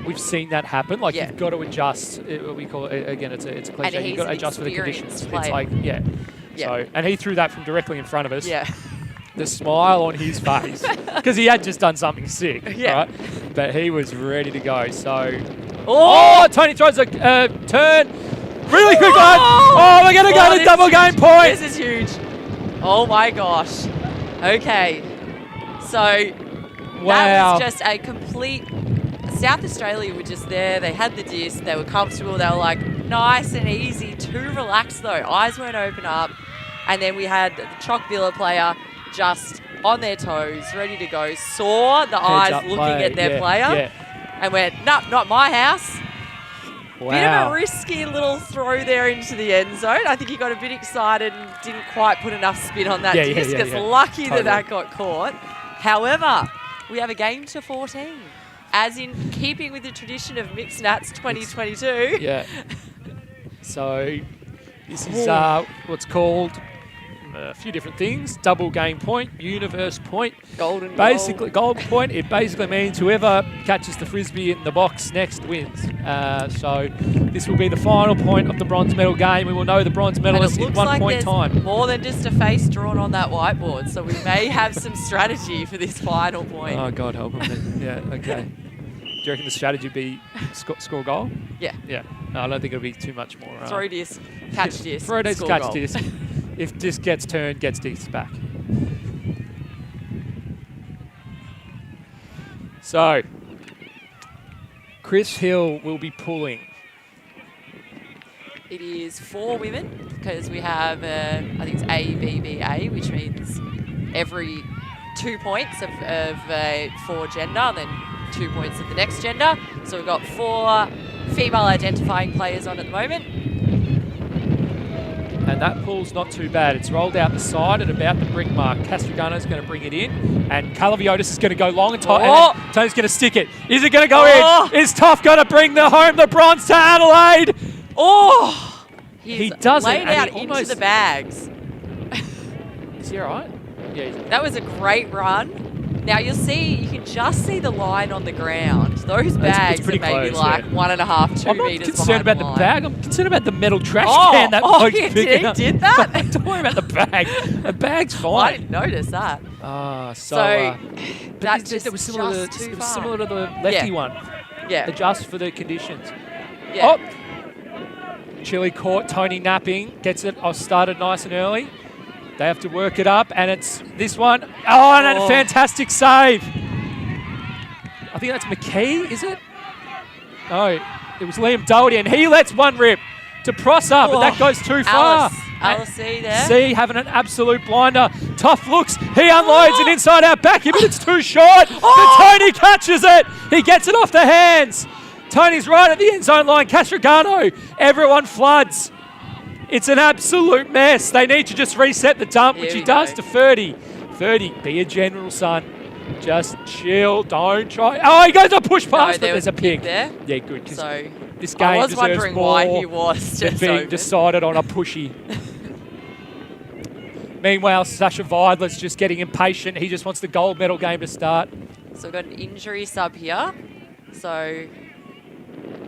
We've seen that happen. Like, you've got to adjust. We call it, again, it's a cliche. You've got to adjust for the conditions. Player. It's like, So, and he threw that from directly in front of us. Yeah. The smile on his face, because he had just done something sick, right? But he was ready to go. So, Tony throws a turn. Really quick one. Oh, we're going to go to double game point. This is huge. Oh, my gosh. Okay. So, that was just a complete... South Australia were just there. They had the disc. They were comfortable. They were like nice and easy. Too relaxed, though. Eyes weren't open up. And then we had the Choc Billa player just on their toes, ready to go. Saw the eyes looking at their player and went, nope, not my house. Wow. Bit of a risky little throw there into the end zone. I think he got a bit excited and didn't quite put enough spin on that disc. It's lucky that got caught. However, we have a game to 14. As in keeping with the tradition of Mixed Nats 2022. Yeah. So this is what's called a few different things. Double game point, universe point. Golden golden point. It basically means whoever catches the frisbee in the box next wins. So this will be the final point of the bronze medal game. We will know the bronze medalist in 1 point time. More than just a face drawn on that whiteboard, so we may have some strategy for this final point. Oh, God help him. Yeah, okay. Do you reckon the strategy would be score goal? Yeah. Yeah. No, I don't think it'll be too much more. Throw disc, catch disc, throw disc, score catch goal. disc. If disc gets turned, gets disc back. So, Chris Hill will be pulling. It is 4 women because we have, I think it's ABBA, which means every 2 points of for gender, then 2 points of the next gender. So we've got 4 female identifying players on at the moment. And that pull's not too bad. It's rolled out the side at about the brick mark. Castrogano's going to bring it in. And Calaviotis is going to go long and tight. And Tony's going to stick it. Is it going to go in? Is Tough going to bring the bronze to Adelaide? Oh! He does laid it. out into the bags. Is he all right? Yeah, that was a great run. Now you can just see the line on the ground. Those bags are maybe like 1.5, 2 I'm not meters concerned about the line. bag. I'm concerned about the metal trash can that bloke's picking up. Did that? Don't worry about the bag. The bag's fine. I didn't notice that. That was similar to the lefty one. Yeah. Adjust for the conditions. Yeah. Oh! Chile caught, Tony napping, gets it. I started nice and early. They have to work it up, and it's this one. Oh, and a fantastic save. I think that's McKee, is it? No, it was Liam Doherty, and he lets one rip to Prosser, but that goes too far. Alice C there. C having an absolute blinder. Tough looks. He unloads it inside out back here, but it's too short. But Tony catches it. He gets it off the hands. Tony's right at the end zone line. Castrogano, everyone floods. It's an absolute mess. They need to just reset the dump, which he does to 30. 30, be a general, son. Just chill. Don't try. Oh, he goes to push past, but there's a pick there. Yeah, good. So this game I was deserves wondering more why he was than just being open. decided on a pushy. Meanwhile, Sasha Vidler's just getting impatient. He just wants the gold medal game to start. So we've got an injury sub here. So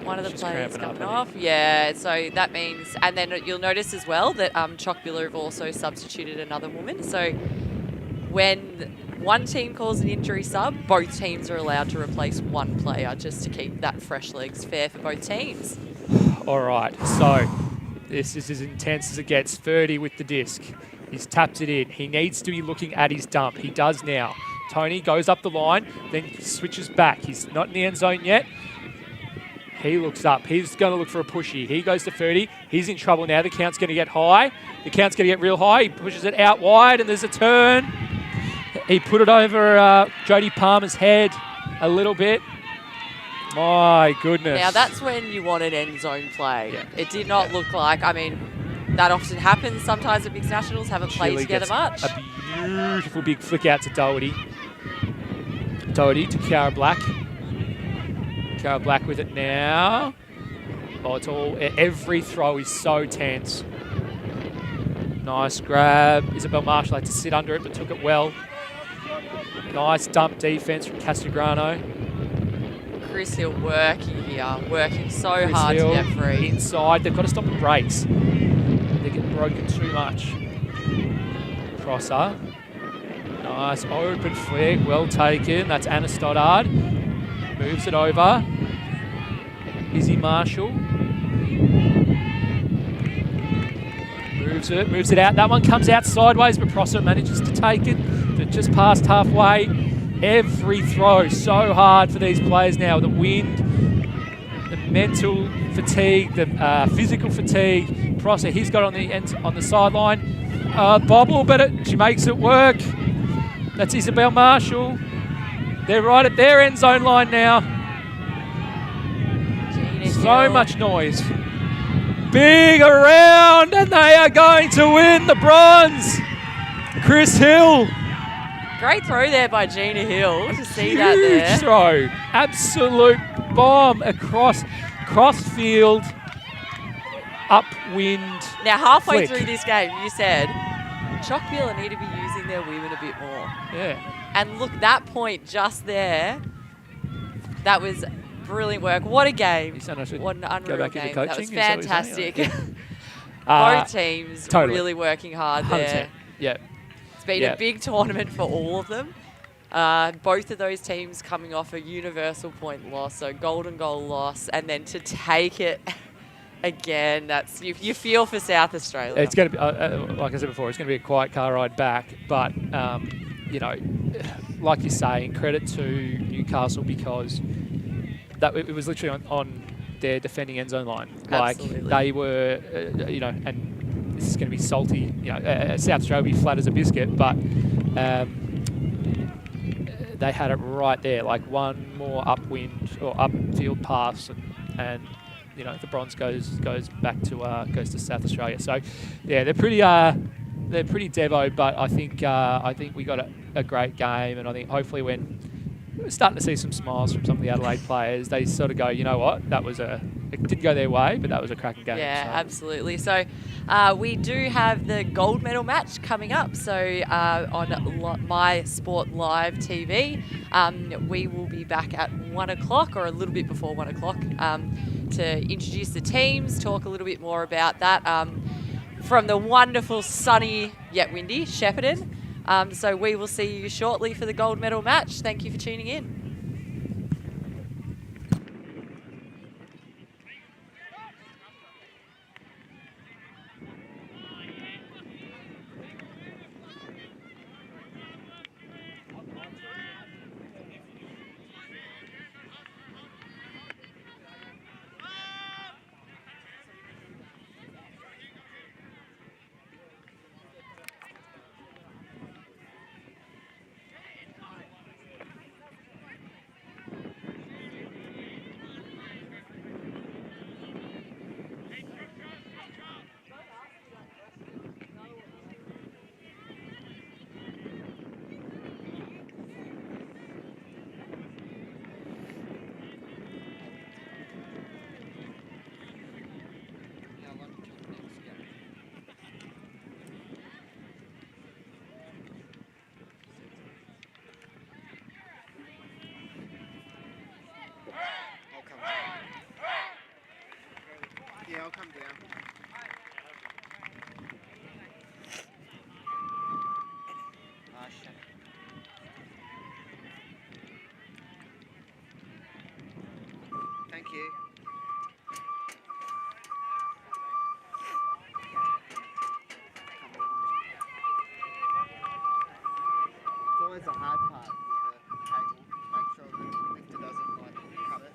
one of the players coming off. Yeah, so that means, and then you'll notice as well that Choc Billa have also substituted another woman. So when one team calls an injury sub, both teams are allowed to replace one player just to keep that fresh legs fair for both teams. All right, so this is as intense as it gets. 30 with the disc. He's tapped it in. He needs to be looking at his dump. He does now. Tony goes up the line, then switches back. He's not in the end zone yet. He looks up. He's going to look for a pushy. He goes to 30. He's in trouble now. The count's going to get high. The count's going to get real high. He pushes it out wide, and there's a turn. He put it over Jody Palmer's head a little bit. My goodness. Now, that's when you want an end zone play. Yeah. It did not look like, I mean, that often happens sometimes at mixed nationals, haven't played together much. A beautiful big flick out to Doherty. Doherty to Cara Black. Cara Black with it now. Oh, it's all, every throw is so tense. Nice grab. Isabel Marshall had to sit under it, but took it well. Nice dump defense from Castigrano. Chris Hill working here, working so Chris hard Hill to get free. Inside, they've got to stop the breaks. They're getting broken too much. Prosser. Nice open flick, well taken. That's Anna Stoddard. Moves it over. Izzy Marshall. Moves it out. That one comes out sideways, but Prosser manages to take it. But just past halfway. Every throw so hard for these players now. The wind, the mental fatigue, the physical fatigue. Prosser, he's got on the sideline. Bobble, but she makes it work. That's Isabel Marshall. They're right at their end zone line now. So much noise. Big around, and they are going to win the bronze. Chris Hill. Great throw there by Gina Hill to see that there. Huge throw. Absolute bomb across field, upwind. Now, halfway flick. through this game, you said Choc Billa need to be using their women a bit more. Yeah. And look, that point just there, that was brilliant work. What a game. What an unreal game. That was fantastic. Both teams really working hard there. 100%. Yeah. It's been a big tournament for all of them. Both of those teams coming off a universal point loss, so golden goal loss, and then to take it again, that's you feel for South Australia. It's going to be, like I said before, it's going to be a quiet car ride back, but you know, like you say, credit to Newcastle because that it was literally on their defending end zone line. Absolutely. Like they were, you know, and this is going to be salty. You know, South Australia will be flat as a biscuit, but they had it right there. Like one more upwind or upfield pass, and you know the bronze goes back to goes to South Australia. So yeah, they're pretty devo, but I think we got a great game, and I think hopefully when we're starting to see some smiles from some of the Adelaide players, they sort of go, you know what, it didn't go their way, but that was a cracking game. Yeah, so. absolutely. So we do have the gold medal match coming up. So on My Sport Live TV, we will be back at 1 o'clock or a little bit before 1 o'clock to introduce the teams, talk a little bit more about that from the wonderful, sunny yet windy Shepparton. So we will see you shortly for the gold medal match. Thank you for tuning in. Yeah, I'll come down. Ah, shit. Thank you. It's always the hard part with the cable. Make sure that the lifter doesn't like cut it.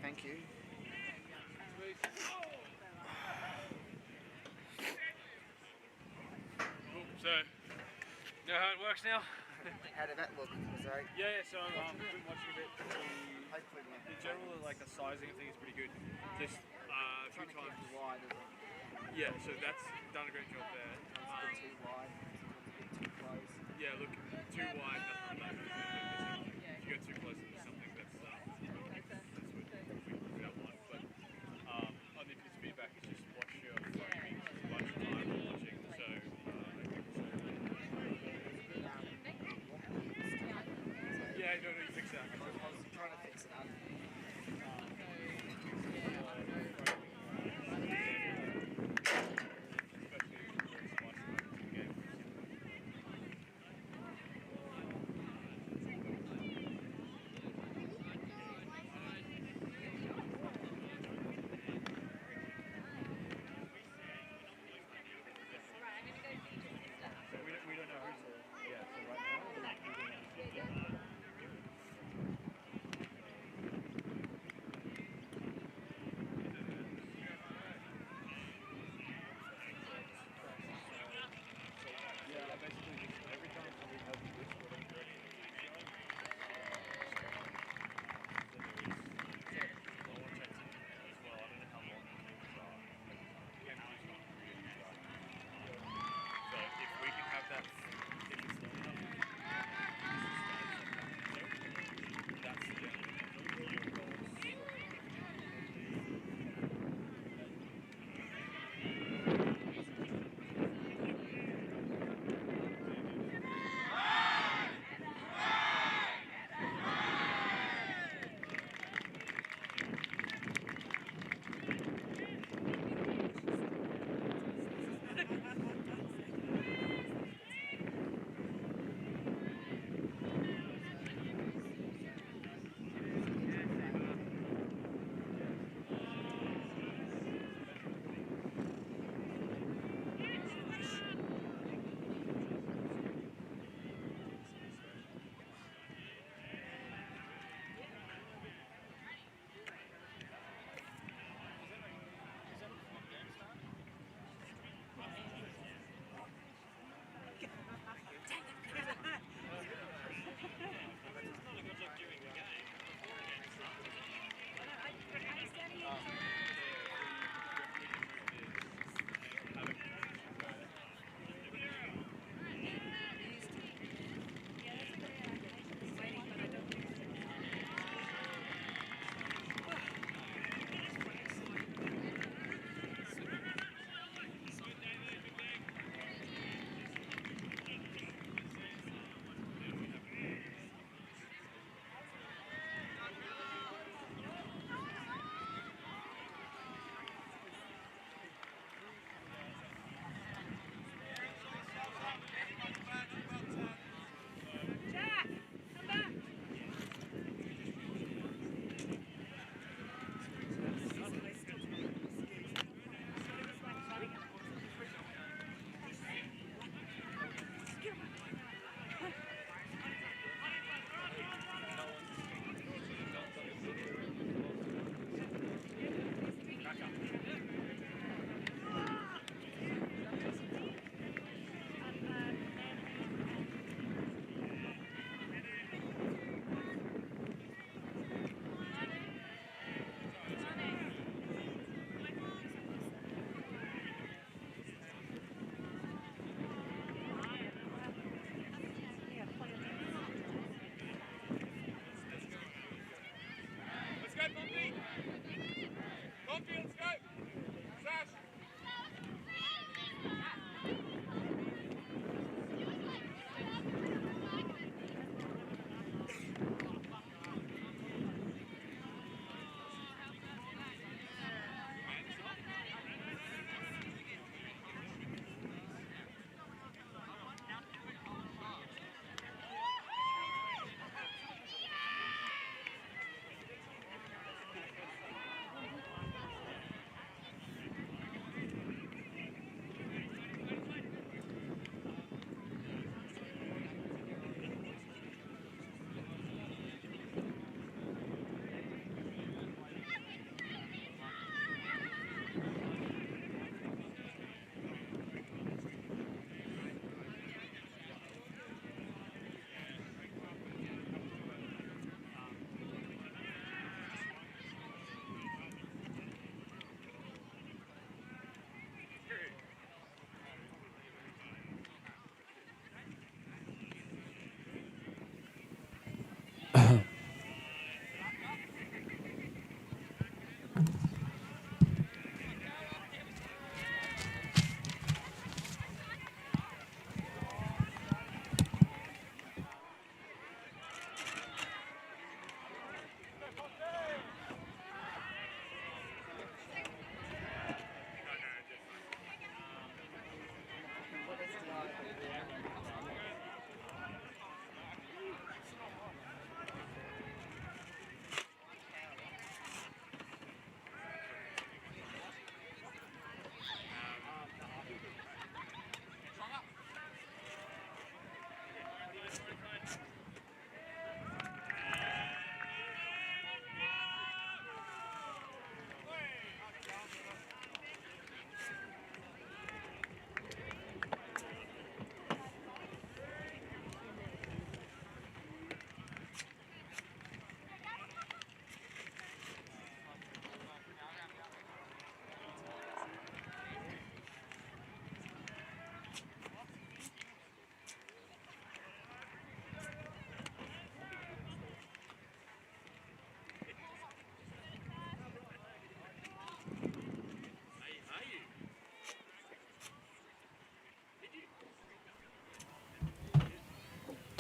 Thank you. Cool. So, know how it works now? How did that look? Sorry. Yeah, so I've been watching a bit. Hopefully not. In general, like the sizing, I think is pretty good. Just a few times. Wide, isn't it? Yeah, so that's done a great job there. Sometimes a bit too wide, sometimes a bit too close. Yeah, look, too wide, that's not that good. If you go too close into something, that's what we don't want. But on the feedback, it's just watch your phone. It's a bunch of time watching, so yeah, no, you fix that. I was trying to fix it up. We don't know who's there. Yeah, so right now, we don't know.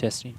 Testing.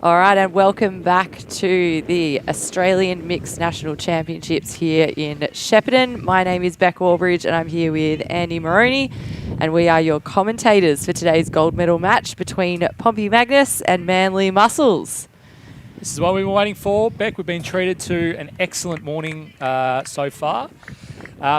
All right, and welcome back to the Australian Mixed National Championships here in Shepparton. My name is Beck Warbridge, and I'm here with Andy Moroney, and we are your commentators for today's gold medal match between Pompey Magnus and Manly Mussels. This is what we've been waiting for, Beck. We've been treated to an excellent morning so far,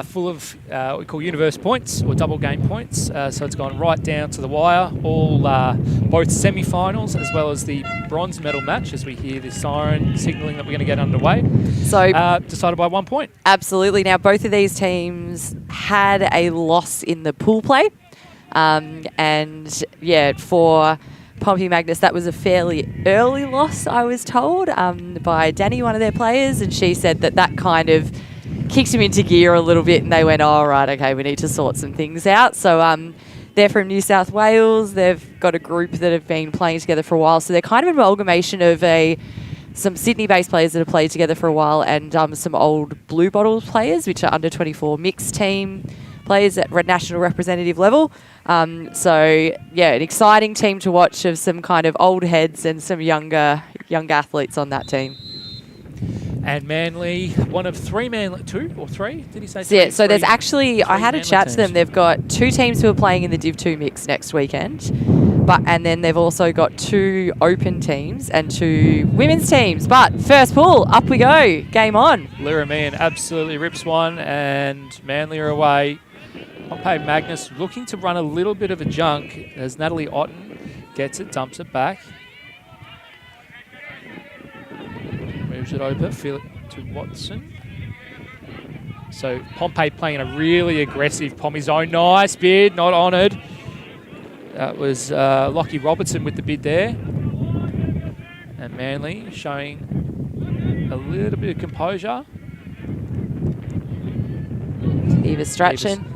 full of what we call universe points or double game points. So it's gone right down to the wire, all both semi-finals as well as the bronze medal match, as we hear the siren signalling that we're going to get underway. So decided by 1 point. Absolutely. Now, both of these teams had a loss in the pool play. And, yeah, for Pompey Magnus, that was a fairly early loss, I was told, by Danny, one of their players, and she said that kind of kicked him into gear a little bit, and they went, oh, right, okay, we need to sort some things out. So they're from New South Wales. They've got a group that have been playing together for a while, so they're kind of an amalgamation of some Sydney-based players that have played together for a while and some old Blue Bottles players, which are under-24 mixed team players at national representative level. So, yeah, an exciting team to watch of some kind of old heads and some young athletes on that team. And Manly, one of three Manly, two or three? Did he say? So, yeah, so there's actually, I had a Manly chat to them. teams. They've got 2 teams who are playing in the Div 2 mix next weekend. And then they've also got 2 open teams and 2 women's teams. But first pool, up we go. Game on. Lyra Meehan absolutely rips one, and Manly are away. Pompey Magnus looking to run a little bit of a junk as Natalie Otten gets it, dumps it back. Moves it over, feel it to Watson. So Pompey playing a really aggressive Pompey zone. Nice bid, not honoured. That was Lockie Robertson with the bid there. And Manly showing a little bit of composure. Eva Strachan.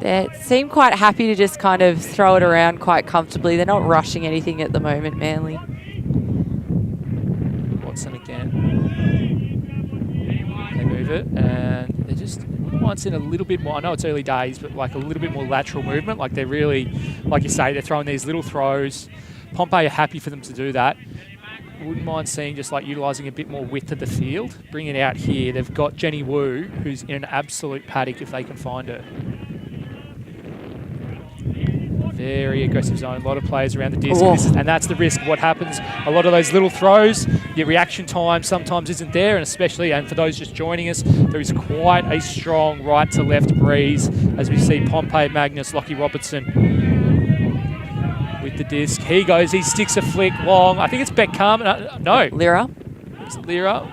They seem quite happy to just kind of throw it around quite comfortably. They're not rushing anything at the moment, Manly. Watson again. They move it, and they just want in a little bit more. I know it's early days, but like a little bit more lateral movement. Like they're really, like you say, they're throwing these little throws. Pompey are happy for them to do that. Wouldn't mind seeing just like utilising a bit more width of the field. Bring it out here. They've got Jenny Wu, who's in an absolute paddock if they can find her. Very aggressive zone. A lot of players around the disc. And that's the risk of what happens. A lot of those little throws, your reaction time sometimes isn't there, and especially, and for those just joining us, there is quite a strong right to left breeze as we see Pompey Magnus, Lockie Robertson with the disc. He goes, he sticks a flick long. I think it's Beck Carmen. No. Lyra. It's Lyra.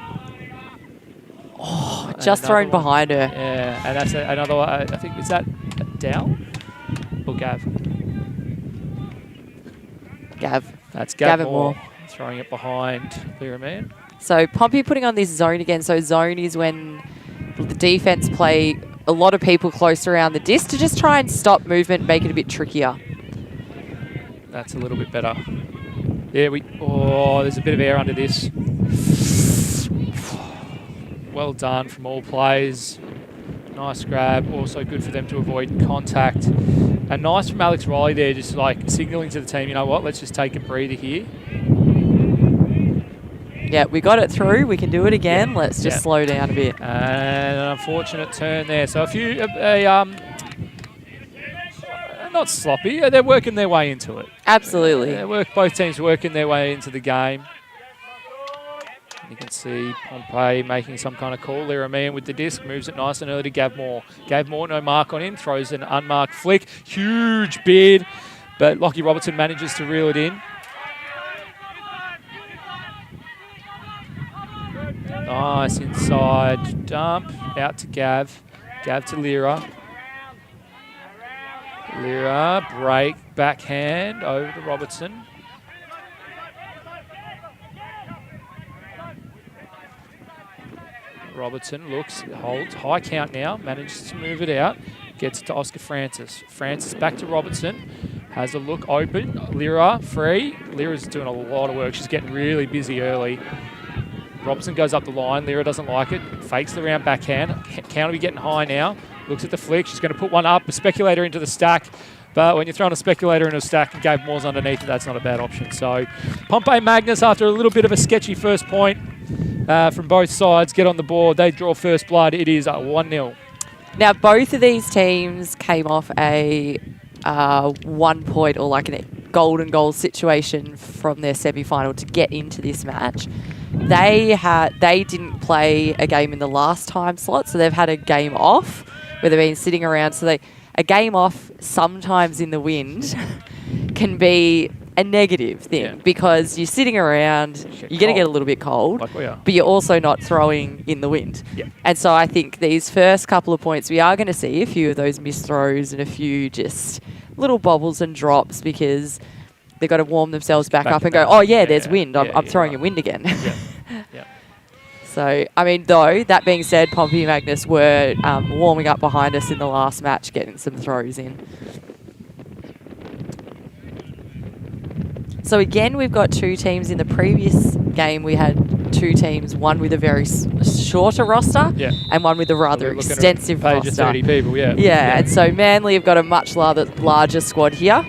Oh, just thrown behind her. Yeah, and that's another one. I think, is that Dow or Gav? Gav. That's Gav Gavin Moore Moore. throwing it behind Lyra Man. So Pompey putting on this zone again. So zone is when the defence play a lot of people close around the disc to just try and stop movement, make it a bit trickier. That's a little bit better. Yeah, there's a bit of air under this. Well done from all players. Nice grab. Also good for them to avoid contact. And nice from Alex Riley there, just like signalling to the team, you know what, let's just take a breather here. Yeah, we got it through. We can do it again. Let's just slow down a bit. And an unfortunate turn there. So not sloppy. They're working their way into it. Absolutely. Both teams working their way into the game. You can see Pompey making some kind of call. Lyra Meehan with the disc, moves it nice and early to Gav Moore. Gav Moore, no mark on him, throws an unmarked flick. Huge bid, but Lockie Robertson manages to reel it in. Nice inside dump, out to Gav. Gav to Lyra. Lyra, break, backhand, over to Robertson. Robertson looks, holds, high count now, manages to move it out, gets it to Oscar Francis. Francis back to Robertson, has a look open, Lyra free. Lyra's doing a lot of work, she's getting really busy early. Robertson goes up the line, Lyra doesn't like it, fakes the round backhand, count will be getting high now, looks at the flick, she's going to put one up, a speculator into the stack. But when you're throwing a speculator in a stack and Gabe Moore's underneath it, that's not a bad option. So Pompey Magnus, after a little bit of a sketchy first point from both sides, get on the board. They draw first blood. It is 1-0. Now, both of these teams came off a 1 point or like a golden goal situation from their semi-final to get into this match. They didn't play a game in the last time slot, so they've had a game off where they've been sitting around. So a game off sometimes in the wind can be a negative thing because you're sitting around, you're going to get a little bit cold, like we are, but you're also not throwing in the wind. Yeah. And so I think these first couple of points, we are going to see a few of those missed throws and a few just little bobbles and drops because they've got to warm themselves back up and go, oh, yeah, there's wind. I'm throwing in wind again. Yeah. Yeah. So, I mean, though, that being said, Pompey Magnus were warming up behind us in the last match, getting some throws in. So, again, we've got two teams. In the previous game, we had two teams, one with a very shorter roster and one with a rather extensive roster. 30 people, Yeah, and so Manly have got a much larger squad here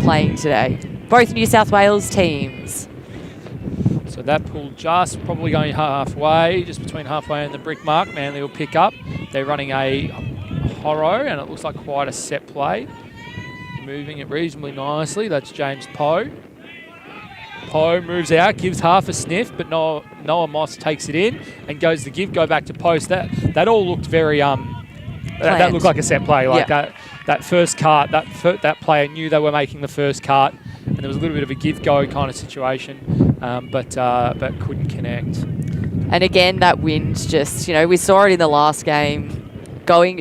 playing today. Both New South Wales teams. So that pool just probably going halfway, just between halfway and the brick mark. Manly will pick up. They're running a Horo, and it looks like quite a set play. Moving it reasonably nicely. That's James Poe. Poe moves out, gives half a sniff, but Noah Moss takes it in and goes the give, go back to post. That all looked very that looked like a set play. Like that first cart, that player knew they were making the first cart, and there was a little bit of a give-go kind of situation, but couldn't connect. And again, that wind just, we saw it in the last game,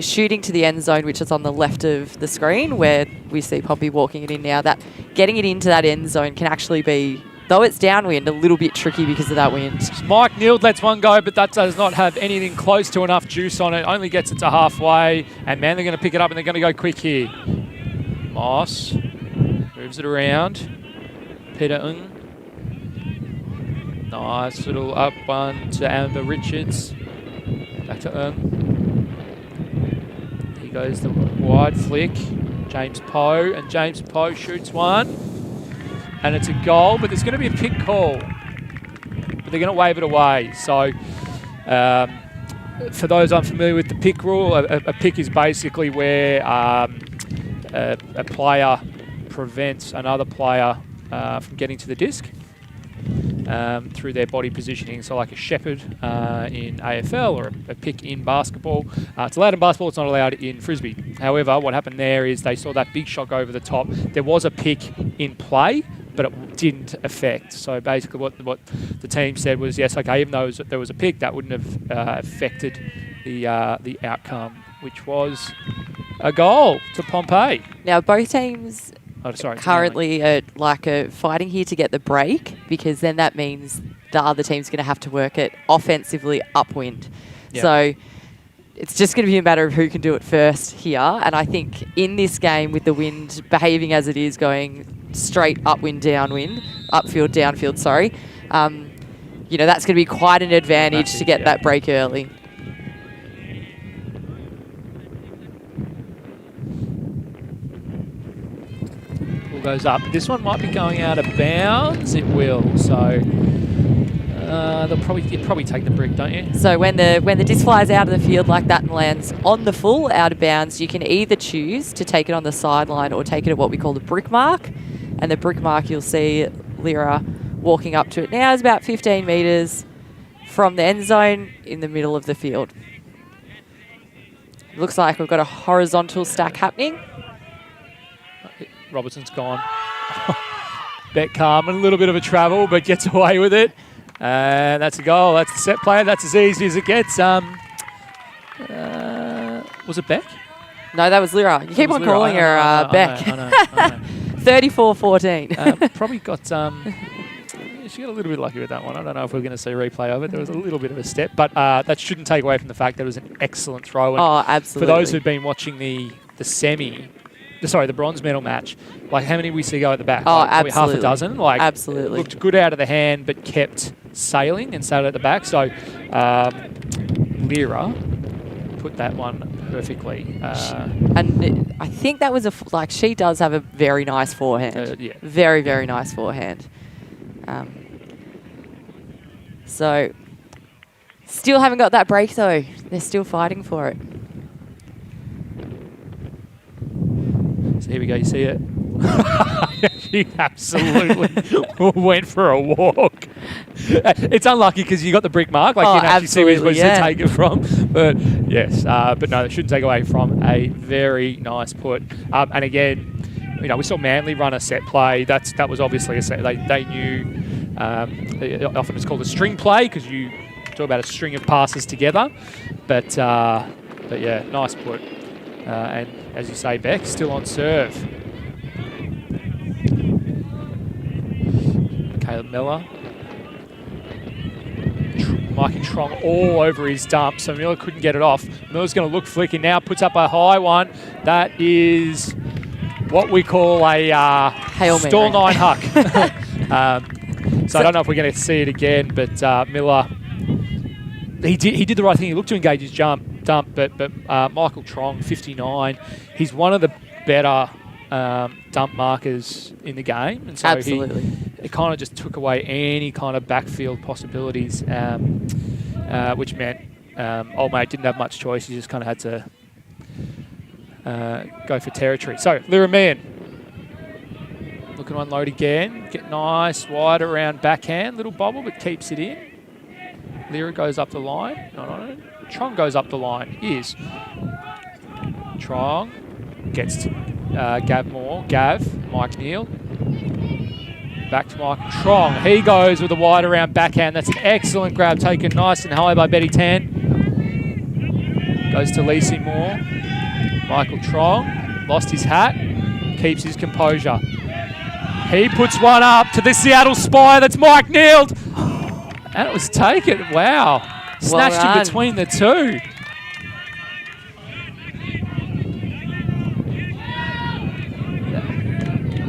shooting to the end zone, which is on the left of the screen, where we see Pompey walking it in now. That getting it into that end zone can actually be, though it's downwind, a little bit tricky because of that wind. Mike Neild lets one go, but that does not have anything close to enough juice on it. Only gets it to halfway, and man, they're going to pick it up and they're going to go quick here. Moss moves it around. Peter Ng. Nice little up one to Amber Richards. Back to Ng. He goes the wide flick. James Poe, and James Poe shoots one. And it's a goal, but there's going to be a pick call. But they're going to wave it away. So for those unfamiliar with the pick rule, a pick is basically where a player prevents another player from getting to the disc through their body positioning. So like a shepherd in AFL or a pick in basketball. It's allowed in basketball, it's not allowed in frisbee. However, what happened there is they saw that big shot go over the top. There was a pick in play, but it didn't affect. So basically what the team said was, yes, okay, even though there was a pick, that wouldn't have affected the outcome, which was a goal to Pompey. Now, both teams currently are fighting here to get the break, because then that means the other team's going to have to work it offensively upwind. Yep. So it's just going to be a matter of who can do it first here. And I think in this game, with the wind behaving as it is, going straight upwind, downwind, upfield, downfield, sorry, that's going to be quite an advantage to get that break early. Ball goes up. This one might be going out of bounds. It will. So you'd probably take the brick, don't you? So when the disc flies out of the field like that and lands on the full out of bounds, you can either choose to take it on the sideline or take it at what we call the brick mark. And the brick mark, you'll see Lyra walking up to it now, is about 15 metres from the end zone in the middle of the field. Looks like we've got a horizontal stack happening. Robertson's gone. Bet Carmen, a little bit of a travel, but gets away with it. And that's a goal. That's the set play. That's as easy as it gets. Was it Beck? No, that was Lyra. You keep on calling her Beck. I know. 34-14. Probably got... she got a little bit lucky with that one. I don't know if we're going to see a replay of it. There was a little bit of a step, but that shouldn't take away from the fact that it was an excellent throw. And absolutely. For those who've been watching the bronze medal match, like how many we see go at the back? Absolutely. Half a dozen. Absolutely. Looked good out of the hand, but kept sailing and sailed at the back. So Lyra put that one perfectly. I think that was like she does have a very nice forehand. Yeah. Very, very nice forehand. So still haven't got that break though. They're still fighting for it. So here we go. You see it? She absolutely went for a walk. It's unlucky because you got the brick mark. Like, you can actually see where you're supposed to take it from. But yes, but no, it shouldn't take away from a very nice put. And again, we saw Manly run a set play. That was obviously a set. They knew. Often it's called a string play because you talk about a string of passes together. But yeah, nice put. And as you say, Beck still on serve. Caleb Miller. Mikey Trong all over his dump, so Miller couldn't get it off. Miller's going to look flicky now, puts up a high one. That is what we call a stall 9 huck. So I don't know if we're going to see it again, but Miller, he did the right thing. He looked to engage his dump, but Michael Trong, 59, he's one of the better dump markers in the game, and so it kind of just took away any kind of backfield possibilities, which meant old mate didn't have much choice. He just kind of had to go for territory. So Liramean looking to unload again, get nice wide around backhand, little bobble, but keeps it in. Lira goes up the line, not on it. Trong goes up the line, is Trong gets to Gav Moore, Mike Neal. Back to Michael Trong. He goes with a wide around backhand. That's an excellent grab, taken nice and high by Betty Tan. Goes to Lacey Moore. Michael Trong lost his hat, keeps his composure. He puts one up to the Seattle Spire. That's Mike Neal. And it was taken. Wow. Snatched in between the two.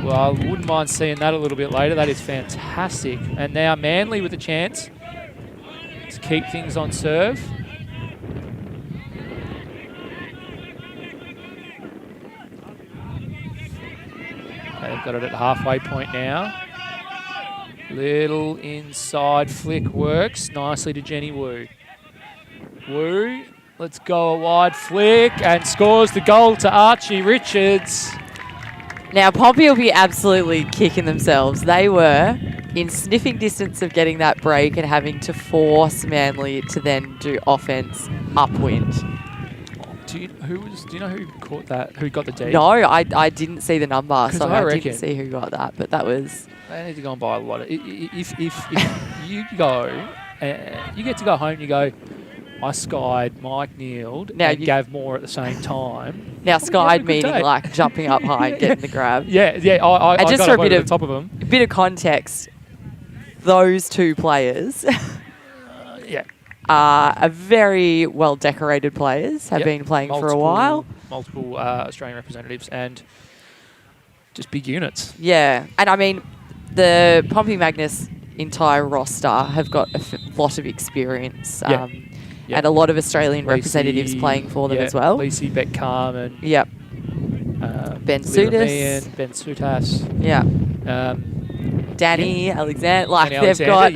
Well, I wouldn't mind seeing that a little bit later. That is fantastic. And now Manly with a chance to keep things on serve. They've got it at the halfway point now. Little inside flick works nicely to Jenny Wu. Wu, let's go a wide flick and scores the goal to Archie Richards. Now, Pompey will be absolutely kicking themselves. They were in sniffing distance of getting that break and having to force Manly to then do offense upwind. Do you know who caught that? Who got the D? No, I didn't see the number, so I reckon didn't see who got that. But that was... They need to go and buy a lot of... If you go, you get to go home and you go, I skied Mike Neal and Gav Moore at the same time. Now, skied meaning like jumping up high and getting the grab. Yeah. I just got for up over the top of them. A bit of context, those two players are very well-decorated players, have been playing for a while. Multiple Australian representatives and just big units. Yeah, and I mean, the Pompey Magnus entire roster have got a lot of experience. And a lot of Australian representatives playing for them as well. Lacey Beck-Calm and Ben Sutas. Ben Sutas. Yeah. Danny Alexander. Like they've got,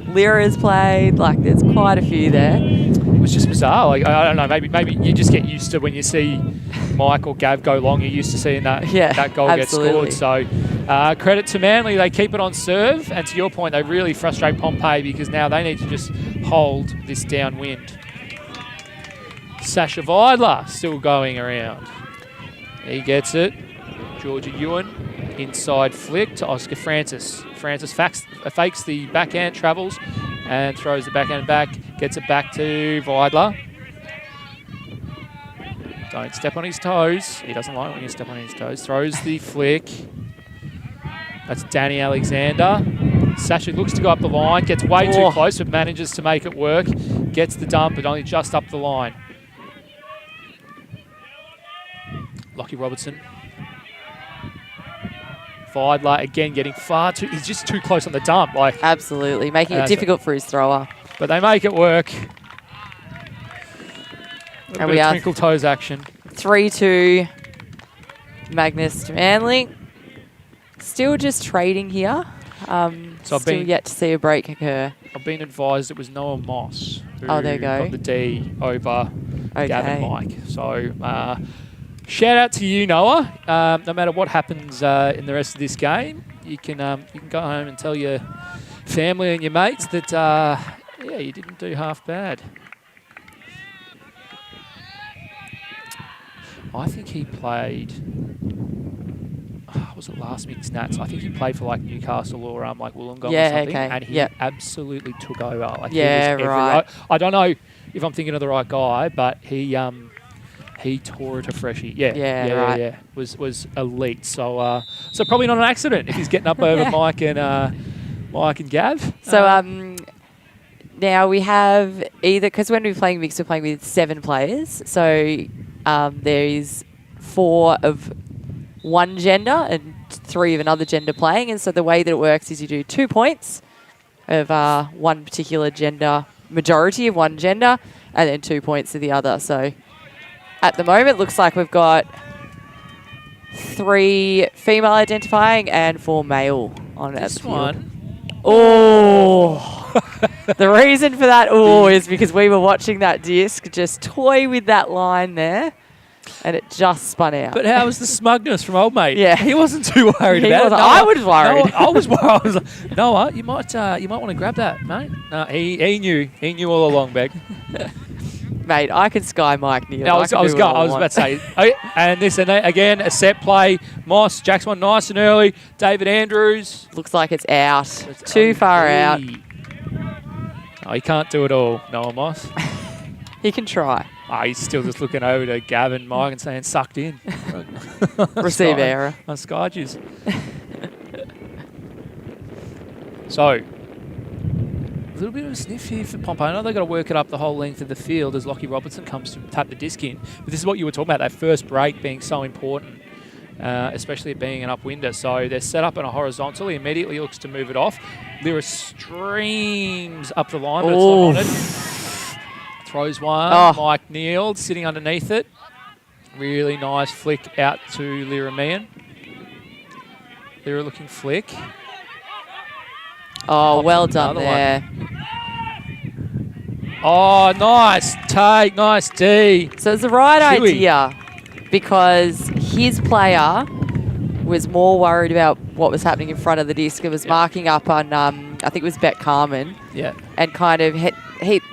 Lyra's played. Like there's quite a few there. It was just bizarre. Like I don't know. Maybe you just get used to when you see Mike or Gav go long. You're used to seeing that goal get scored. So credit to Manly. They keep it on serve. And to your point, they really frustrate Pompey because now they need to just hold this downwind. Sasha Vidler still going around. He gets it. Georgia Ewan, inside flick to Oscar Francis. Francis fakes the backhand, travels, and throws the backhand back. Gets it back to Vidler. Don't step on his toes. He doesn't like when you step on his toes. Throws the flick. That's Danny Alexander. Sasha looks to go up the line, gets way too close, but manages to make it work. Gets the dump, but only just up the line. Lockie Robertson. Vidler again getting far too... He's just too close on the dump. Like absolutely, making it difficult for his thrower. But they make it work. And bit we of are twinkle toes action. 3-2 Magnus to Manly. Still just trading here. So I've Still been- yet to see a break occur. I've been advised it was Noah Moss who Oh, there you go. got the D over Okay. Gavin Mike. So shout out to you, Noah. No matter what happens in the rest of this game, you can go home and tell your family and your mates that yeah, you didn't do half bad. I think he played. Was it last mixed Nats? I think he played for like Newcastle or like Wollongong Yeah, or something, okay. and he Yep. absolutely took over. Like Yeah, he was right. I don't know if I'm thinking of the right guy, but he tore it a freshie. Yeah, Yeah, right. yeah. Was elite. So so probably not an accident if he's getting up over Yeah. Mike and Gav. So now we have either, because when we're playing mixed, we're playing with 7 players. So there is 4 of one gender and 3 of another gender playing. And so the way that it works is you do 2 points of one particular gender, majority of one gender, and then 2 points of the other. So at the moment, looks like we've got 3 female identifying and 4 male on This the field. one. Oh, the reason for that is because we were watching that disc just toy with that line there, and it just spun out. But how was the smugness from old mate? Yeah. He wasn't too worried He about it. wasn't. I was worried. Noah, I was worried. I was like, Noah, you might want to grab that, mate. No, he knew all along, Beck. Mate, I could sky Mike Neal. I was about to say. Oh, and this again, a set play. Moss, Jack's one nice and early. David Andrews. Looks like it's out. It's Too far OP. out. Oh, he can't do it all, Noah Moss. He can try. Oh, he's still just looking over to Gavin, Mike, and saying, sucked in. Receive error. On Sky Juice. So, a little bit of a sniff here for Pompey. I know they've got to work it up the whole length of the field as Lockie Robertson comes to tap the disc in. But this is what you were talking about, that first break being so important, especially it being an upwinder. So they're set up in a horizontal. He immediately looks to move it off. Lyra streams up the line, but it's not on it. Throws one. Oh. Mike Neal sitting underneath it. Really nice flick out to Lyra Meehan. Lyra looking flick. Oh, Pops well up done another there. Oh, nice take, nice D. So it's the right Chewy. idea because his player was more worried about what was happening in front of the disc. It was marking up on, I think it was Bet Carmen, Yeah. and kind of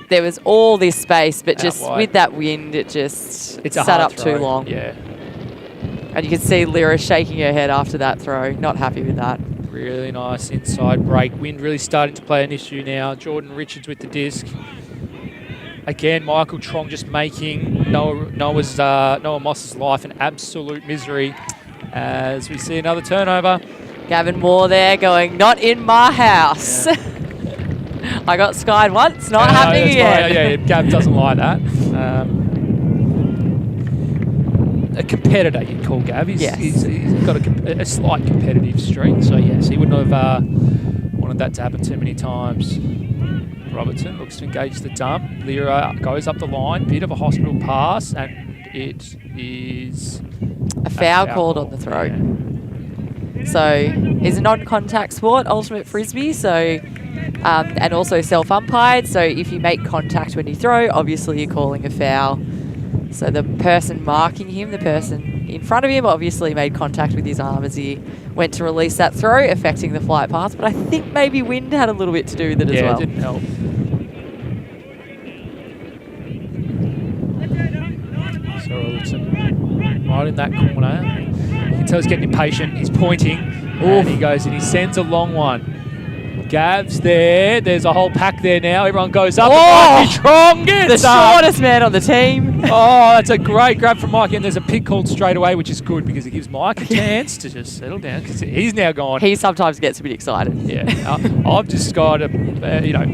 there was all this space, but Out just wide. with that wind, it just It's a sat hard up throw. too long. Yeah. And you can see Lyra shaking her head after that throw. Not happy with that. Really nice inside break. Wind really starting to play an issue now. Jordan Richards with the disc. Again, Michael Trong just making Noah Moss's life an absolute misery as we see another turnover. Gavin Moore there going, not in my house. Yeah. I got skied once, not happening that's again. right. Yeah, Gav doesn't like that. A competitor, you'd call Gav. He's got a slight competitive streak. So, yes, he wouldn't have wanted that to happen too many times. Robertson looks to engage the dump. Lyra goes up the line. Bit of a hospital pass. And it is A foul called on the throw. Yeah. So it's a non-contact sport, ultimate frisbee. So and also self-umpired. So if you make contact when you throw, obviously you're calling a foul. So the person marking him, the person in front of him, obviously made contact with his arm as he went to release that throw, affecting the flight path. But I think maybe wind had a little bit to do with it as well. Yeah, it didn't help. So Robertson right in that corner. You can tell he's getting impatient. He's pointing. And he goes and he sends a long one. Gav's there. There's a whole pack there now. Everyone goes up. Oh! Trong gets The up. shortest man on the team. Oh, that's a great grab from Mike. And there's a pick called straight away, which is good because it gives Mike a chance to just settle down because he's now gone. He sometimes gets a bit excited. Yeah, I've just skied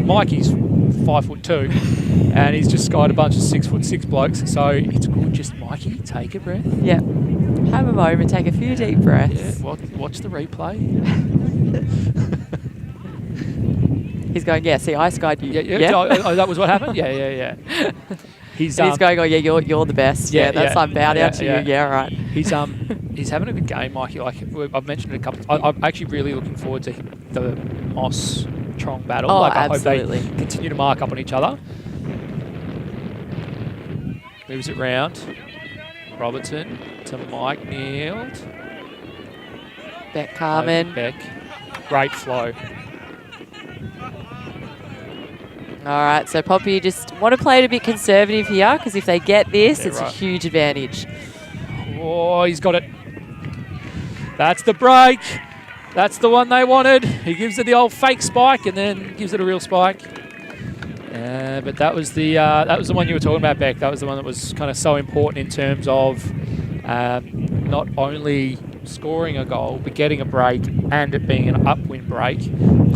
Mikey's 5'2", and he's just skied a bunch of 6'6" blokes. So it's good. Just Mikey, take a breath. Yeah. Have a moment, take a few deep breaths. Yeah, watch the replay. He's going, yeah, see, I skied you. Yeah. Oh, that was what happened? Yeah. He's And he's going, oh, yeah, you're the best. Yeah, that's I'm bow down to you. Yeah, right. He's having a good game, Mikey. Like I've mentioned it a couple. I'm actually really looking forward to the Moss Trong battle. Oh, like I absolutely. hope they continue to mark up on each other. Moves it round. Robertson to Mike Neild. Beck Carmen. Beck. Great flow. All right, so Pompey just want to play it a bit conservative here because if they get this, it's right. a huge advantage. Oh, he's got it. That's the break. That's the one they wanted. He gives it the old fake spike and then gives it a real spike. But that was the one you were talking about, Beck. That was the one that was kind of so important in terms of not only scoring a goal, but getting a break and it being an upwind break.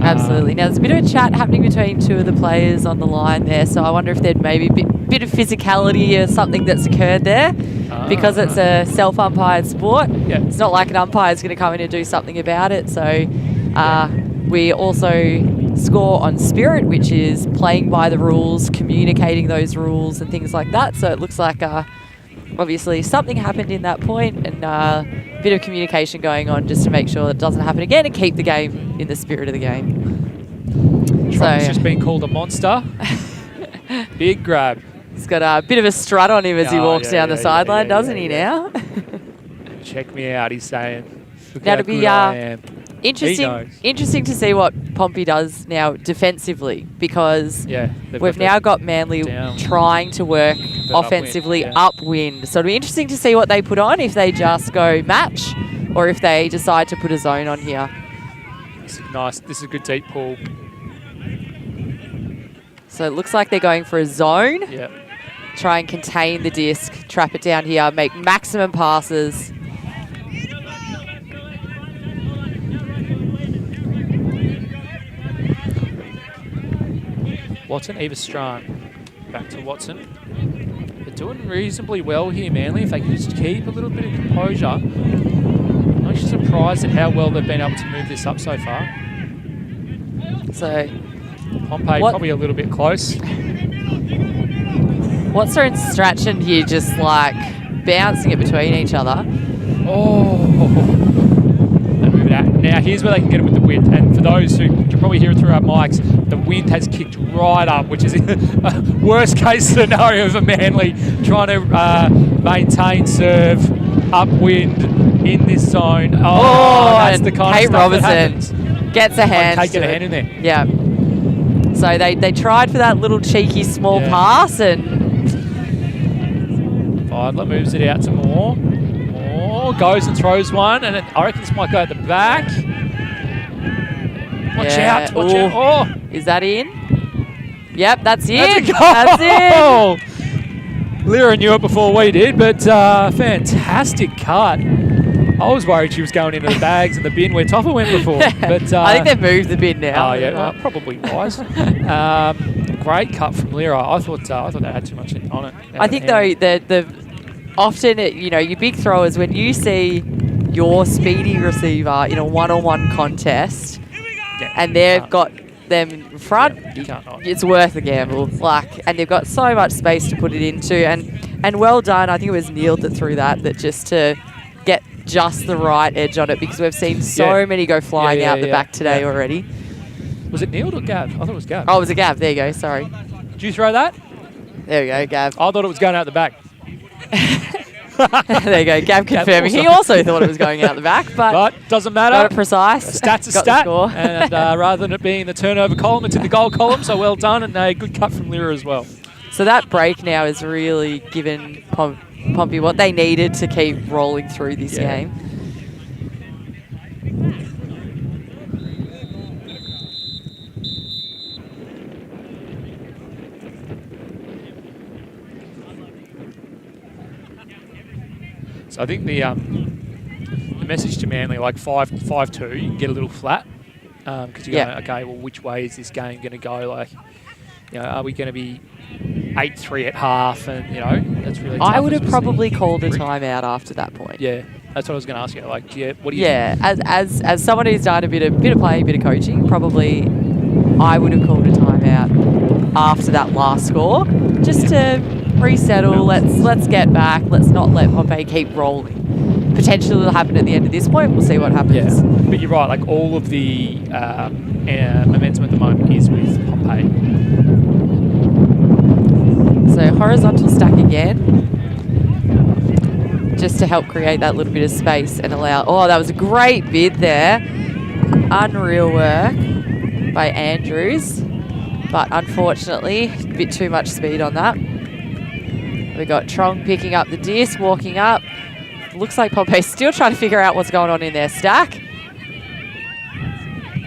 Absolutely. Now, there's a bit of a chat happening between two of the players on the line there, so I wonder if there'd maybe a bit of physicality or something that's occurred there. Because it's a self-umpired sport, it's not like an umpire's going to come in and do something about it. So we also score on spirit, which is playing by the rules, communicating those rules and things like that. So it looks like obviously something happened in that point and a bit of communication going on just to make sure that it doesn't happen again and keep the game in the spirit of the game. Trump's just been called a monster. Big grab. He's got a bit of a strut on him as he walks down the sideline, doesn't he now? Check me out, he's saying. Look That'll how good I am. Interesting to see what Pompey does now defensively because we've now got Manly trying to work offensively upwind. So it'll be interesting to see what they put on, if they just go match or if they decide to put a zone on here. This is nice. This is a good deep pull. So it looks like they're going for a zone. Yeah. Try and contain the disc, trap it down here, make maximum passes. Watson, Eva Strang. Back to Watson. They're doing reasonably well here, Manly. If they can just keep a little bit of composure. I'm actually surprised at how well they've been able to move this up so far. So Pompey probably a little bit close. What's their instruction here? Just like bouncing it between each other. Oh. They move it out. Now here's where they can get it with the wind. And for those who can probably hear it through our mics, the wind has kicked right up, which is a worst case scenario for Manly trying to maintain serve upwind in this zone. Oh, that's the kind of stuff that happens. Gets a hand. Kate get a hand in there. Yeah. So they tried for that little cheeky small pass and Fidler moves it out to Moore. Moore goes and throws one, and I reckon this might go at the back. Watch out! Watch out! Oh, is that in? Yep, that's in. That's a goal. That's in. Lyra knew it before we did, but fantastic cut. I was worried she was going into the bags and the bin where Toffa went before. But I think they've moved the bin now. Oh, yeah, well, probably wise. Great cut from Lyra. I thought they had too much on it. I think, though, the often, your big throwers, when you see your speedy receiver in a one-on-one contest and they've got them in front, it's worth a gamble. And they've got so much space to put it into. And well done. I think it was Neil that threw that just to get just the right edge on it because we've seen so many go flying out the back today already. Was it Neil or Gav? I thought it was Gav. Oh, it was a Gav. There you go. Sorry. Did you throw that? There we go, Gav. I thought it was going out the back. There you go. Gav confirming. He also thought it was going out the back, but doesn't matter. Got it precise. A stat's a stat. And rather than it being in the turnover column, it's in the goal column. So well done and a good cut from Lyra as well. So that break now has really given Pompey what they needed to keep rolling through this game. So I think the message to Manly, like 5-2, you can get a little flat because you're going, okay, well, which way is this game going to go? Like, are we going to be 8-3 at half? And that's really tough. I would have probably called a timeout after that point. Yeah, that's what I was going to ask you. Like, what do you? Yeah, as someone who's done a bit of playing, a bit of coaching, probably I would have called a timeout after that last score, just to resettle. Let's get back. Let's not let Pompey keep rolling. Potentially it'll happen at the end of this point. We'll see what happens. Yeah, but you're right. Like all of the momentum at the moment is with Pompey. So horizontal stack again, just to help create that little bit of space and allow. Oh, that was a great bid there. Unreal work by Andrews, but unfortunately a bit too much speed on that. We got Trong picking up the disc, walking up. Looks like Pompey's still trying to figure out what's going on in their stack.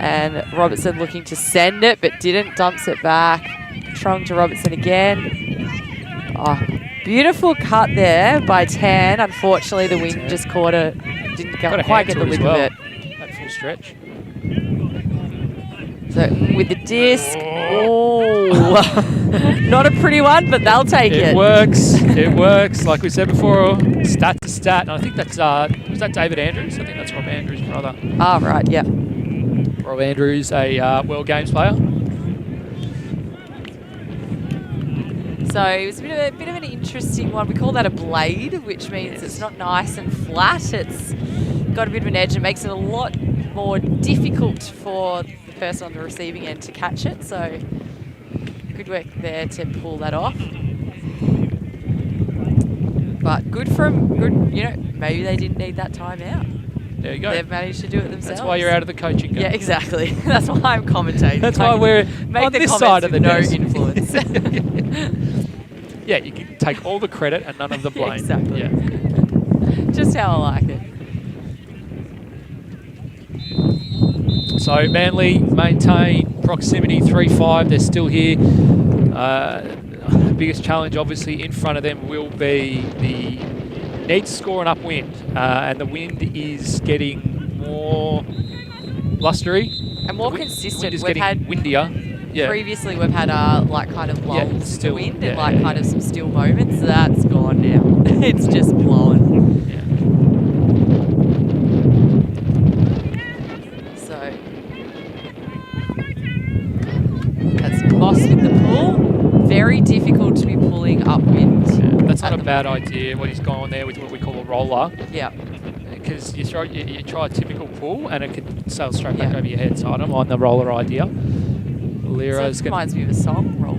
And Robertson looking to send it, but didn't, dumps it back. Trong to Robertson again. Oh, beautiful cut there by Tan. Unfortunately, the wind just caught it. Didn't quite get the lip of it. That full stretch. So with the disc, oh, not a pretty one, but they'll take it. It works. It works. Like we said before, stat to stat. And I think that's was that David Andrews? I think that's Rob Andrews' brother. Ah, right. Yeah. Rob Andrews, a World Games player. So it was a bit of an interesting one. We call that a blade, which means it's not nice and flat. It's got a bit of an edge. It makes it a lot more difficult for the person on the receiving end to catch it. So good work there to pull that off. But good, you know, maybe they didn't need that time out. There you go. They've managed to do it themselves. That's why you're out of the coaching game. Yeah, exactly. That's why I'm commentating. That's why we're make on the this comments side of the with no desk. influence. Yeah, you can take all the credit and none of the blame. Exactly. Yeah. Just how I like it. So Manly maintain proximity 3-5. They're still here. The biggest challenge, obviously, in front of them will be the need to score an upwind, and the wind is getting more blustery And more The consistent. wind is We've getting had windier. Yeah. previously we've had like kind of lulls in the still, wind yeah, and like yeah, kind of some still moments. That's gone now. It's just blowing. Yeah. So that's Moss with the pull. Very difficult to be pulling upwind. Yeah, that's not at a the bad moment. idea. What he's gone there with what we call a roller, Yeah. because you try a typical pull and it can sail straight back Yeah. over your head. So I don't mind the roller idea. So Lyra's it going. reminds me of a song, Roller,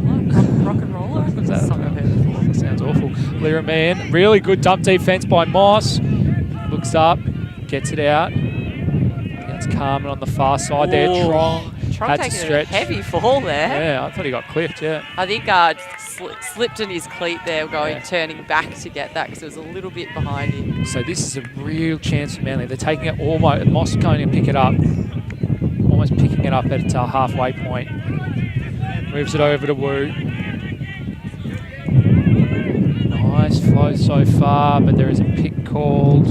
rock and roller. I think it's a that? song I've heard before. Sounds awful. Lyra man, really good dump defense by Moss. Looks up, gets it out. That's Carmen on the far side there. Ooh. Trong Tron had to taking a stretch. heavy fall there. Yeah, I thought he got clipped. Yeah. I think slipped in his cleat there, turning back to get that because it was a little bit behind him. So this is a real chance for Manly. They're taking it almost. Moss going to pick it up, almost picking it up at halfway point. Moves it over to Wu. Nice flow so far, but there is a pick called.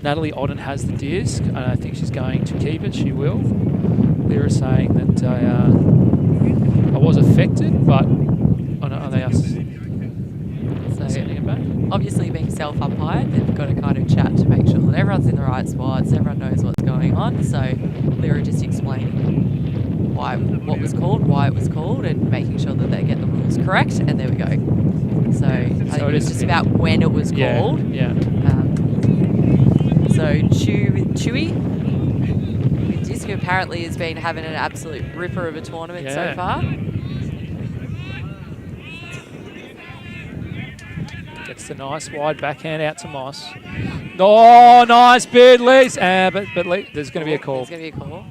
Natalie Odden has the disc, and I think she's going to keep it. She will. Lyra saying that I was affected, but they are sending it back. Obviously, being self-umpired, they've got to kind of chat to make sure that everyone's in the right spots, everyone knows what's going on. So Lyra just explaining what was called, why it was called, and making sure that they get the rules correct. And there we go. So I think it was just about when it was called. Yeah. So Chewy with disc, who apparently has been having an absolute ripper of a tournament so far. Gets the nice wide backhand out to Moss. Oh, nice bid, Lees. But Lee, there's going to be a call. There's going to be a call.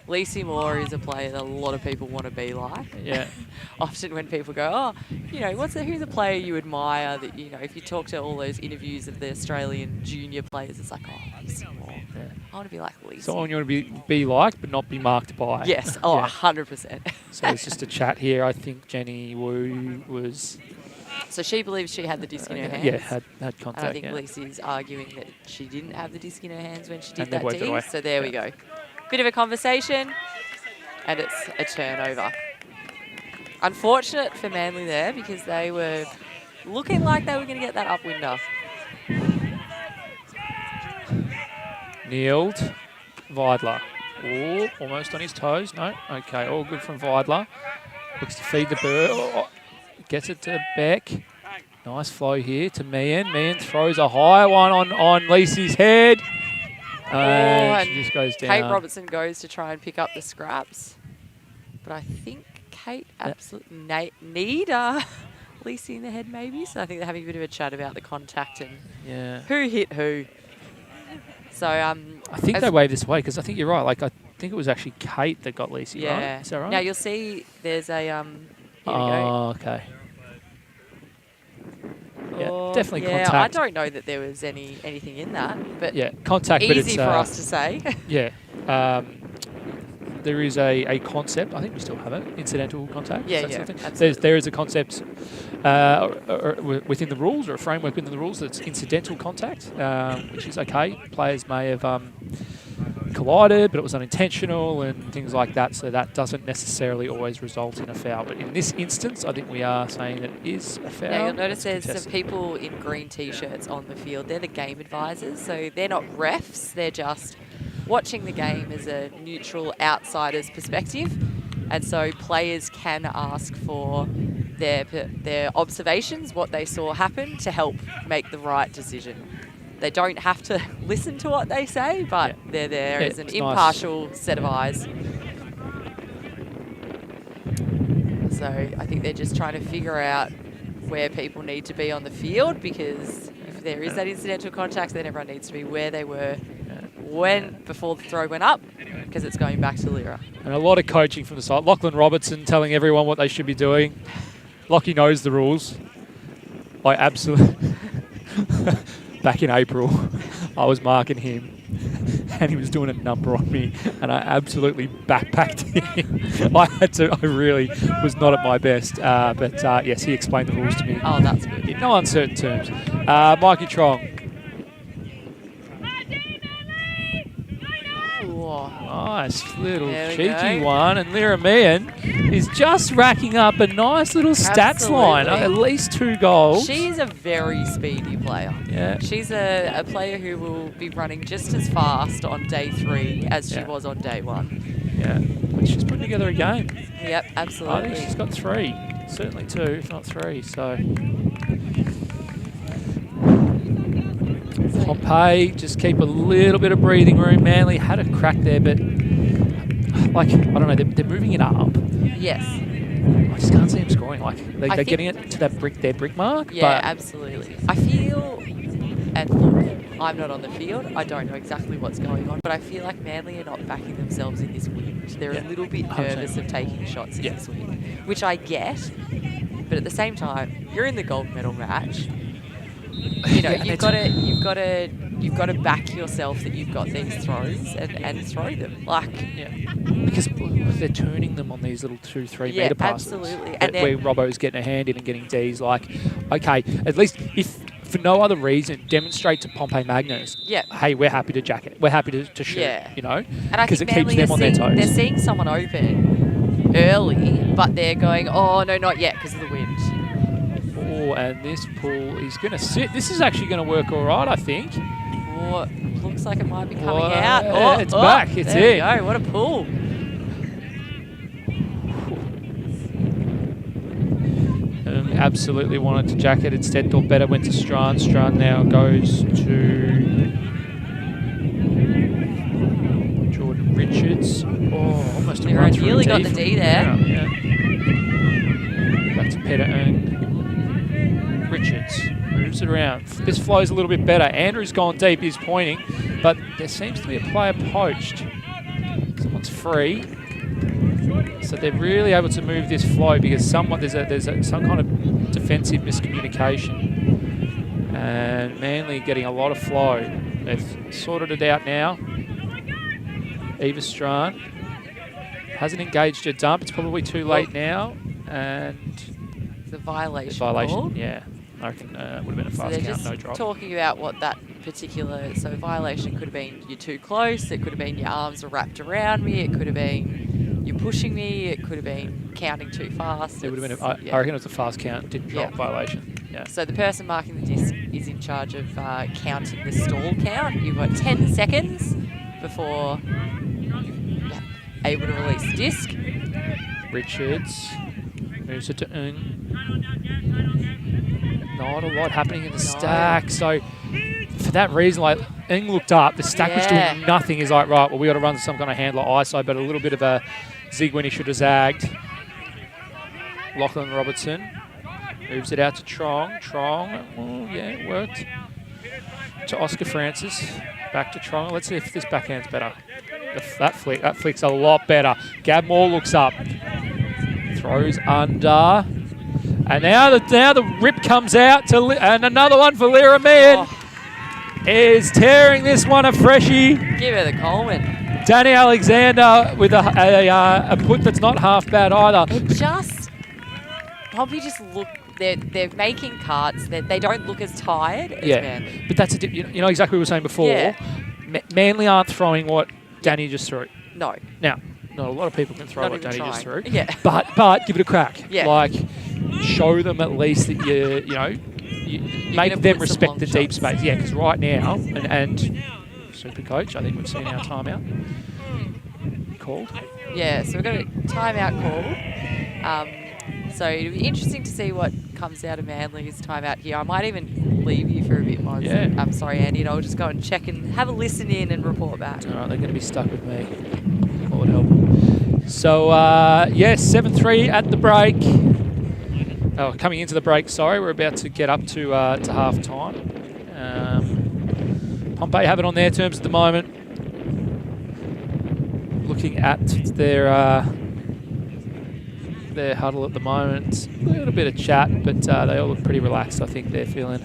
Lacey Moore is a player that a lot of people want to be like. Yeah. Often when people go, oh, you know, who's a player you admire that, you know, if you talk to all those interviews of the Australian junior players, it's like, oh, Lacey Moore. Yeah. I want to be like Lacey. Someone you want to be like, but not be marked by. Yes. Yeah. 100%. So it's just a chat here. I think Jenny Wu was. So she believes she had the disc in her hands. Yeah, had contact. And I think yeah. Lacey's arguing that she didn't have the disc in her hands when she did And they've that worked it away. deed. So there we go. Bit of a conversation, and it's a turnover. Unfortunate for Manly there because they were looking like they were going to get that upwinder. Kneeled. Vidler. Oh, almost on his toes. No. Okay, all good from Vidler. Looks to feed the bird. Oh, gets it to Beck. Nice flow here to Meehan. Meehan throws a high one on Lacey's head. And she just goes down. Kate Robertson goes to try and pick up the scraps. But I think Kate absolutely need Lacey in the head maybe. So I think they're having a bit of a chat about the contact and who hit who. So I think they waved this away because I think you're right. Like I think it was actually Kate that got Lacey, right? Is that right? Now you'll see there's a here we go. Oh, okay. Yeah, definitely contact. I don't know that there was anything in that, but yeah, contact. Easy but it's, for us to say. Yeah. There is a concept. I think we still have it. Incidental contact. Yeah, absolutely. There is a concept within the rules, or a framework within the rules, that's incidental contact, which is okay. Players may have collided, but it was unintentional and things like that. So that doesn't necessarily always result in a foul. But in this instance, I think we are saying that it is a foul. Now you'll notice there's some people in green t-shirts on the field. They're the game advisors, so they're not refs. They're just watching the game as a neutral outsider's perspective. And so players can ask for their observations, what they saw happen, to help make the right decision. They don't have to listen to what they say, but they're there as an impartial set of eyes. So I think they're just trying to figure out where people need to be on the field, because if there is that incidental contact, then everyone needs to be where they were before the throw went up, because it's going back to Lyra. And a lot of coaching from the side. Lachlan Robertson telling everyone what they should be doing. Lockie knows the rules. I absolutely... Back in April, I was marking him and he was doing a number on me and I absolutely backpacked him. I really was not at my best. But yes, he explained the rules to me. Oh, that's good. In no uncertain terms. Mikey Trong. Nice little cheeky one. And Lyra Meehan is just racking up a nice little stats line. At least 2 goals. She's a very speedy player. Yeah. She's a player who will be running just as fast on day 3 as she was on day 1. Yeah. But she's putting together a game. Yep, absolutely. I think she's got 3. Certainly 2, if not 3. So... Pompey, just keep a little bit of breathing room. Manly had a crack there, but like, I don't know, they're moving it up. Yes. I just can't see them scoring. Like, they're getting it to their brick mark. Yeah, absolutely. I feel, and look, I'm not on the field. I don't know exactly what's going on, but I feel like Manly are not backing themselves in this wind. They're a little bit nervous of taking shots in this wind, which I get. But at the same time, you're in the gold medal match. You know, you've got to back yourself that you've got these throws and throw them. Like, because they're turning them on these little 2-3 metre passes. Absolutely. And where Robbo's getting a hand in and getting D's. Like, okay, at least if for no other reason, demonstrate to Pompey Magnus. Hey, we're happy to jack it. We're happy to shoot. You know, because it keeps them on their toes. They're seeing someone open early, but they're going, oh no, not yet, because of the wind. And this pull is going to sit. This is actually going to work all right, I think. Oh, looks like it might be coming out. Oh, it's back. It's there in. There we go. What a pull. Absolutely wanted to jack it. Instead, thought better, went to Strand. Strand now goes to Jordan Richards. Oh, almost a run through. Nearly got the D there. Back to Petterton. Richards moves it around. This flows a little bit better. Andrew's gone deep, he's pointing, but there seems to be a player poached. Someone's free. So they're really able to move this flow because some kind of defensive miscommunication. And Manly getting a lot of flow. They've sorted it out now. Eva Strand hasn't engaged her dump. It's probably too late now. And the violation. Called. Yeah. I reckon it would have been a fast count, no drop. Talking about what that particular violation could have been. You're too close. It could have been your arms are wrapped around me. It could have been you're pushing me. It could have been counting too fast. It would have been. I reckon it was a fast count. Didn't drop violation. Yeah. So the person marking the disc is in charge of counting the stall count. You've got 10 seconds before you're able to release the disc. Richards moves it to not a lot happening in the stack. So for that reason, like, Ing looked up, the stack was doing nothing. He's like, right, well, we got to run some kind of handler ISO, but a little bit of a zig when he should have zagged. Lachlan Robertson moves it out to Trong. Trong, oh, yeah, it worked. To Oscar Francis, back to Trong. Let's see if this backhand's better. That flick's a lot better. Gab Moore looks up, throws under, and now the rip comes out to and another one for Lyra Man. Is tearing this one a freshie. Give her the Coleman. Danny Alexander with a put that's not half bad either. It just, Pompey just look, they're making cuts. They don't look as tired as Manly. But that's you know exactly what we were saying before. Yeah. Manly aren't throwing what Danny just threw. No. Now, not a lot of people can throw what Danny just threw. Yeah. But give it a crack. Yeah. Like, show them at least that you make them respect the deep space. Yeah, because right now, and Super Coach, I think we've seen our timeout called. Yeah, so we've got a timeout called. So it'll be interesting to see what comes out of Manly's timeout here. I might even leave you for a bit more. Yeah. I'm sorry, Andy, and I'll just go and check and have a listen in and report back. All right, they're going to be stuck with me. Lord help. So, 7-3 at the break. Oh, coming into the break, sorry. We're about to get up to half time. Pompey have it on their terms at the moment. Looking at their huddle at the moment. A little bit of chat, but they all look pretty relaxed. I think they're feeling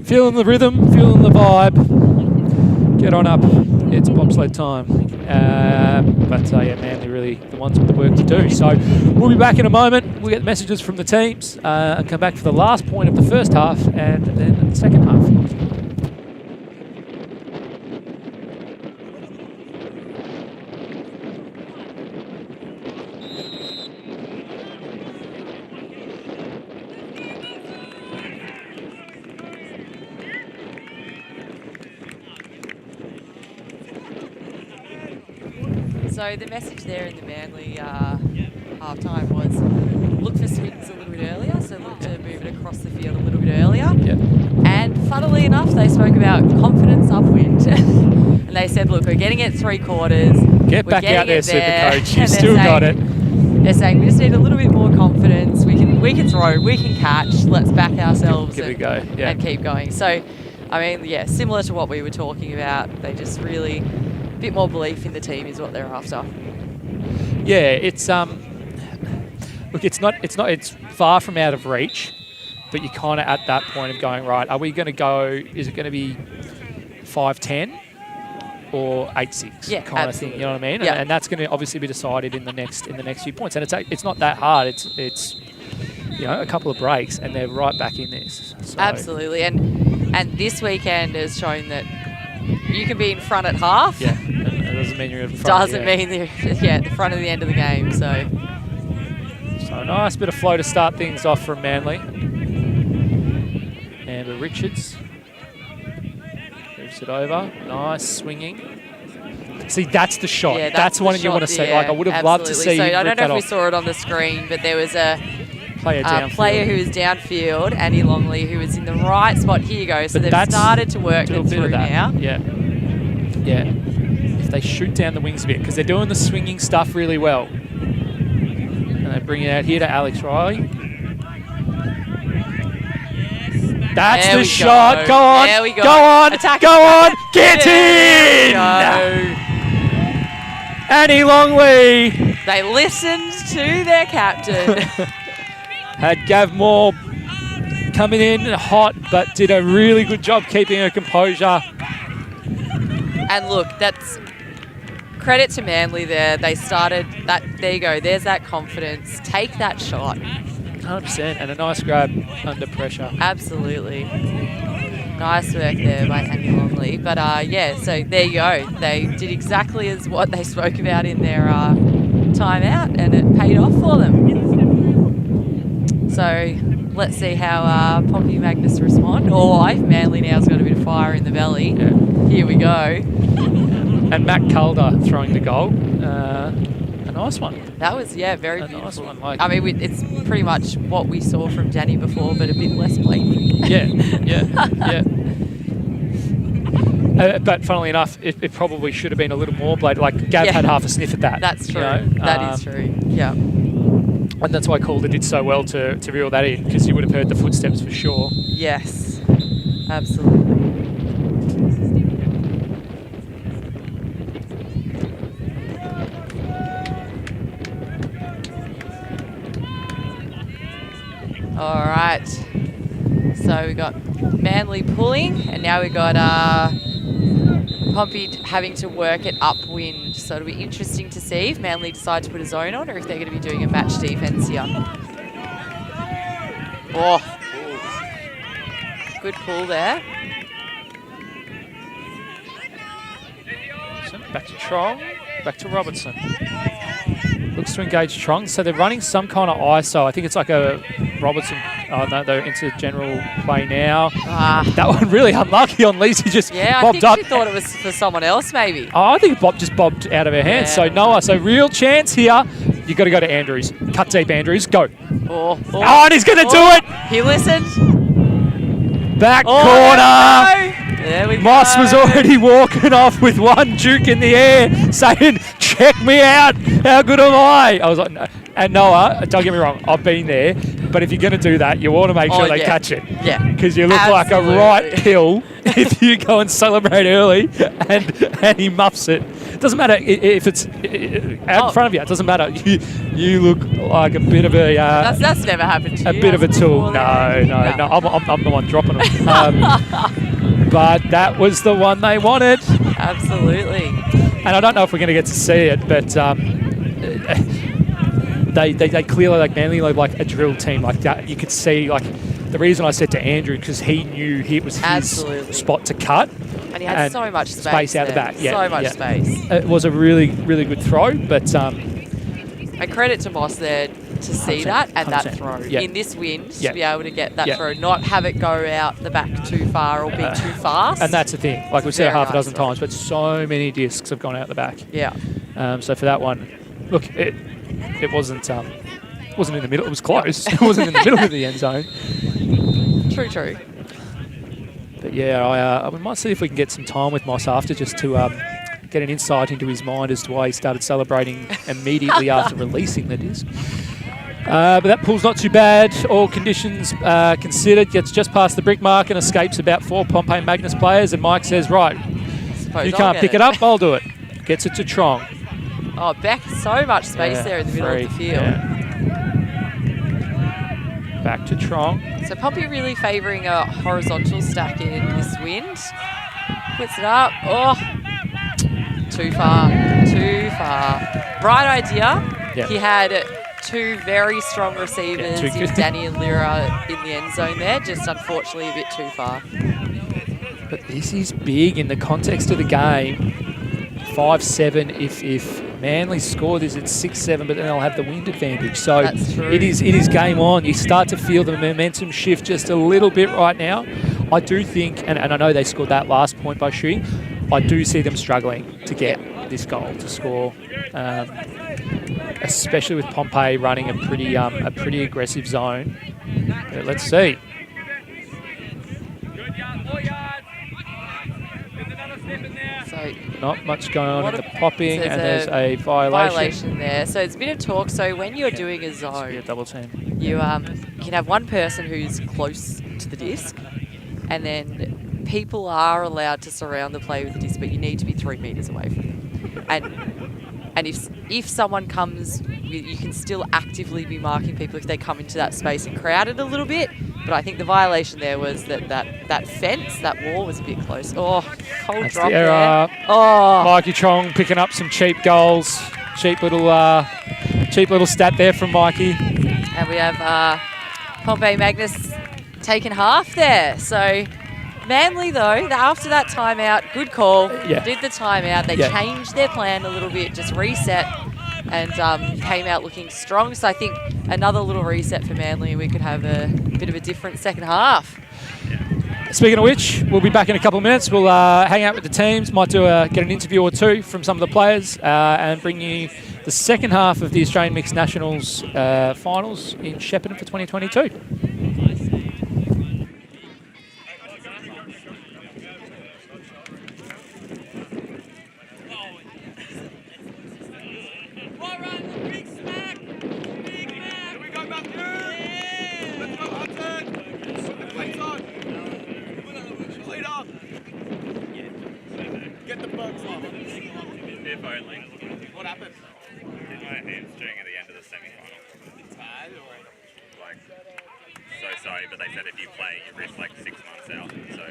the rhythm, feeling the vibe. Get on up. It's bobsled time. Manly really the ones with the work to do. So we'll be back in a moment. We'll get messages from the teams and come back for the last point of the first half and then the second half. So the message there in the Manly halftime was look for swings a little bit earlier, so look to move it across the field a little bit earlier. Yep. And funnily enough, they spoke about confidence upwind. And they said, look, we're getting it 3/4. Get back out there, Super Coach. You've still got it. They're saying we just need a little bit more confidence. We can throw, we can catch. Let's back ourselves Give it a go. Yeah. and keep going. So, I mean, similar to what we were talking about. They just really... a bit more belief in the team is what they're after. Yeah, it's look, it's far from out of reach, but you're kind of at that point of going, right, are we going to go, is it going to be 5-10 or 8-6 kind of thing, you know what I mean? Yeah. And that's going to obviously be decided in the next few points. And it's not that hard. It's a couple of breaks and they're right back in this. So. Absolutely. And this weekend has shown that you can be in front at half. Yeah, it doesn't mean you're in front. Doesn't mean you're at the front of the end of the game. So nice bit of flow to start things off from Manly. Amber Richards moves it over. Nice swinging. See, that's the shot. Yeah, that's one you want to see. Like, I would have loved to see. So I don't know if we off. saw it on the screen, but there was a player who was downfield, Annie Longley, who was in the right spot. Here you go. So they've started to work it through now. Yeah. If they shoot down the wings a bit, because they're doing the swinging stuff really well. And they bring it out here to Alex Riley. That's the shot. Go on. There we go. Go on. Attack. Go on. Get in. Annie Longley. They listened to their captain. Had Gav Moore coming in hot, but did a really good job keeping her composure. And look, that's credit to Manly there. They started that. There you go. There's that confidence. Take that shot. 100%, and a nice grab under pressure. Absolutely. Nice work there by Annie Longley. But so there you go. They did exactly as what they spoke about in their timeout, and it paid off for them. So let's see how Pompey Magnus respond. Or if Manly now's got a bit of fire in the belly. Yeah. Here we go. And Matt Calder throwing the goal. A nice one. That was, very A beautiful. nice one. Like, I mean, it's pretty much what we saw from Danny before, but a bit less blatant. yeah. But funnily enough, it probably should have been a little more blatant. Like, Gav had half a sniff at that. That's true. You know? That is true. Yeah. And that's why Calder did so well to reel that in, because you would have heard the footsteps for sure. Yes. Absolutely. All right. So we got Manly pulling, and now we got Pompey having to work it upwind. So it'll be interesting to see if Manly decide to put a zone on, or if they're going to be doing a match defence here. Oh, good pull there. Back to Trong, back to Robertson. Looks to engage Trong. So they're running some kind of ISO. I think it's like a Robertson. Oh, no, they're into general play now. That one really unlucky on Lacey, just bobbed up. I think she thought it was for someone else, maybe. Oh, I think Bob just bobbed out of her hands. So Noah, so real chance here. You got to go to Andrews. Cut deep, Andrews. Go. Oh, and he's going to do it. He listened. Back corner. There we Moss go. was already walking off with one juke in the air, saying, "Check me out. How good am I?" I was like, no. And Noah, don't get me wrong, I've been there, but if you're going to do that, you want to make sure they catch it. Yeah. Because you look like a right pill if you go and celebrate early and he muffs it. It doesn't matter if it's out in front of you. It doesn't matter. You look like a bit of a... that's never happened to you. A bit of a tool. No. I'm the one dropping them. But that was the one they wanted. Absolutely. And I don't know if we're going to get to see it, but they clearly, like Manly, like a drill team like that. You could see, like, the reason I said to Andrew, because he knew it was his spot to cut. And he had so much space out the back. Yeah, so much space. It was a really, really good throw, but... and credit to Moss there to see that and that throw. In this wind, to be able to get that throw, not have it go out the back too far or be too fast. And that's the thing. Like we've said half a dozen times, but so many discs have gone out the back. Yeah. So for that one, look, it wasn't in the middle. It was close. It wasn't in the middle of the end zone. True. But yeah, we might see if we can get some time with Moss after, just to get an insight into his mind as to why he started celebrating immediately after releasing the disc. But that pull's not too bad. All conditions considered. Gets just past the brick mark and escapes about 4 Pompey Magnus players. And Mike says, right, you can't pick it up, I'll do it. Gets it to Trong. Oh, Beck, so much space there in the middle of the field. Yeah. Back to Trong. So Pompey really favouring a horizontal stack in this wind. Puts it up. Oh, too far. Bright idea. Yep. He had 2 very strong receivers in Danny and Lyra in the end zone there, just unfortunately a bit too far. But this is big in the context of the game. 5-7 if Manly score this, it's 6-7, but then they'll have the wind advantage. So it is game on. You start to feel the momentum shift just a little bit right now. I do think, and I know they scored that last point by shooting, I do see them struggling to get this goal to score, especially with Pompey running a pretty aggressive zone. But let's see. So not much going on in the popping, and there's a violation there. So it's a bit of talk. So when you're doing a zone, a double team. You can have one person who's close to the disc, and then people are allowed to surround the play with the disc, but you need to be 3 meters away from them. And if someone comes, you can still actively be marking people if they come into that space and crowd it a little bit. But I think the violation there was that fence, that wall was a bit close. Oh, cold drop there. Oh, Mikey Trong picking up some cheap goals. Cheap little stat there from Mikey. And we have Pompey Magnus taking half there. So Manly, though, after that timeout, good call. Did the timeout. They changed their plan a little bit, just reset, and came out looking strong. So I think another little reset for Manly, we could have a bit of a different second half. Speaking of which, we'll be back in a couple of minutes. We'll hang out with the teams, might get an interview or two from some of the players, and bring you the second half of the Australian Mixed Nationals finals in Shepparton for 2022. Get the bugs off. If only. What happened? Did my hamstring at the end of the semi-final. Bad or? Like, so sorry, but they said if you play, you risk like 6 months out. So.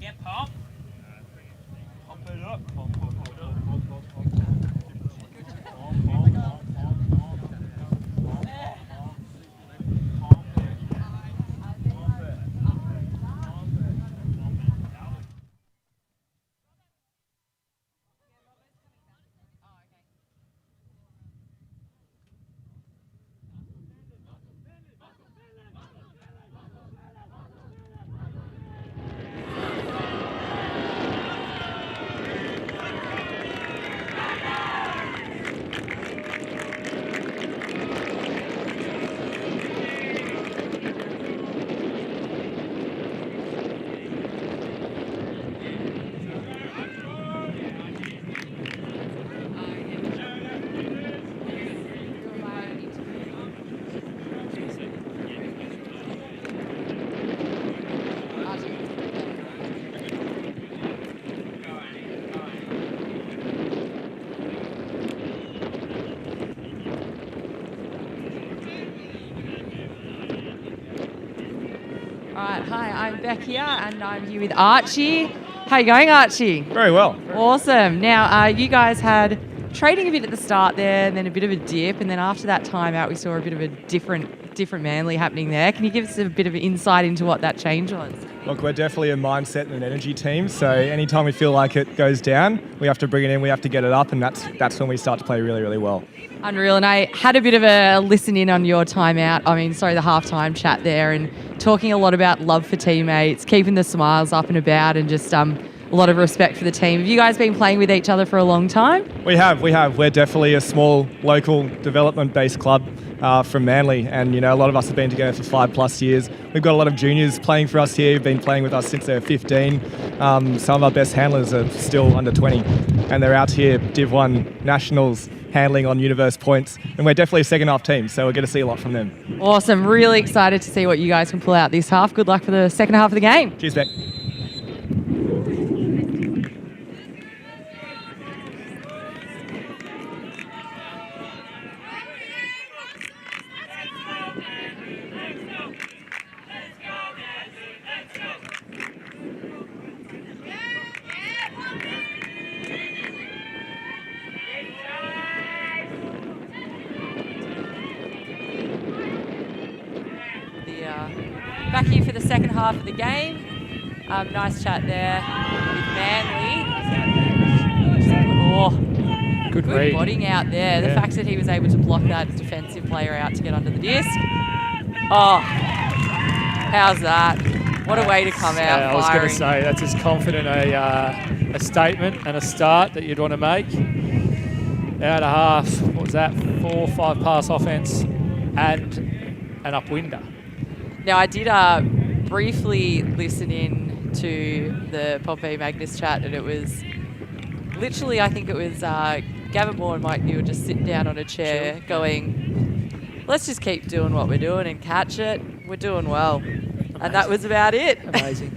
Get pump. Pump it up. All right, hi, I'm Beck here, and I'm here with Archie. How are you going, Archie? Very well. Awesome. Now, you guys had trading a bit at the start there, and then a bit of a dip, and then after that time out, we saw a bit of a different Manly happening there. Can you give us a bit of an insight into what that change was? Look, we're definitely a mindset and an energy team, so anytime we feel like it goes down, we have to bring it in, we have to get it up, and that's when we start to play really, really well. Unreal. And I had a bit of a listen in on your timeout. The halftime chat there, and talking a lot about love for teammates, keeping the smiles up and about, and just a lot of respect for the team. Have you guys been playing with each other for a long time? We have. We're definitely a small, local, development-based club from Manly, and a lot of us have been together for 5+ years. We've got a lot of juniors playing for us here, been playing with us since they were 15. Some of our best handlers are still under 20, and they're out here Div 1 Nationals, handling on universe points, and we're definitely a second half team, so we're going to see a lot from them. Awesome. Really excited to see what you guys can pull out this half. Good luck for the second half of the game. Cheers, Beck. half of the game. Nice chat there with Manly. Oh, Good good read. bodying out there. The Yeah. fact that he was able to block that defensive player out to get under the disc. Oh, how's that? What a way to come out Yeah, I was going to firing. say, that's as confident a statement and a start that you'd want to make. Out of half, what was that? 4 or 5 pass offense and an upwinder. Now, I did briefly listen in to the Pompey Magnus chat, and it was literally, I think it was Gavin Moore and Mike Newell just sitting down on a chair going, let's just keep doing what we're doing and catch it. We're doing well. And that was about it. Amazing.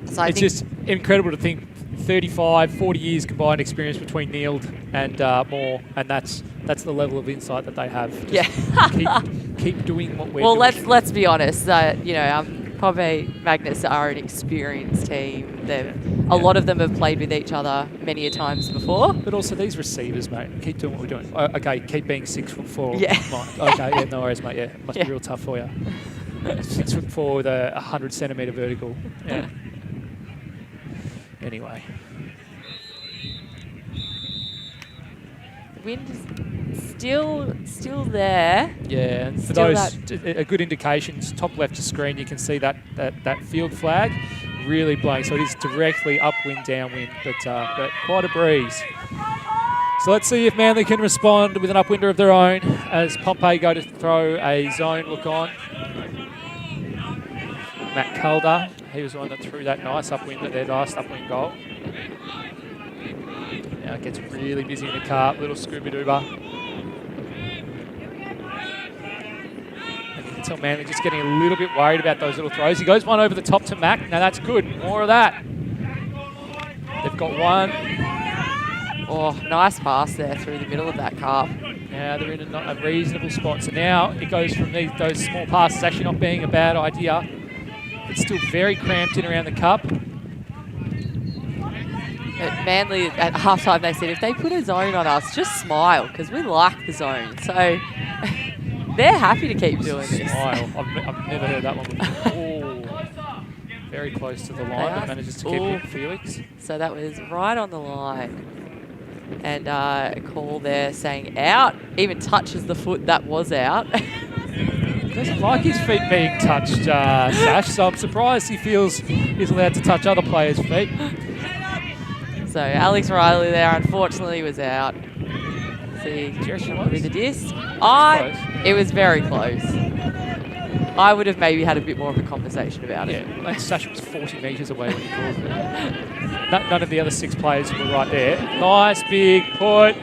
So I It's think just incredible to think 35, 40 years combined experience between Neild and Moore, and that's the level of insight that they have. Just keep doing what we're well, doing. let's be honest. Pompey Magnus are an experienced team. A lot of them have played with each other many a times before. But also these receivers, mate, keep doing what we're doing. Okay, keep being 6'4". Yeah. Okay, yeah, no worries, mate. Yeah, must be real tough for you. 6'4" with a 100 centimetre vertical. Yeah. Anyway. The wind is still there. Yeah, and for Still those a good indications, top left of screen, you can see that field flag really blowing. So it is directly upwind, downwind, but quite a breeze. So let's see if Manly can respond with an upwinder of their own as Pompey go to throw a zone look on. Matt Calder, he was the one that threw that nice upwind at their last upwind goal. Now it gets really busy in the carp, little Scooby-Dooba. And you can tell Manly just getting a little bit worried about those little throws. He goes one over the top to Mac. Now that's good, more of that. They've got one. Oh, nice pass there through the middle of that carp. Now they're in a reasonable spot. So now it goes from those small passes actually not being a bad idea. It's still very cramped in around the cup. At Manly, at halftime, they said if they put a zone on us, just smile, because we like the zone. So they're happy to keep doing this. Smile. I've never heard that one before. Oh, very close to the line, but manages to keep it, Felix. So that was right on the line. And a call there saying out, even touches the foot that was out. Doesn't like his feet being touched, Sash, so I'm surprised he feels he's allowed to touch other players' feet. So Alex Riley there, unfortunately, was out. See, with the disc. It was very close. I would have maybe had a bit more of a conversation about it. Yeah, like Sash was 40 metres away when he called it. None of the other 6 players were right there. Nice big put.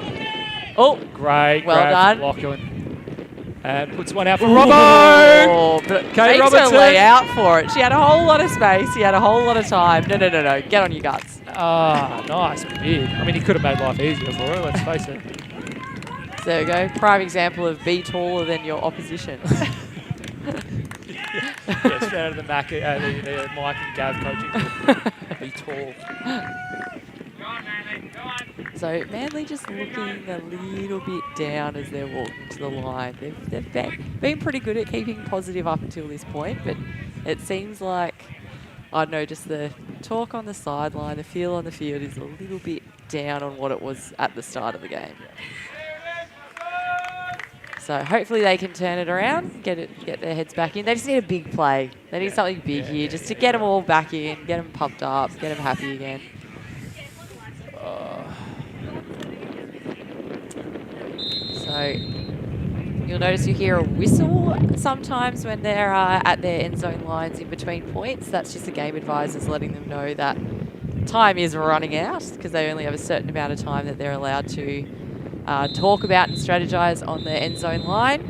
Oh, great. Well done. Lachlan. And puts one out for Robbo. Oh, but Kate makes her Robertson. lay out for it. She had a whole lot of space. He had a whole lot of time. No. Get on your guts. Ah, nice big. I mean, he could have made life easier for her, let's face it. So there we go. Prime example of be taller than your opposition. Yeah, straight out of the Mike and Gav coaching. Be tall. So Manly just looking a little bit down as they're walking to the line. They've been pretty good at keeping positive up until this point, but it seems like, I don't know, just the talk on the sideline, the feel on the field is a little bit down on what it was at the start of the game. So hopefully they can turn it around, get their heads back in. They just need a big play. They need something big here just to get them all back in, get them pumped up, get them happy again. So you'll notice you hear a whistle sometimes when they're at their end zone lines in between points. That's just the game advisors letting them know that time is running out because they only have a certain amount of time that they're allowed to talk about and strategize on the end zone line.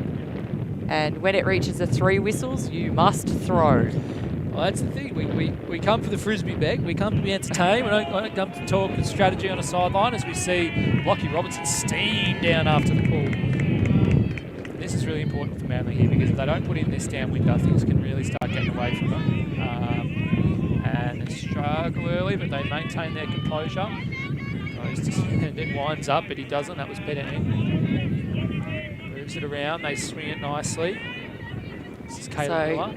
And when it reaches the 3 whistles, you must throw. Well, that's the thing. We come for the frisbee bag. We come to be entertained. We don't come to talk and strategy on a sideline as we see Lockie Robertson steam down after the pull. And this is really important for Manly here because if they don't put in this downwind, things can really start getting away from them. And they struggle early, but they maintain their composure. And it winds up, but he doesn't. That was better. Moves it around. They swing it nicely. This is Kayla So- Miller.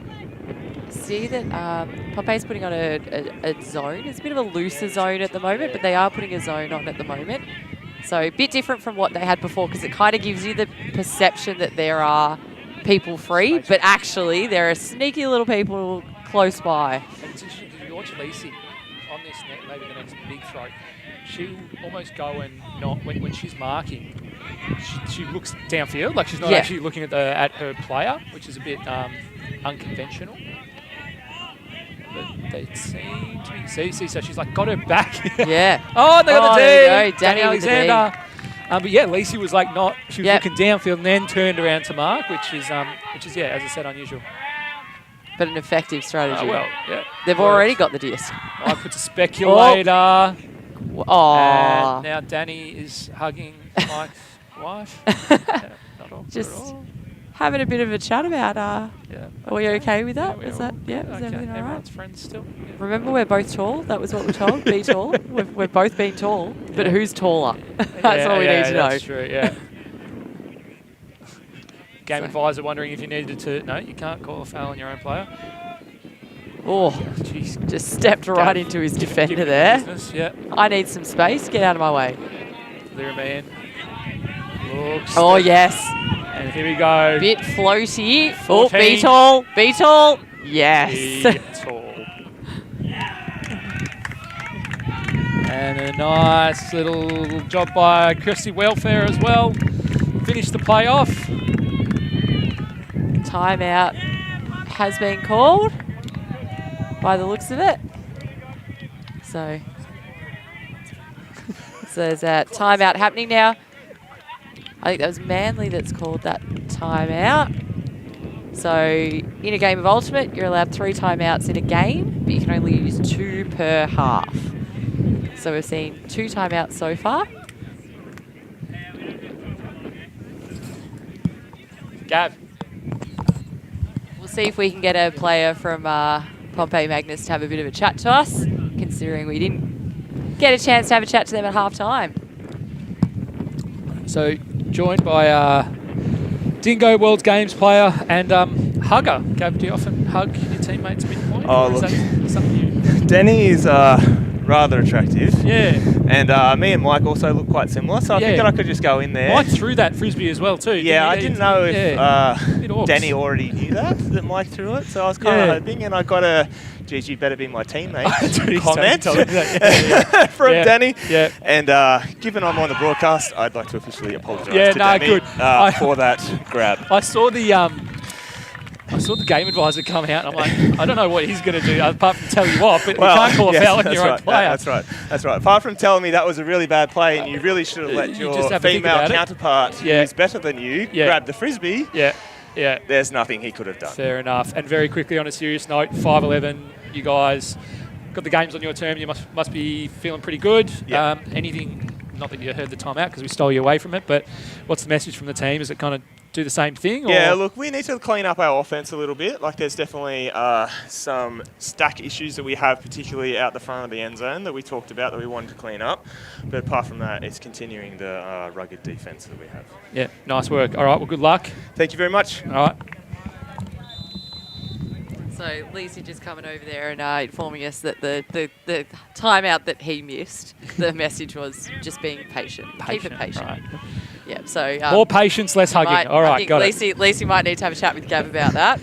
See that Pompey's putting on a zone. It's a bit of a looser zone at the moment, but they are putting a zone on at the moment. So a bit different from what they had before because it kind of gives you the perception that there are people free, but actually there are sneaky little people close by. And it's interesting because you watch Lacey on this net, maybe the next big throw. She'll almost go and not when she's marking. She looks downfield, like she's not actually looking at her player, which is a bit unconventional. But they seem to be so she's like got her back. Yeah. Oh, and they got the D. there you go. Danny with the D. Alexander. But yeah, Lacey was like not. She was looking downfield and then turned around to mark, which is yeah, as I said, unusual. But an effective strategy. Well, yeah. They've already got the disc. I put a speculator. Oh. And now Danny is hugging Mike's wife. Yeah, not all, Just not at all. having a bit of a chat about are we okay with that? Yeah, Is that is okay. everything all right? Everyone's friends still. Yeah. Remember, we're both tall. That was what we're told. Be tall. We've both been tall, but who's taller? That's all we need to know. That's true. Yeah. Game advisor wondering if you needed to. No, you can't call a foul on your own player. Oh, jeez, just stepped right into his defender there. Yeah. I need some space. Get out of my way. Clear man. Looks. Oh yes. And here we go. Bit floaty. 14. Oh, be tall. Be tall. Yes. Be tall. And a nice little job by Christy Welfare as well. Finished the play off. Timeout has been called by the looks of it. So there's a timeout happening now. I think that was Manly that's called that timeout. So in a game of Ultimate, you're allowed 3 timeouts in a game, but you can only use 2 per half. So we've seen 2 timeouts so far. Gav. We'll see if we can get a player from Pompey Magnus to have a bit of a chat to us, considering we didn't get a chance to have a chat to them at half time. So joined by Dingo, World Games player, and hugger. Gav, do you often hug your teammates midpoint? Oh, or is look. that something you... Denny is rather attractive. Yeah. And me and Mike also look quite similar, so I Yeah. figured I could just go in there. Mike threw that frisbee as well too. Yeah, I didn't know if Bit orcs. Denny already knew that Mike threw it, so I was kind of hoping, and I got a, geez, you better be my teammate comment from Danny. Yeah. And given I'm on the broadcast, I'd like to officially apologise to no, Danny good. for that grab. I saw the game advisor come out, and I'm like, I don't know what he's going to do apart from tell you off, but you can't call a foul on your own player. That's right. Apart from telling me that was a really bad play and you really should have let You your just have to think female about it. counterpart who's better than you grab the frisbee, Yeah. there's nothing he could have done. Fair enough. And very quickly, on a serious note, 5-11, you guys got the games on your term. You must be feeling pretty good. Yeah. Anything, not that you heard the timeout because we stole you away from it, but what's the message from the team? Is it kind of do the same thing? Yeah, or? look, we need to clean up our offense a little bit. Like, there's definitely some stack issues that we have, particularly out the front of the end zone that we talked about that we wanted to clean up. But apart from that, it's continuing the rugged defense that we have. Yeah, nice work. All right, well, good luck. Thank you very much. All right. So Lisa just coming over there and informing us that the timeout that he missed, the message was just being patient. Keep it patient. Right. Yeah, so... More patience, less hugging. All right, got it. Lacey might need to have a chat with Gav about that.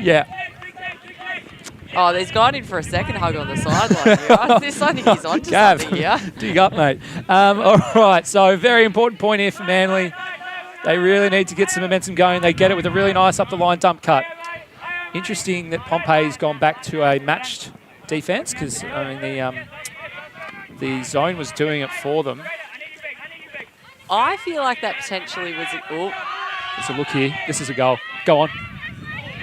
Yeah. Oh, he's gone in for a second hug on the sideline here. I think he's on to Gav, something here. dig up, mate. All right, so very important point here for Manly. They really need to get some momentum going. They get it with a really nice up-the-line dump cut. Interesting that Pompey's gone back to a matched defence because, I mean, the zone was doing it for them. I feel like that potentially was... It's a look here. This is a goal. Go on.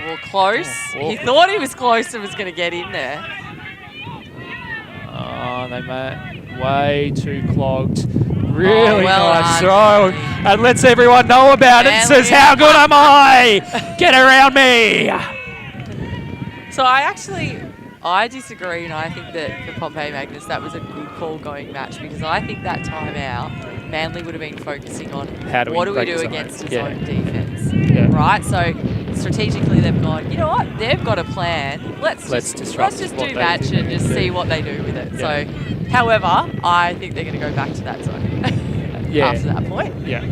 Well, close. He thought he was close and was going to get in there. Oh, they made way too clogged. Really nice done. throw. And lets everyone know about it. Says, how good am I? Get around me. So I disagree, and I think that for Pompey Magnus, that was a good call going match because I think that timeout, Manly would have been focusing on what do we do against a zone defence. right? So strategically they've gone, you know what? They've got a plan. Let's just do match and just see what they do with it. Yeah. So, however, I think they're going to go back to that zone after that point. Yeah.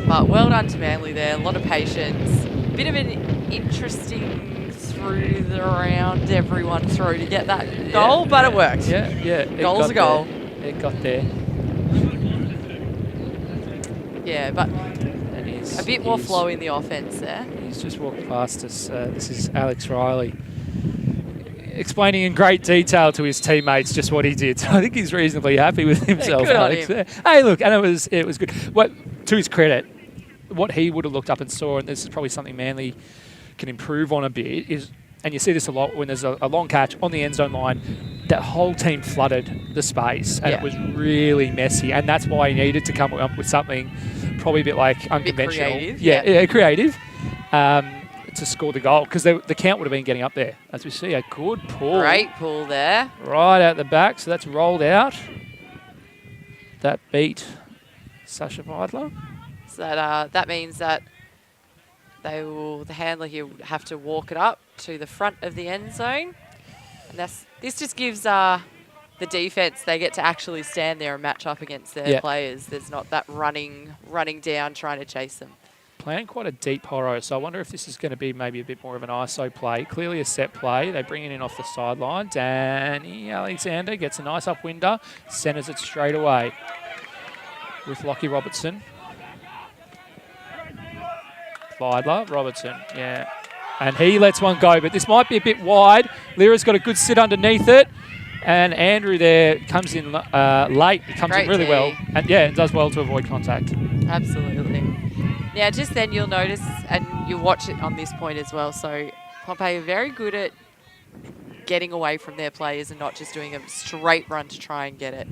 But well done to Manly there. A lot of patience. Bit of an interesting through the round, everyone through to get that goal, but it worked. Yeah. Goal's a goal. It got there. Yeah, but a bit more flow in the offense there. He's just walked past us. This is Alex Riley explaining in great detail to his teammates just what he did. So I think he's reasonably happy with himself. Good on Alex. him. Hey, look, and it was good. To his credit, what he would have looked up and saw, and this is probably something Manly can improve on a bit, is, and you see this a lot when there's a long catch on the end zone line, that whole team flooded the space, and it was really messy, and that's why he needed to come up with something probably a bit like unconventional. Creative, creative. To score the goal, because the count would have been getting up there. As we see, a good pull. Great pull there. Right out the back, so that's rolled out. That beat Sasha Vidler. So that means that the handler here will have to walk it up to the front of the end zone. And this just gives the defense, they get to actually stand there and match up against their players. There's not that running down, trying to chase them. Playing quite a deep horo, so I wonder if this is going to be maybe a bit more of an ISO play. Clearly a set play. They bring it in off the sideline. Danny Alexander gets a nice upwinder, centres it straight away with Lockie Robertson. Vidler, Robertson, yeah. And he lets one go, but this might be a bit wide. Lyra's got a good sit underneath it. And Andrew there comes in late. He comes in really well. And it does well to avoid contact. Absolutely. Now, just then you'll notice, and you watch it on this point as well, so Pompey are very good at getting away from their players and not just doing a straight run to try and get it.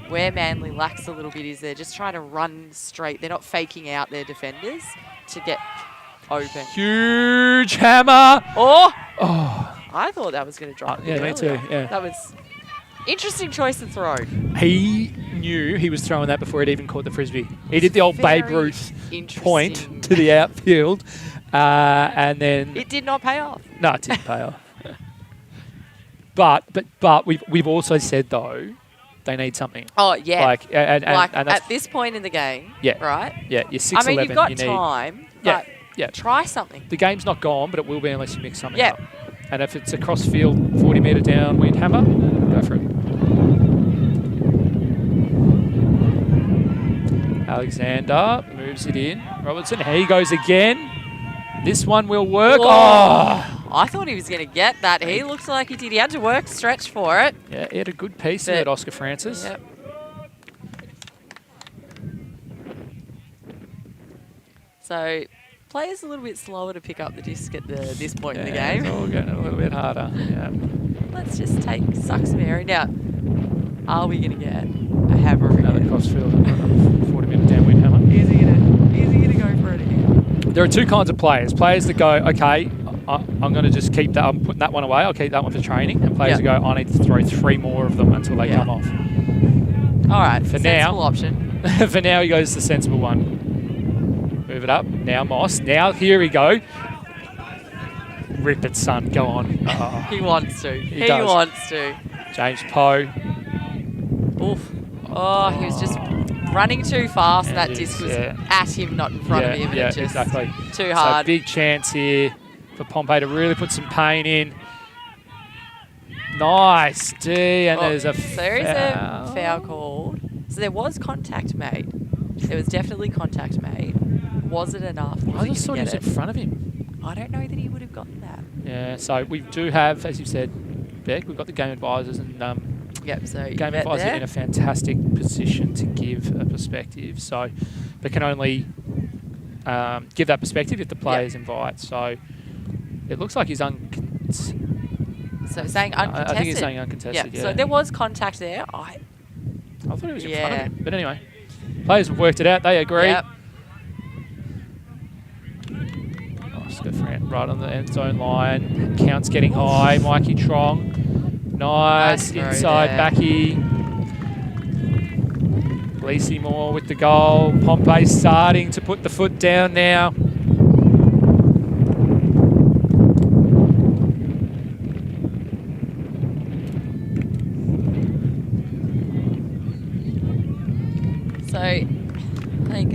Where Manly lacks a little bit is they're just trying to run straight. They're not faking out their defenders to get open. Huge hammer. Oh! I thought that was going to drop. Me too, yeah. That was interesting choice to throw. He knew he was throwing that before he'd even caught the frisbee. He did the old Babe Ruth point to the outfield, and then it did not pay off. No, it didn't pay off. But we've also said though they need something. Oh yeah, and at this point in the game, right? Yeah, you're 6'11". I mean, you've got time. But try something. The game's not gone, but it will be unless you mix something up. And if it's a cross-field 40-metre downwind hammer, go for it. Alexander moves it in. Robertson, here he goes again. This one will work. I thought he was going to get that. He looks like he did. He had to stretch for it. Yeah, he had a good piece there at Oscar Francis. Yep. So, players a little bit slower to pick up the disc at this point in the game. It's all getting a little bit harder. Yeah. Let's just suck some air. Now, are we going to get a hammer again? Another crossfield, 40-metre downwind hammer. Is he going to go for it again? There are two kinds of players. Players that go, okay, I'm going to just keep that. I'm putting that one away. I'll keep that one for training. And players that go, I need to throw 3 more of them until they come off. All right, for sensible now, option. For now, he goes the sensible one. Move it up. Now Moss. Now here we go. Rip it, son. Go on. He wants to. He does. wants to. James Poe. Oof. Oh, he was just running too fast. And that disc was at him, not in front of him. And it just exactly. Too hard. So big chance here for Pompey to really put some pain in. Nice D, and there's a foul. So there is a foul called. So there was contact made. There was definitely contact made. Was it enough? I just thought he was in front of him. I don't know that he would have gotten that. Yeah, so we do have, as you said, Beck, we've got the game advisors, and so game advisors in a fantastic position to give a perspective. So they can only give that perspective if the players invite. So it looks like he's uncontested. So saying uncontested. I think he's saying uncontested. Yeah. So there was contact there. I thought he was in front of him, but anyway, players have worked it out. They agree. Yep. Right on the end zone line. Count's getting high. Mikey Trong. Nice. Inside there. backy. Lacey Moore with the goal. Pompey starting to put the foot down now. So, I think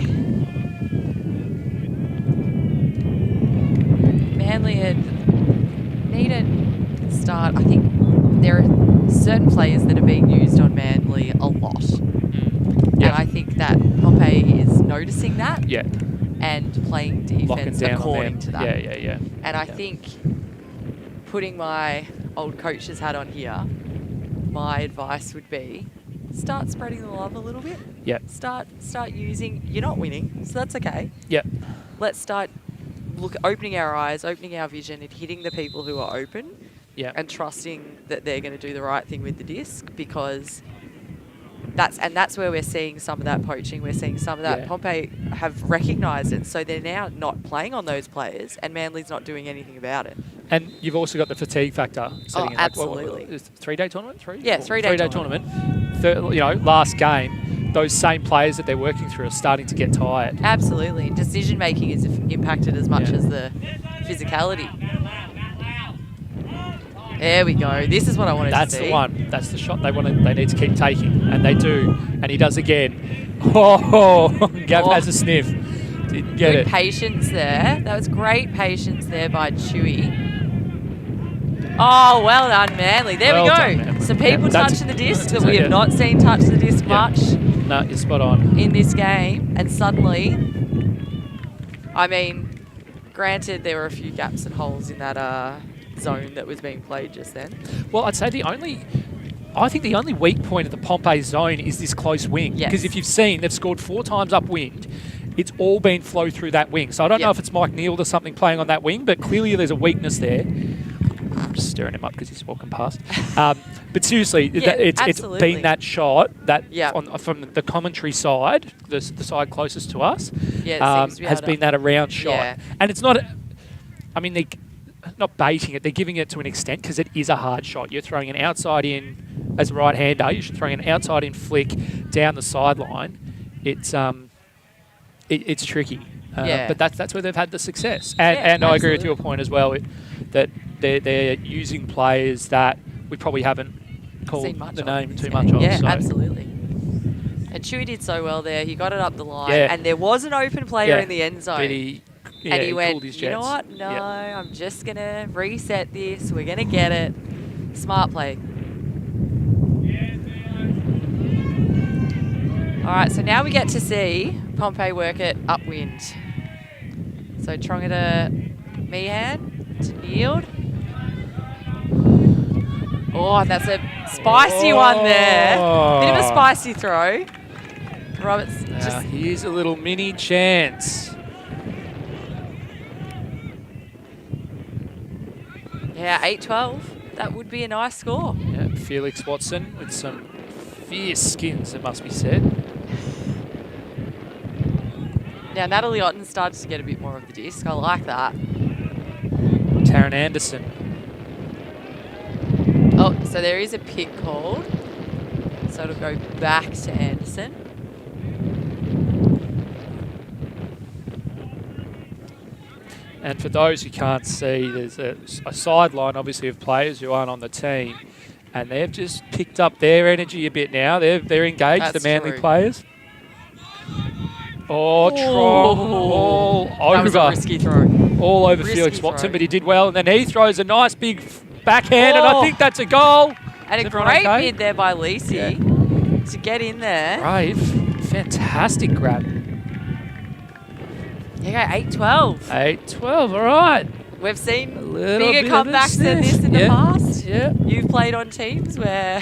Manly need to start. I think there are certain players that are being used on Manly a lot. And I think that Pompey is noticing that Yeah. and playing Locking defence down on according them. to that. Yeah. And I think putting my old coach's hat on here, my advice would be start spreading the love a little bit. Yeah. Start using. You're not winning, so that's okay. Yeah. Let's start opening our eyes, opening our vision, and hitting the people who are open. Yeah. And trusting that they're going to do the right thing with the disc, because that's where we're seeing some of that poaching. We're seeing some of that. Yeah. Pompey have recognised it, so they're now not playing on those players, and Manly's not doing anything about it. And you've also got the fatigue factor. Oh, absolutely. It's a 3-day tournament? Yeah, three-day tournament. Last game, those same players that they're working through are starting to get tired. Absolutely. And decision making is impacted as much as the physicality. There we go. This is what I wanted to see. That's the one. That's the shot they need to keep taking, and they do. And he does again. Oh, Gav has a sniff. Didn't get Good it. patience there. That was great patience there by Chewy. Oh, well done, Manly. There we Well go. done, Manly. Some people Yeah, touching the disc that we have not seen touch the disc much No, you're spot on. in this game. And suddenly, I mean, granted, there were a few gaps and holes in that zone that was being played just then. Well, I'd say I think the only weak point of the Pompey zone is this close wing. Yes. Because if you've seen, they've scored 4 times upwind. It's all been flow through that wing. So I don't know if it's Mike Neal or something playing on that wing, but clearly there's a weakness there. I'm just stirring him up because he's walking past. But seriously, it's been that shot that from the commentary side, the side closest to us, has been that around shot. Yeah. And it's not, I mean, they're not baiting it, they're giving it to an extent because it is a hard shot. You're throwing an outside in, as a right-hander, you're throwing an outside in flick down the sideline. It's tricky. But that's where they've had the success. And I agree with your point as well, that they're using players that we probably haven't called the name too much of. Yeah, so. absolutely. And Chewy did so well there. He got it up the line, Yeah. and there was an open player in the end zone. But he went, called his you know jets. what? No, I'm just going to reset this. We're going to get it. Smart play. All right, so now we get to see Pompey work it upwind. So Tronga to Meehan, to Nield. Oh, that's a spicy one there. Bit of a spicy throw. Roberts just... Here's a little mini chance. Yeah, 8-12. That would be a nice score. Yeah, Felix Watson with some fierce skins, it must be said. Now, Natalie Otten started to get a bit more of the disc. I like that. Taryn Anderson. Oh, so there is a pick called. So it'll go back to Anderson. And for those who can't see, there's a sideline, obviously, of players who aren't on the team. And they've just picked up their energy a bit now. They're engaged, That's the Manly true. players. Oh, all over. That was a risky throw. All over Risky Felix Watson, throw. but he did well. And then he throws a nice big backhand, and I think that's a goal. And Is a everyone great okay? bid there by Lacey to get in there. Brave. Fantastic grab. Yeah, 8-12. 8-12, all right. We've seen little bigger bit of a comebacks than sniff. this in the past. Yeah. You've played on teams where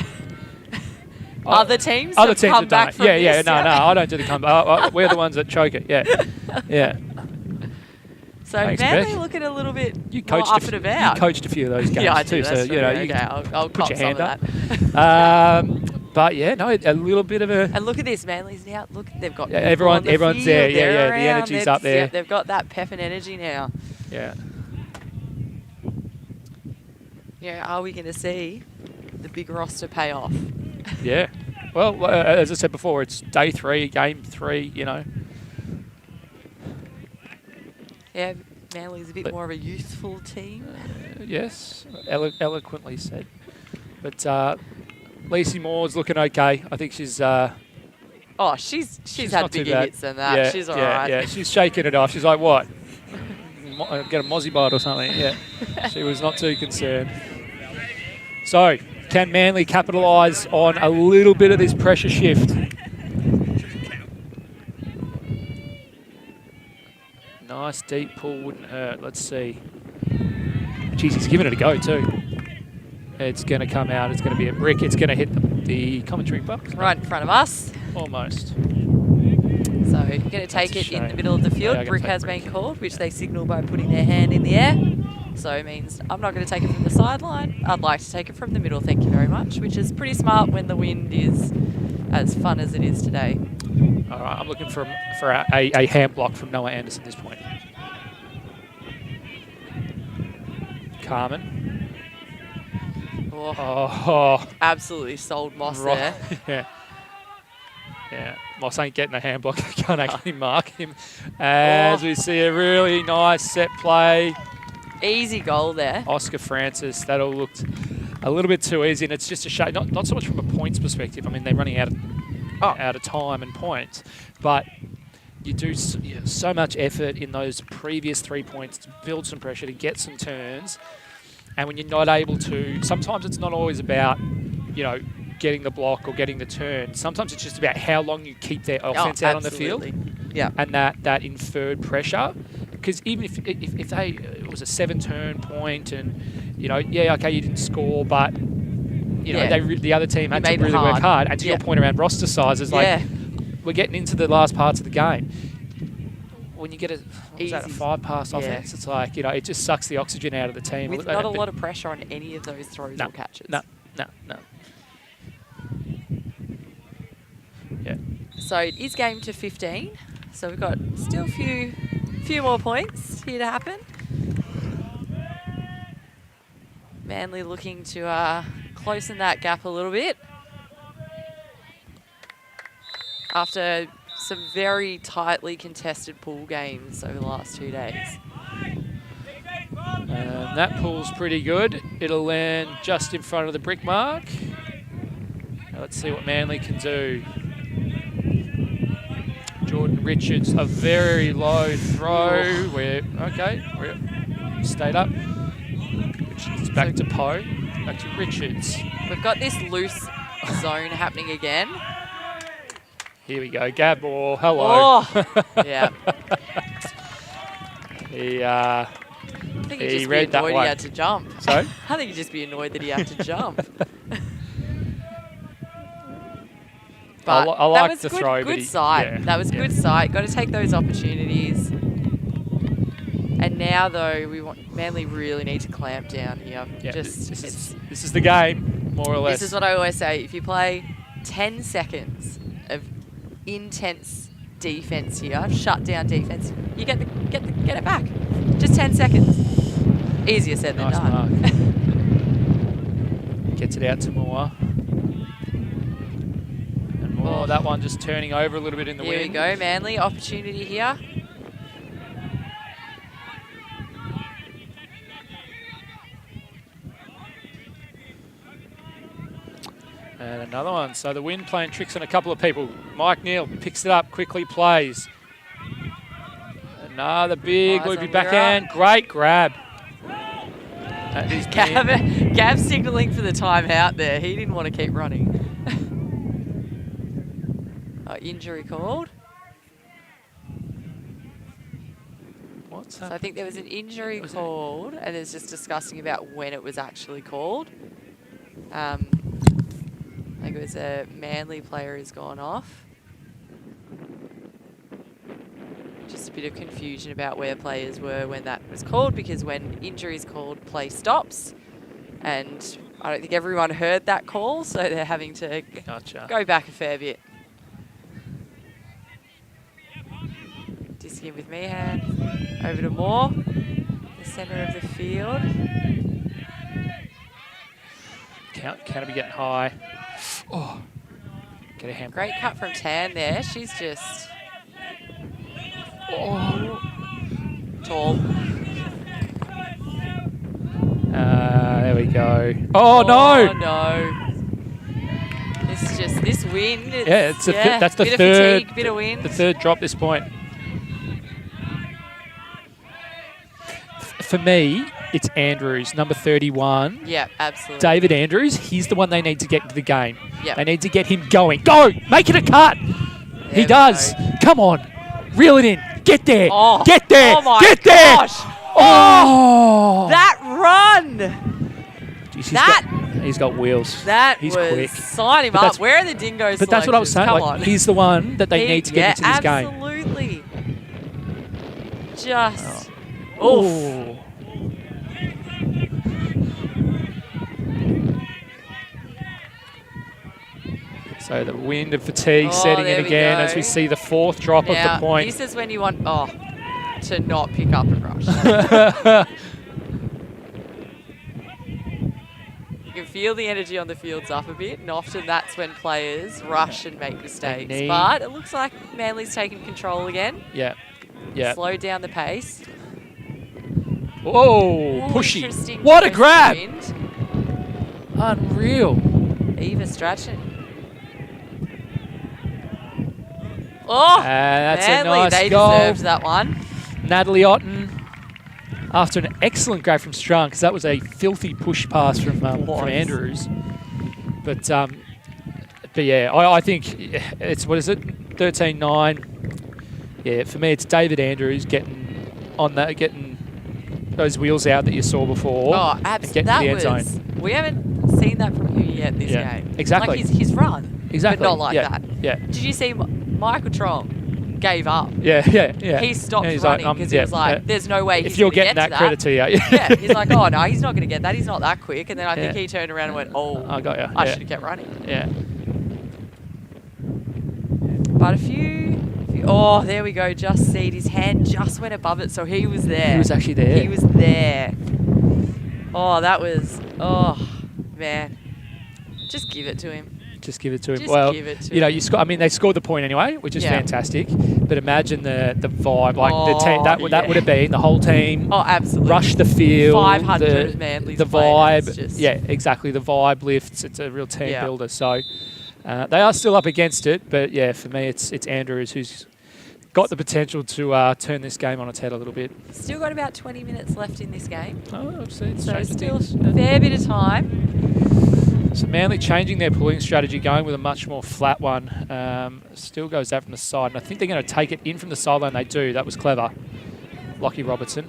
other teams Other have teams come have done back it. from Yeah, this. no, I don't do the comeback. We're the ones that choke it. Yeah. So Thanks, Manly Beck. looking a little bit You more coached up and about. You coached a few of those games Yeah, I too, do. so That's you know true. you Okay, I'll put cop your hand some up. of that. But yeah, no, a little bit of a. And look at this, Manly's now. Look, they've got Yeah, people on the everyone's field, there. they're Yeah, the around, energy's up there. They've got that pep and energy now. Yeah. Yeah, are we going to see the big roster pay off? Yeah. Well, as I said before, it's day 3, game 3, you know. Yeah, Manly's a bit more of a youthful team. Yes, eloquently said. But Lacey Moore's looking okay. I think she's... Oh, she's had not too bigger bad. hits than that. Yeah, She's all yeah, right. Yeah, she's shaking it off. She's like, what? Get a mozzie bite or something. Yeah, she was not too concerned. So, can Manly capitalise on a little bit of this pressure shift? Nice deep pull, wouldn't hurt. Let's see. Jeez, he's giving it a go too. It's going to come out. It's going to be a brick. It's going to hit the commentary box. Right in front of us. Almost. So you're going to take it in the middle of the field. Yeah, Brick has been called, which they signal by putting their hand in the air. So it means I'm not going to take it from the sideline. I'd like to take it from the middle, thank you very much, which is pretty smart when the wind is as fun as it is today. All right, I'm looking for a hand block from Noah Anderson at this point. Carmen. Oh. Absolutely sold Moss there. Yeah. Yeah, Moss ain't getting a hand block. I can't actually mark him. As we see a really nice set play. Easy goal there. Oscar Francis, that all looked a little bit too easy, and it's just a shame, not so much from a points perspective. I mean, they're running out of time and points, but you do so much effort in those previous 3 points to build some pressure, to get some turns, and when you're not able to, sometimes it's not always about, you know, getting the block or getting the turn. Sometimes it's just about how long you keep their offense out on the field. Yeah. And that inferred pressure. Because even if it was a 7-turn point and, you know, yeah, okay, you didn't score, but, you know, the other team had to really work hard. And to your point around roster sizes, like, we're getting into the last parts of the game. When you get a 5-pass offense, it's like, you know, it just sucks the oxygen out of the team. With not a lot of pressure on any of those throws or catches. No. Yeah. So it is game to 15. So we've got still a few more points here to happen. Manly looking to closen that gap a little bit after some very tightly contested pool games over the last 2 days. And that pool's pretty good. It'll land just in front of the brick mark. Now let's see what Manly can do. Jordan Richards, a very low throw. We're stayed up. Richards back to Poe, back to Richards. We've got this loose zone happening again. Here we go, Gabor. Hello. Oh, yeah. I think he'd just be annoyed he had to jump. Sorry? I think he'd just be annoyed that he had to jump. But I like the good, throw. Good sight. That was good sight. Got to take those opportunities. And now, though, Manly really need to clamp down here. Yeah, this is the game, more or less. This is what I always say. If you play 10 seconds of intense defense here, shut down defense, you get it back. Just 10 seconds. Easier said than done. Mark. Gets it out to Moore. Oh, that one just turning over a little bit in the wind. Here we go, Manly. Opportunity here. And another one. So the wind playing tricks on a couple of people. Mike Neal picks it up, quickly plays. Another big loopy backhand. Great grab. Gav signalling for the timeout there. He didn't want to keep running. Injury called. What's that? So I think there was an injury called, and it's just discussing about when it was actually called. I think it was a Manly player who's gone off. Just a bit of confusion about where players were when that was called, because when injury is called, play stops. And I don't think everyone heard that call, so they're having to go back a fair bit. Disking with Meehan, over to Moore, the centre of the field. Can be getting high. Oh. Get a handball. Great cut from Tan there. She's just tall. There we go. Oh, no! No. It's just this wind. That's the bit of third. fatigue, bit of wind. The third drop this point. For me, it's Andrews, number 31. Yeah, absolutely. David Andrews, he's the one they need to get into the game. Yep. They need to get him going. Go! Make it a cut! He does. Come on. Reel it in. Get there. Oh. Get there. Oh my Get there. gosh. Oh! That run! Jeez, he's got wheels. He's was quick. Sign him But up. that's- Where are the dingoes? But that's what I was saying. Come Like, on. he's the one that they need to get into this game. Absolutely. Just. Oh. So the wind of fatigue setting there in we again go. as we see the fourth drop Now, of the point. this is when you want to not pick up and rush. You can feel the energy on the field's up a bit, and often that's when players rush and make mistakes. need- But it looks like Manly's taking control again. Yeah. Yeah. Slow down the pace. Whoa, Ooh, pushy. interesting What a choice of grab. wind. Unreal. Eva Strachan. Oh, That's a Manly, nice they goal. deserved that one. Natalie Otten, after an excellent grab from Strung, because that was a filthy push pass from Andrews. But yeah, I think it's, what is it, 13-9. Yeah, for me, it's David Andrews getting on that, getting those wheels out that you saw before. Oh, and absolutely. getting That to the end was. zone. We haven't seen that from him yet this game. Exactly. Like his run. Exactly. But not like yeah. that. Yeah. Did you see Michael Trong gave up? Yeah. He stopped he's running like, because he was like, "There's no way he's if you're gonna getting get that to credit to you." Yeah, he's like, "Oh no, he's not going to get that. He's not that quick." And then I think Yeah. he turned around and went, "Oh, I got you. I Yeah. should have kept running." Yeah. But a few. Oh, there we go. Just see his hand just went above it, so he was there. He was actually there. He was there. Oh, that was. Oh, man. Just give it to him. Just give it to him. Just Well, give it to you know, him. I mean, they scored the point anyway, which is Yeah. fantastic. But imagine the vibe, like the team Oh, that yeah. would have been the whole team. Oh, absolutely. Rush the field. 500 Manly's the players, vibe. just- Yeah, exactly. The vibe lifts. It's a real team Yeah. builder. So they are still up against it, but yeah, for me, it's Andrews who's got the potential to turn this game on its head a little bit. Still got about 20 minutes left in this game. Oh, I've seen So stranger still things. a fair bit of time. So Manly changing their pulling strategy, going with a much more flat one. Still goes out from the side, and I think they're going to take it in from the sideline. They do. That was clever. Lockie Robertson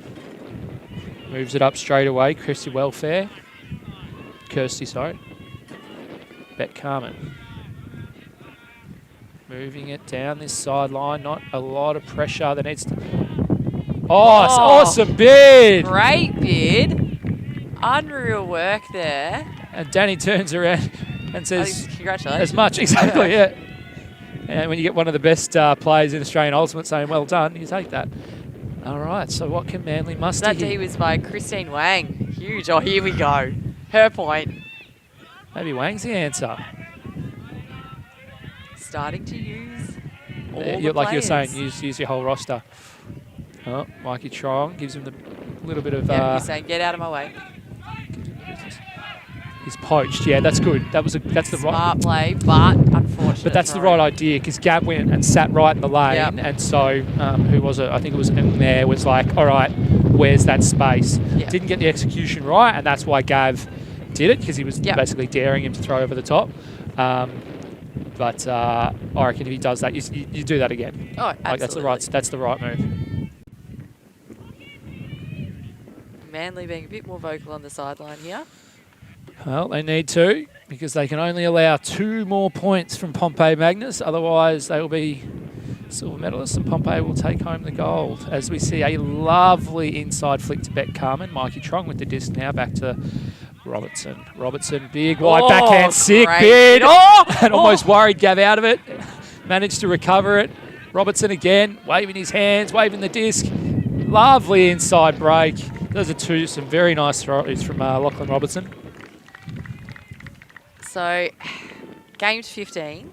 moves it up straight away. Kirsty, sorry. Bet Carmen. Moving it down this sideline. Not a lot of pressure. That needs to... Oh, it's awesome bid! Great bid. Unreal work there. And Danny turns around and says, Congratulations. as much, exactly, yeah. And when you get one of the best players in Australian Ultimate saying, well done, you take that. All right, so what can Manly muster That here? D was by Christine Wang. Huge. Oh, here we go. Her point. Maybe Wang's the answer. Starting to use all Yeah, the like you were saying, players. use your whole roster. Oh, Mikey Trong gives him the little bit of... Yeah, he's saying, get out of my way. He's poached. Yeah, that's good. That's the right... Smart play, but unfortunately. But that's the right idea because Gab went and sat right in the lane, Yep. and so who was it? I think it was him there. Was like, all right, where's that space? Yeah. Didn't get the execution right, and that's why Gav did it because he was Yep. basically daring him to throw over the top. But I reckon if he does that, you do that again. Oh, absolutely. Like that's the right move. Manly being a bit more vocal on the sideline here. Well, they need to because they can only allow 2 more points from Pompey Magnus. Otherwise, they will be silver medalists and Pompey will take home the gold. As we see a lovely inside flick to Bet Carmen. Mikey Trong with the disc now back to Robertson. Robertson, big wide backhand, sick great bid. bid. Oh! And almost worried Gav out of it. Managed to recover it. Robertson again, waving his hands, waving the disc. Lovely inside break. Those are some very nice throws from Lachlan Robertson. So, game 15.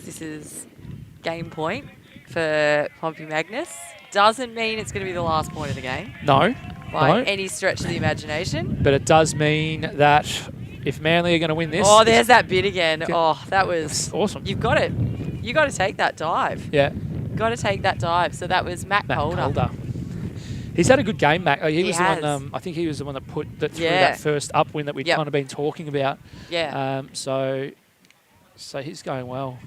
this is game point for Pompey Magnus. Doesn't mean it's going to be the last point of the game No. by No. any stretch of the imagination. But it does mean that if Manly are going to win this... Oh, there's that bit again. Oh, that was awesome. You've got it. You got to take that dive. Yeah. Got to take that dive. So that was Matt Calder. He's had a good game, Mac. He was has. the one. I think he was the one that threw Yeah. that first upwind that we'd kind of been talking about. Yeah. So he's going well.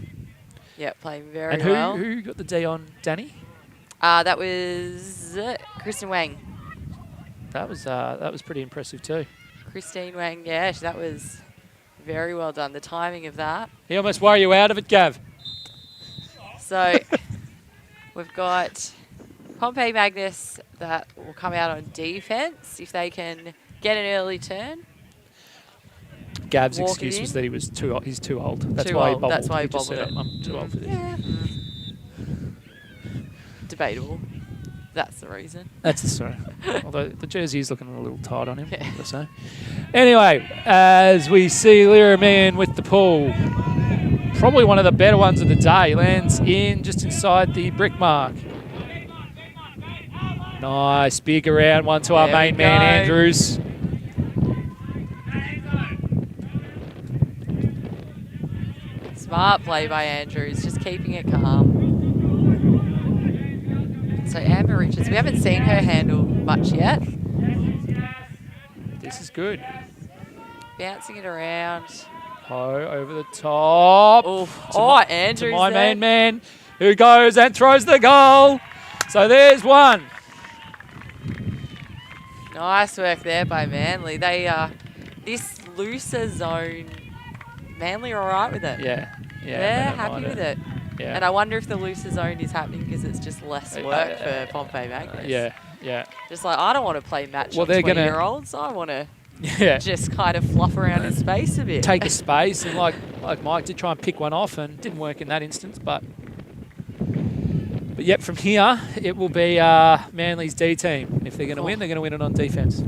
Yeah, playing very and well. who got the D on Danny? That was Kristen Wang. That was pretty impressive too. Christine Wang, yeah, that was very well done. The timing of that. He almost wore you out of it, Gav. So we've got Pompey Magnus that will come out on defence if they can get an early turn. Gav's excuse was that he's too old. That's too why old. he bobbled. That's why he just bobbled said, it. I'm too old for this. Yeah. Debatable. That's the reason. That's the story. Although the jersey is looking a little tight on him, I say. Anyway, as we see Lyra Man with the pull, probably one of the better ones of the day, lands in just inside the brick mark. Nice, big around one to our main man, Andrews. Smart play by Andrews, just keeping it calm. So Amber Richards, we haven't seen her handle much yet. This is good. Bouncing it around. Ho over the top. Andrews to my there. main man, who goes and throws the goal. So there's one. Nice work there by Manly. They this looser zone, Manly are all right with it. Yeah. They're happy with it. Yeah. And I wonder if the looser zone is happening because it's just less work for Pompey Magnus. Yeah. Just like, I don't want to play match Well, on they're gonna- 20-year-olds. I want to Yeah. just kind of fluff around in space a bit. Take a space, and like Mike did try and pick one off, and didn't work in that instance. But yep, from here it will be Manly's D team. If they're going to win, they're going to win it on defence.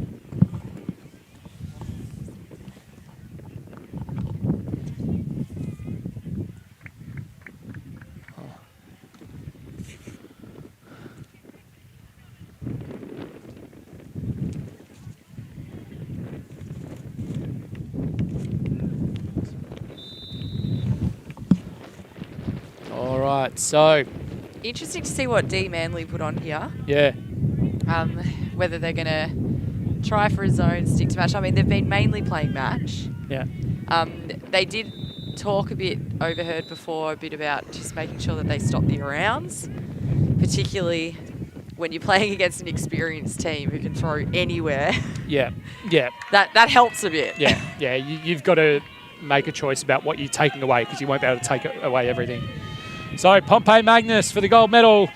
All right, so Interesting to see what D Manly put on here. yeah, Whether they're going to try for a zone, stick to match. I mean, they've been mainly playing match. yeah, They did talk a bit, overheard before, a bit about just making sure that they stop the arounds, particularly when you're playing against an experienced team who can throw anywhere. yeah. That helps a bit. Yeah. You've got to make a choice about what you're taking away because you won't be able to take away everything. So Pompey Magnus for the gold medal.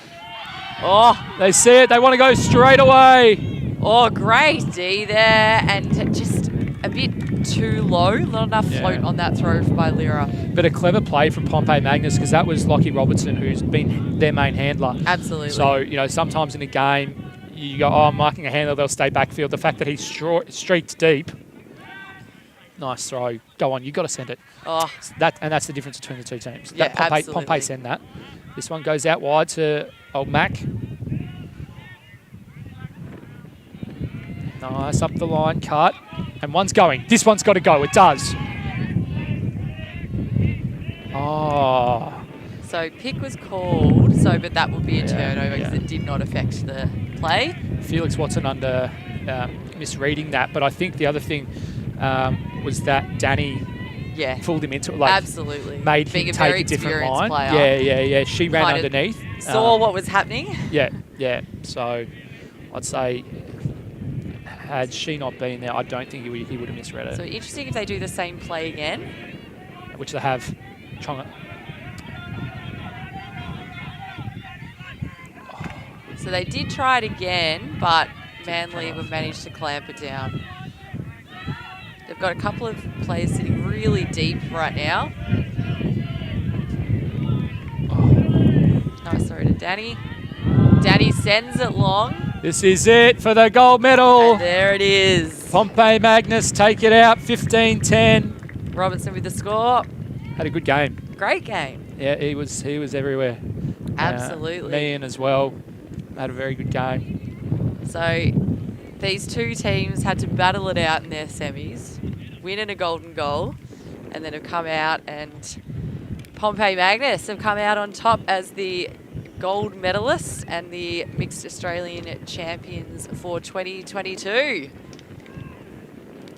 Oh, they see it. They want to go straight away. Oh, great D there, and just a bit too low. Not enough float on that throw by Lyra. But a clever play from Pompey Magnus because that was Lockie Robertson, who's been their main handler. Absolutely. So, sometimes in a game, you go, I'm marking a handler, they'll stay backfield. The fact that he's streaked deep, nice throw. Go on, you've got to send it. Oh. That's the difference between the two teams. Yeah, Pompey send that. This one goes out wide to old Mac. Nice, up the line, cut. And one's going. This one's got to go. It does. Oh. So pick was called, but that will be a turnover because it did not affect the play. Felix Watson under misreading that, but I think the other thing was that Danny fooled him into it. Absolutely. Made Being him a take very a different experienced line. player. Yeah. She ran Kind of underneath. Saw what was happening. Yeah. So I'd say had she not been there, I don't think he would have misread it. So interesting if they do the same play again. Which they have. Chonga. So they did try it again, but Manly have managed to clamp it down. They've got a couple of players sitting really deep right now. Nice throw to Danny. Danny sends it long. This is it for the gold medal. And there it is. Pompey Magnus take it out, 15-10. Robertson with the score. Had a good game. Great game. Yeah, he was everywhere. Absolutely. Meehan as well had a very good game. So these two teams had to battle it out in their semis, win in a golden goal, and then have come out, and Pompey Magnus have come out on top as the gold medalists and the Mixed Australian champions for 2022.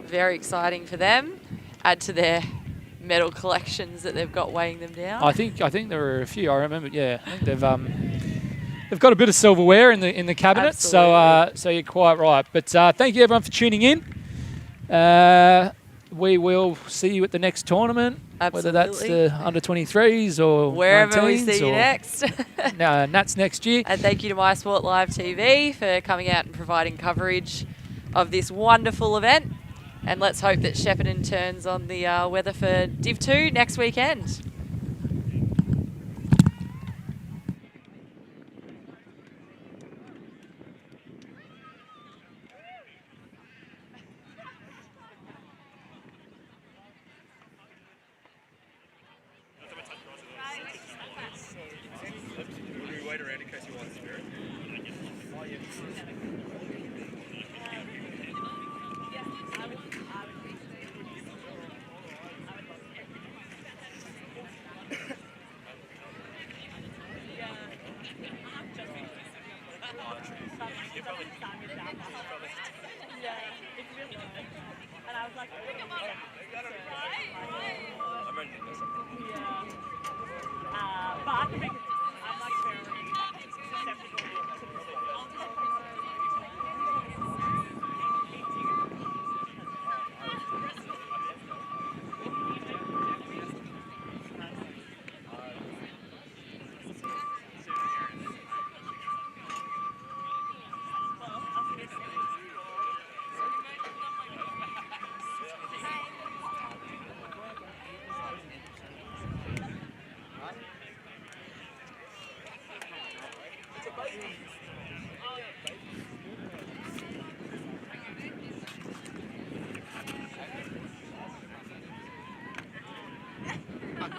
Very exciting for them. Add to their medal collections that they've got weighing them down. I think there were a few. I remember. Yeah, I think they've got a bit of silverware in the cabinet. Absolutely. So you're quite right. But thank you everyone for tuning in. We will see you at the next tournament, whether that's the under-23s or wherever we 19s see you next. Nats next year. And thank you to My Sport Live TV for coming out and providing coverage of this wonderful event. And let's hope that Shepparton turns on the weather for Div 2 next weekend.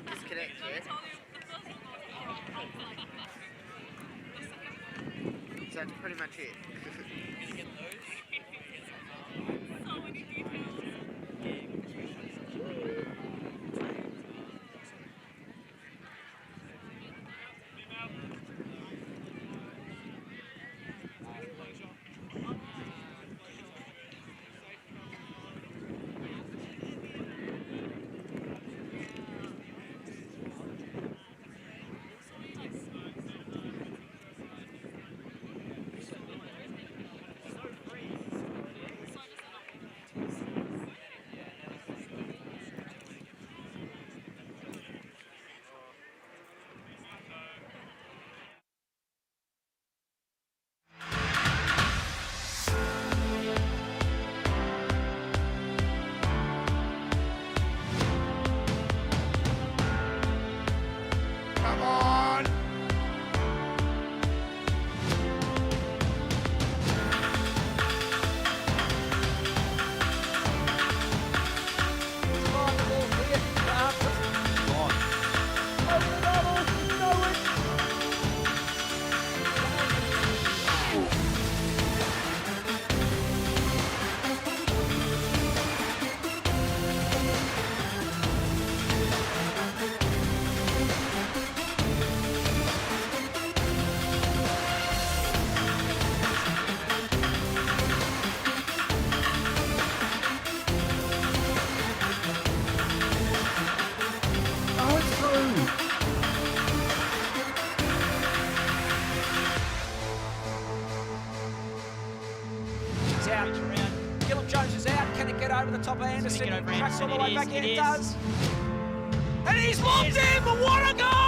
Disconnect, yeah? So that's pretty much it. Over the top of Anderson, cracks all the way back in, it does. And he's locked in, but what a goal!